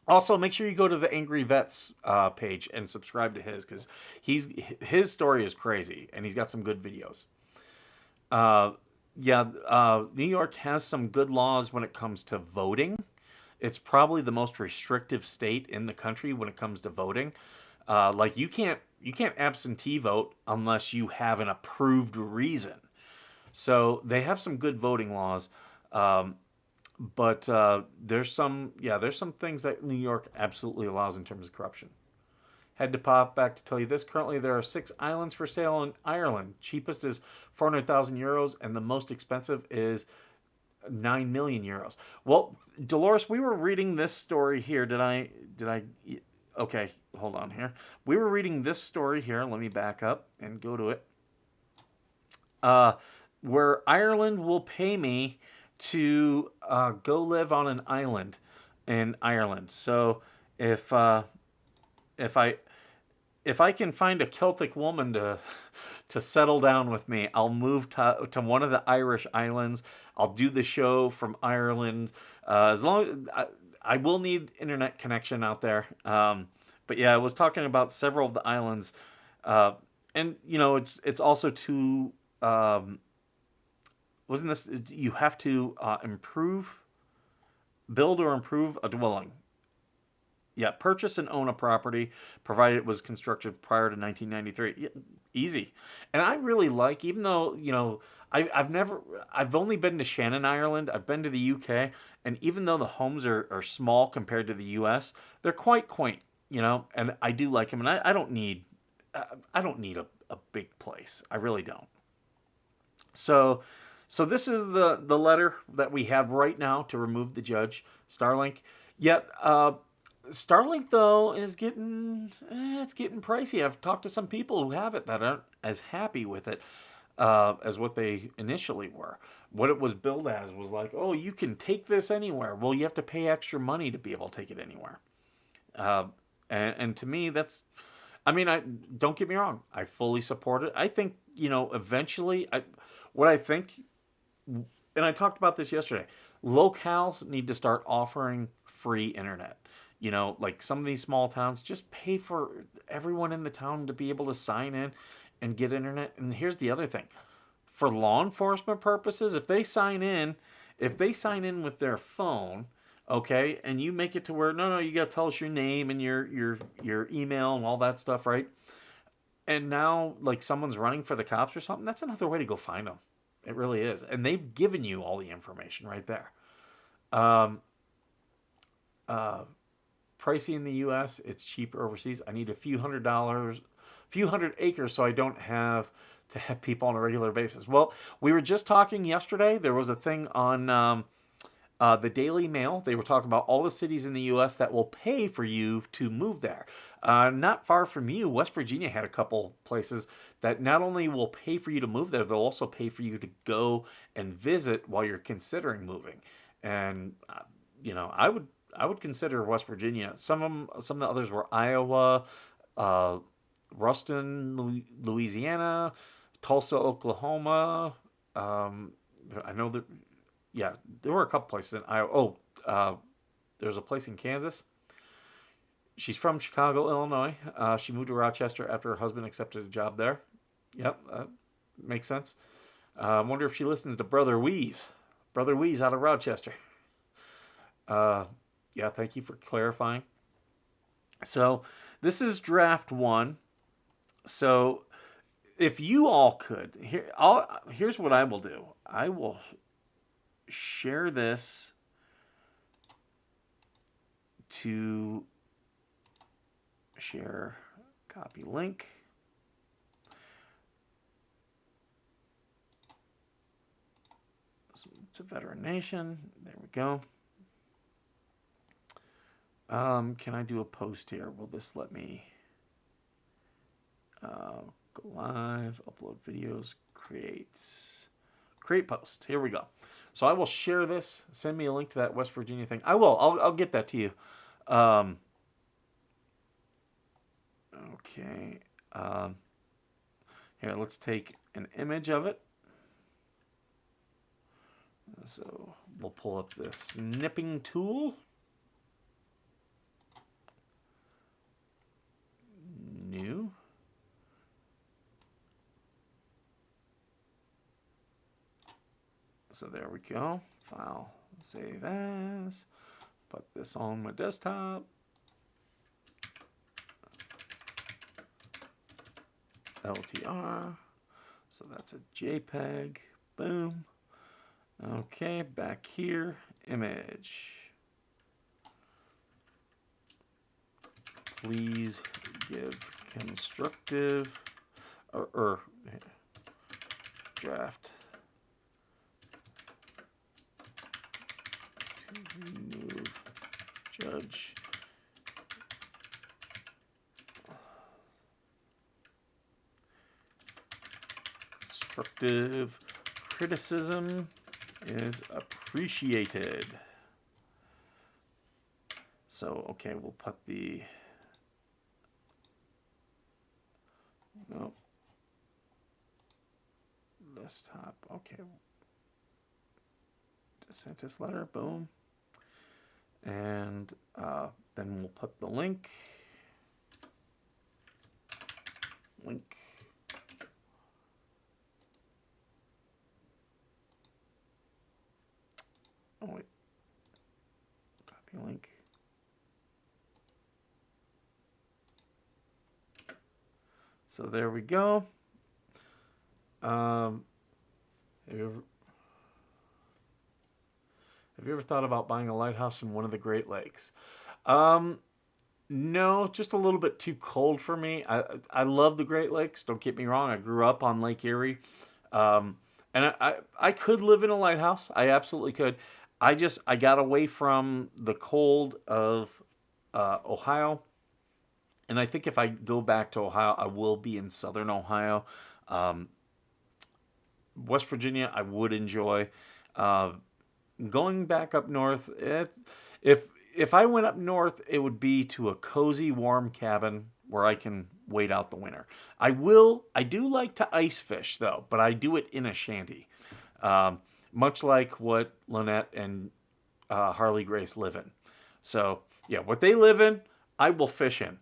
Also, make sure you go to the Angry Vets page and subscribe to his because his story is crazy and he's got some good videos. Uh, New York has some good laws when it comes to voting. It's probably the most restrictive state in the country when it comes to voting. Like you can't absentee vote unless you have an approved reason. So they have some good voting laws. Um, but there's some things that New York absolutely allows in terms of corruption. Had to pop back to tell you this. Currently, there are 6 islands for sale in Ireland. Cheapest is 400,000 euros, and the most expensive is 9 million euros. Well, Dolores, we were reading this story here. Did I? Okay, hold on here. We were reading this story here. Let me back up and go to it. Uh, where Ireland will pay me to go live on an island in Ireland. So if uh, if I if I can find a Celtic woman to to settle down with me, I'll move to one of the Irish islands. I'll do the show from Ireland. As long I will need internet connection out there. But yeah, I was talking about several of the islands, uh, and it's also to wasn't this you have to build or improve a dwelling. Yeah, purchase and own a property, provided it was constructed prior to 1993. Yeah, easy. And I really like, even though, I've only been to Shannon, Ireland. I've been to the UK. And even though the homes are small compared to the US, they're quite quaint, and I do like them. And I don't need a big place. I really don't. So, so this is the letter that we have right now to remove the judge, Starlink. Yet, Starlink though is it's getting pricey. I've talked to some people who have it that aren't as happy with it as what they initially were. What it was billed as was like, oh, you can take this anywhere. Well, you have to pay extra money to be able to take it anywhere. Uh, and to me, I mean, I don't get me wrong. I fully support it. I think eventually, what I think, and I talked about this yesterday. Locales need to start offering free internet. Like some of these small towns, just pay for everyone in the town to be able to sign in and get internet. And here's the other thing. For law enforcement purposes, if they sign in with their phone, okay, and you make it to where no, you got to tell us your name and your email and all that stuff, right? And now like someone's running for the cops or something, that's another way to go find them. It really is. And they've given you all the information right there. Um, uh, Pricey in the U.S. It's cheaper overseas. I need a few hundred acres, so I don't have to have people on a regular basis. Well, we were just talking yesterday. There was a thing on the Daily Mail. They were talking about all the cities in the U.S. that will pay for you to move there. Not far from you, West Virginia had a couple places that not only will pay for you to move there, they'll also pay for you to go and visit while you're considering moving. And I would consider West Virginia. Some of the others were Iowa, uh, Ruston, Louisiana, Tulsa, Oklahoma. Um, I know that, yeah, there were a couple places in Iowa. Oh, there's a place in Kansas. She's from Chicago, Illinois. She moved to Rochester after her husband accepted a job there. Yep, makes sense. I wonder if she listens to Brother Weeze. Brother Weeze out of Rochester. Uh, yeah, thank you for clarifying. So this is draft one. So if you all could, here's what I will do. I will share this to share copy link. To Veteran Nation. There we go. Can I do a post here? Will this let me go live, upload videos, create post? Here we go. So I will share this. Send me a link to that West Virginia thing. I will. I'll get that to you. Okay. Here, let's take an image of it. So we'll pull up the snipping tool. New. So there we go. File, save as. Put this on my desktop. LTR. So that's a JPEG. Boom. Okay, back here, image. Please give constructive or draft to remove Judge constructive criticism is appreciated. So, okay, we'll put the desktop. Okay, DeSantis letter. Boom, and then we'll put the link. Oh wait, copy link. So there we go. Have you ever thought about buying a lighthouse in one of the Great Lakes? No, just a little bit too cold for me. I love the Great Lakes. Don't get me wrong. I grew up on Lake Erie, and I could live in a lighthouse. I absolutely could. I got away from the cold of Ohio, and I think if I go back to Ohio, I will be in Southern Ohio. West Virginia, I would enjoy. Going back up north, if I went up north, it would be to a cozy, warm cabin where I can wait out the winter. I do like to ice fish though, but I do it in a shanty, much like what Lynette and Harley Grace live in. So yeah, what they live in, I will fish in,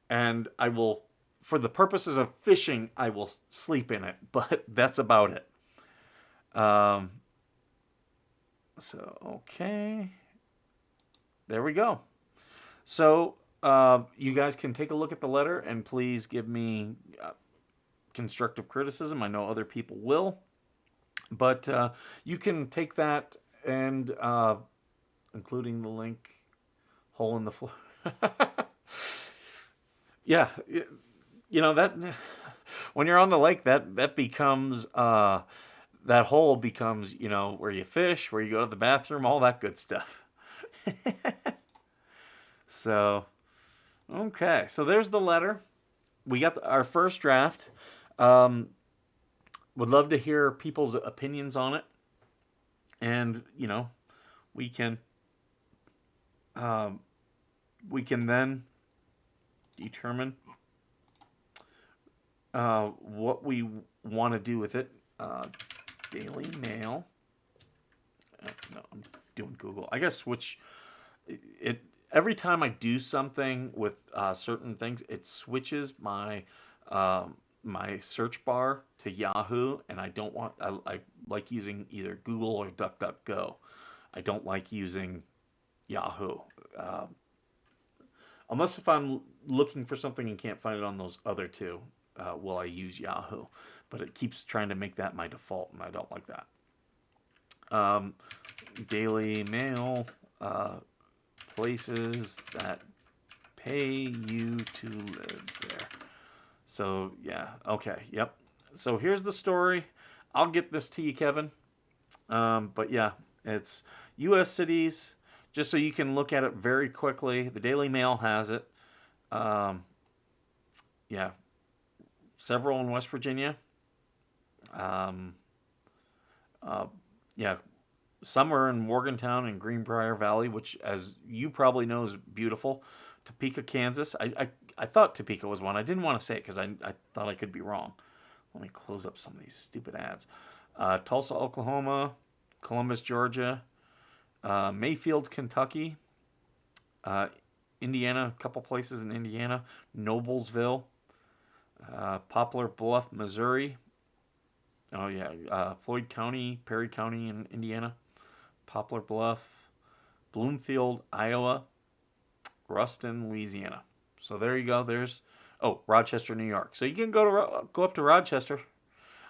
and I will, for the purposes of fishing, I will sleep in it. But that's about it. So okay. There we go. So you guys can take a look at the letter and please give me constructive criticism. I know other people will. But you can take that and, including the link, hole in the floor. Yeah, that When you're on the lake, that becomes that hole becomes, where you fish, where you go to the bathroom, all that good stuff. So, okay. So there's the letter. We got our first draft. Um, would love to hear people's opinions on it. And, we can um, we can then determine what we want to do with it. Daily Mail. No, I'm doing Google. I guess switch it every time I do something with certain things. It switches my search bar to Yahoo, and I don't want. I like using either Google or DuckDuckGo. I don't like using Yahoo. Uh, Unless if I'm looking for something and can't find it on those other two, will I use Yahoo? But it keeps trying to make that my default, and I don't like that. Um, Daily Mail, places that pay you to live there. So, yeah, okay, yep. So here's the story. I'll get this to you, Kevin. But yeah, it's U.S. cities, just so you can look at it very quickly. The Daily Mail has it. Um, yeah, several in West Virginia. Um, uh, yeah, some are in Morgantown and Greenbrier Valley, which, as you probably know, is beautiful. Topeka, Kansas. I thought Topeka was one. I didn't want to say it because I thought I could be wrong. Let me close up some of these stupid ads. Tulsa, Oklahoma. Columbus, Georgia. Mayfield, Kentucky. Indiana, a couple places in Indiana. Noblesville. Poplar Bluff, Missouri. Oh, yeah. Floyd County, Perry County in Indiana. Poplar Bluff. Bloomfield, Iowa. Ruston, Louisiana. So there you go. There's Rochester, New York. So you can go up to Rochester.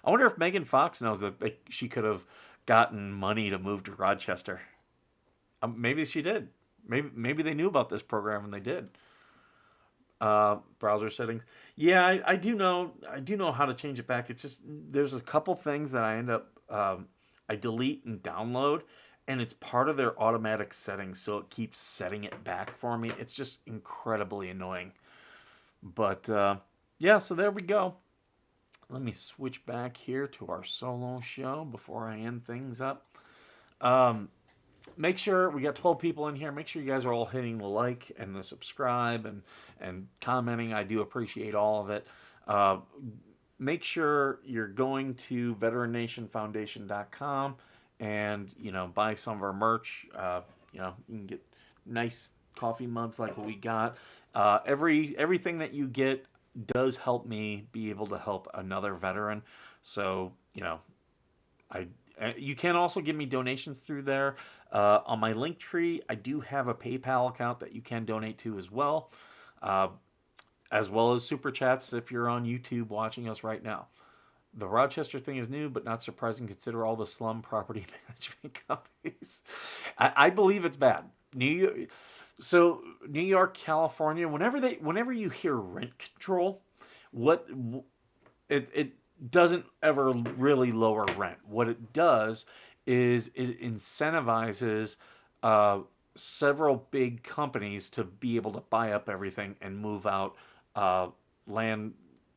I wonder if Megan Fox knows that she could have gotten money to move to Rochester. Maybe she did. Maybe they knew about this program and they did. Browser settings. Yeah, I do know. I do know how to change it back. It's just there's a couple things that I end up I delete and download, and it's part of their automatic settings, so it keeps setting it back for me. It's just incredibly annoying. But yeah, so there we go. Let me switch back here to our solo show before I end things up. Make sure we got 12 people in here. Make sure you guys are all hitting the like and the subscribe and commenting. I do appreciate all of it. Make sure you're going to veterannationfoundation.com and buy some of our merch. You can get nice coffee mugs like what we got. Everything that you get does help me be able to help another veteran. So you can also give me donations through there. On my link tree, I do have a PayPal account that you can donate to as well as super chats if you're on YouTube watching us right now. The Rochester thing is new, but not surprising. Consider all the slum property management companies. I believe it's bad. New York, California. Whenever you hear rent control, it doesn't ever really lower rent. What it does is it incentivizes several big companies to be able to buy up everything and move out land,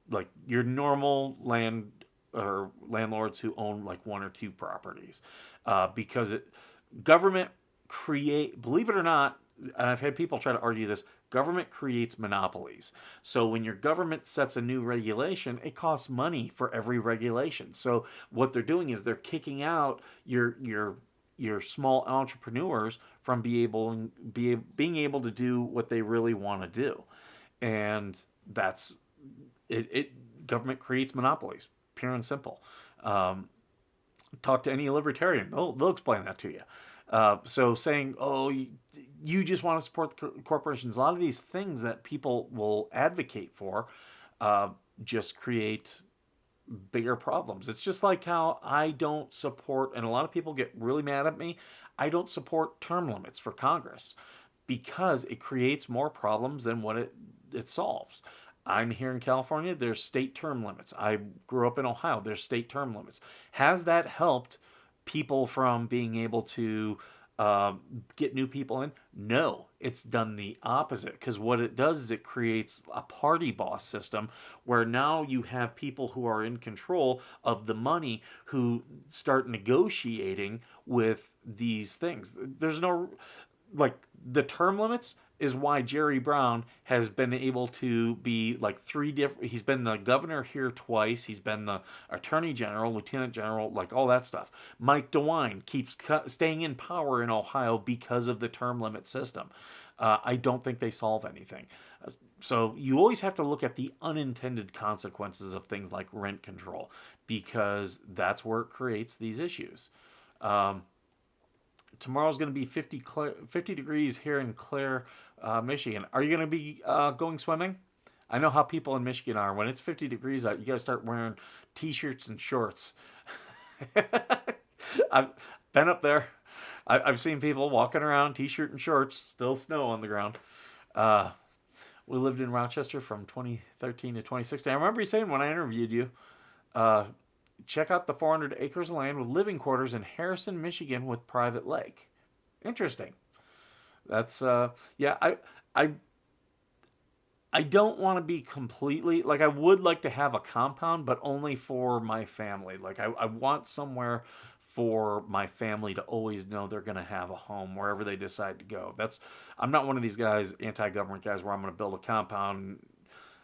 like your normal land or landlords who own like one or two properties, because government believe it or not, and I've had people try to argue this, government creates monopolies. So when your government sets a new regulation, it costs money for every regulation. So what they're doing is they're kicking out your small entrepreneurs from being able to do what they really want to do. And that's it. Government creates monopolies, pure and simple. Talk to any libertarian; they'll explain that to you. So saying, you just want to support the corporations, a lot of these things that people will advocate for just create bigger problems. It's just like how I don't support, and a lot of people get really mad at me, I don't support term limits for Congress because it creates more problems than what it solves. I'm here in California. There's state term limits. I grew up in Ohio. There's state term limits. Has that helped people from being able to uh, get new people in? No, it's done the opposite. Because what it does is it creates a party boss system where now you have people who are in control of the money who start negotiating with these things. There's no, like, the term limits is why Jerry Brown has been able to be like three different. He's been the governor here twice. He's been the attorney general, lieutenant general, like all that stuff. Mike DeWine keeps staying in power in Ohio because of the term limit system. I don't think they solve anything. So you always have to look at the unintended consequences of things like rent control because that's where it creates these issues. Um, Tomorrow's going to be 50 degrees here in Clare, Michigan. Are you going to be going swimming? I know how people in Michigan are. When it's 50 degrees out, you got to start wearing t-shirts and shorts. I've been up there. I've seen people walking around t-shirt and shorts, still snow on the ground. Uh, we lived in Rochester from 2013 to 2016. I remember you saying when I interviewed you, uh, check out the 400 acres of land with living quarters in Harrison, Michigan with private lake. Interesting. That's yeah, I I don't want to be completely like I would like to have a compound, but only for my family. Like I want somewhere for my family to always know they're going to have a home wherever they decide to go. That's I'm not one of these guys, anti-government guys, where I'm going to build a compound,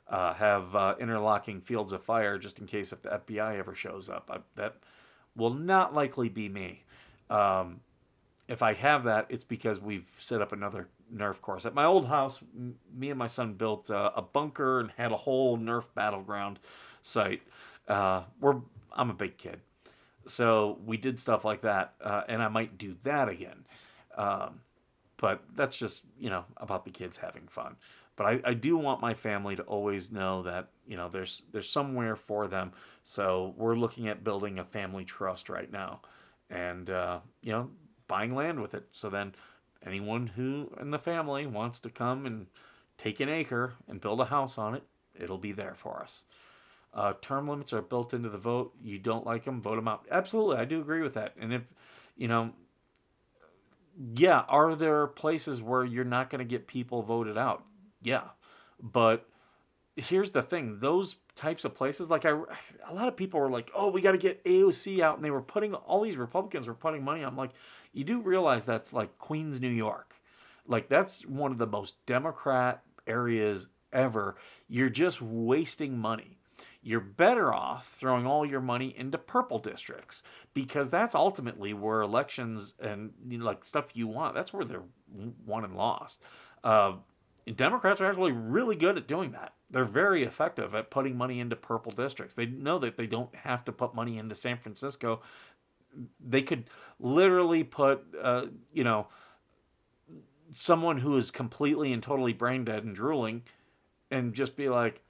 have interlocking fields of fire just in case if the FBI ever shows up. That will not likely be me. Um, if I have that, it's because we've set up another Nerf course. At my old house, me and my son built a bunker and had a whole Nerf battleground site. We're I'm a big kid, so we did stuff like that, and I might do that again. Um, but that's just about the kids having fun. But I do want my family to always know that there's somewhere for them. So we're looking at building a family trust right now, and buying land with it. So then anyone who in the family wants to come and take an acre and build a house on it, it'll be there for us. Term limits are built into the vote. You don't like them, vote them out. Absolutely, I do agree with that. And if you know, yeah, are there places where you're not going to get people voted out? Yeah, but here's the thing: those types of places, like a lot of people were like, "Oh, we got to get AOC out," and they were putting all these Republicans were putting money. I'm like, you do realize that's like Queens, New York, like that's one of the most Democrat areas ever. You're just wasting money. You're better off throwing all your money into purple districts because that's ultimately where elections and like stuff you want. That's where they're won and lost. Uh, Democrats are actually really good at doing that. They're very effective at putting money into purple districts. They know that they don't have to put money into San Francisco. They could literally put, someone who is completely and totally brain dead and drooling and just be like,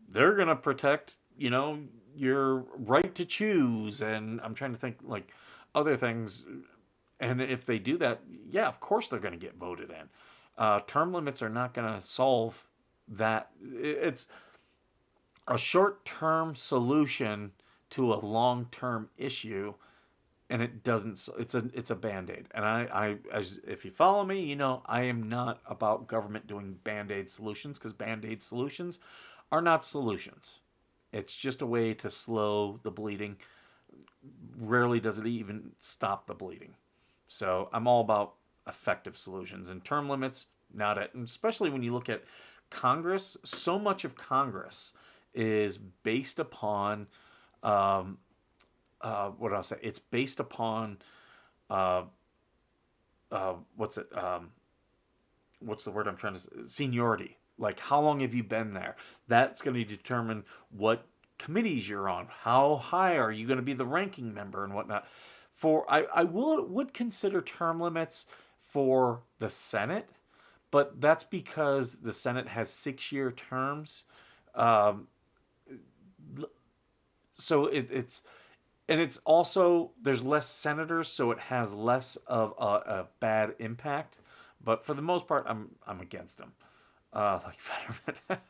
they're going to protect, your right to choose. And I'm trying to think like other things. And if they do that, yeah, of course they're going to get voted in. Term limits are not going to solve that. It's a short-term solution to a long-term issue, and it doesn't. It's a band-aid. And if you follow me, I am not about government doing band-aid solutions because band-aid solutions are not solutions. It's just a way to slow the bleeding. Rarely does it even stop the bleeding. So I'm all about effective solutions and term limits. Not it, and especially when you look at Congress. So much of Congress is based upon what I'll say. It's based upon uh, what's it? What's the word I'm trying to say? Seniority. Like how long have you been there? That's going to determine what committees you're on. How high are you going to be the ranking member and whatnot? I would consider term limits for the Senate, but that's because the Senate has 6-year terms. Um, so it's also there's less senators, so it has less of a bad impact. But for the most part, I'm against them. Like Fetterman.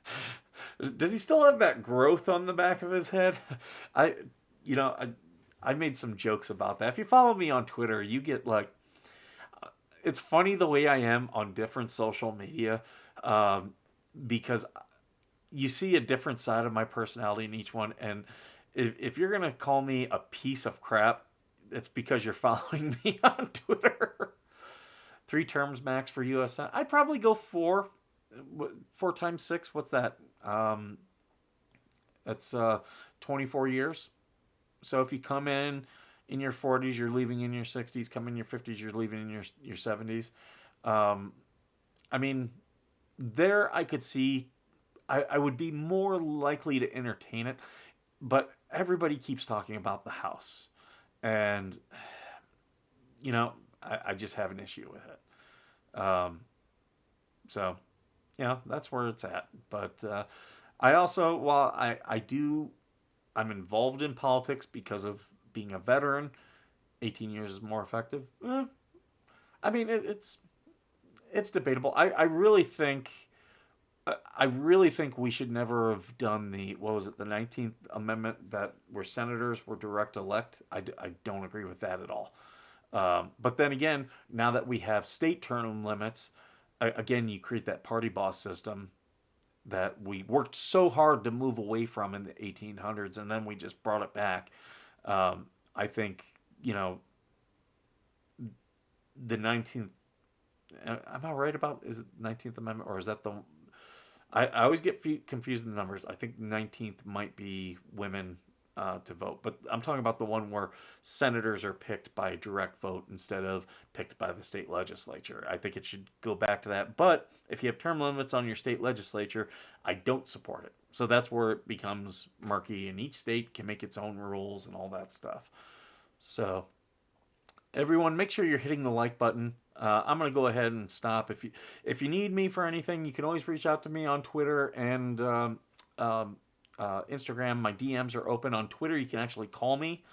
Does he still have that growth on the back of his head? I, you know, I made some jokes about that. If you follow me on Twitter, you get like, it's funny the way I am on different social media, um, because you see a different side of my personality in each one. And if you're gonna call me a piece of crap, it's because you're following me on Twitter. 3 terms max for U.S. I'd probably go 4. 4 times 6. What's that? That's 24 years. So if you come in your 40s, you're leaving in your 60s. Come in your 50s, you're leaving in your 70s. Um, I mean, there I could see I would be more likely to entertain it, but everybody keeps talking about the House, and I just have an issue with it. So that's where it's at. But I also, while I'm involved in politics because of being a veteran. 18 years is more effective. I mean, it's debatable. I really think we should never have done the 19th Amendment that where senators were direct elect. I don't agree with that at all. But then again, now that we have state term limits, again, you create that party boss system that we worked so hard to move away from in the 1800s, and then we just brought it back. I think, the 19th, am I right about, is it 19th Amendment, or is that I always get confused in the numbers. I think 19th might be women to vote, but I'm talking about the one where senators are picked by direct vote instead of picked by the state legislature. I think it should go back to that. But if you have term limits on your state legislature, I don't support it. So that's where it becomes murky, and each state can make its own rules and all that stuff. So everyone, make sure you're hitting the like button. I'm gonna go ahead and stop. If you need me for anything, you can always reach out to me on Twitter and Instagram. My DMs are open. On Twitter, you can actually call me.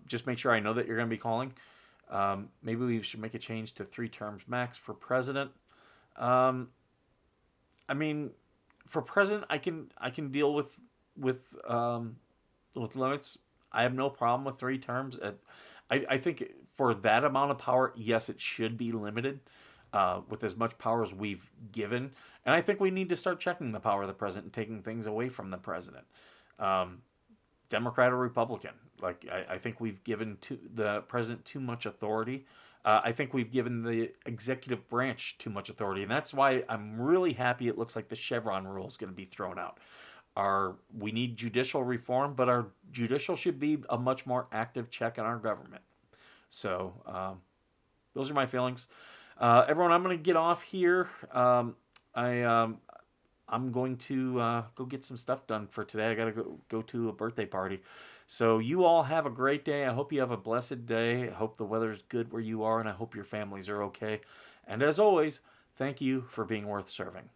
Just make sure I know that you're going to be calling. Maybe we should make a change to 3 terms max for president. I mean, for president, I can deal with limits. I have no problem with 3 terms. I think for that amount of power, yes, it should be limited with as much power as we've given. And I think we need to start checking the power of the president and taking things away from the president. Democrat or Republican. Like, I think we've given the president too much authority. I think we've given the executive branch too much authority. And that's why I'm really happy it looks like the Chevron rule is going to be thrown out. We need judicial reform, but our judicial should be a much more active check on our government. So those are my feelings. Everyone, I'm going to get off here. I'm going to go get some stuff done for today. I got to go to a birthday party. So you all have a great day. I hope you have a blessed day. I hope the weather's good where you are, and I hope your families are okay. And as always, thank you for being worth serving.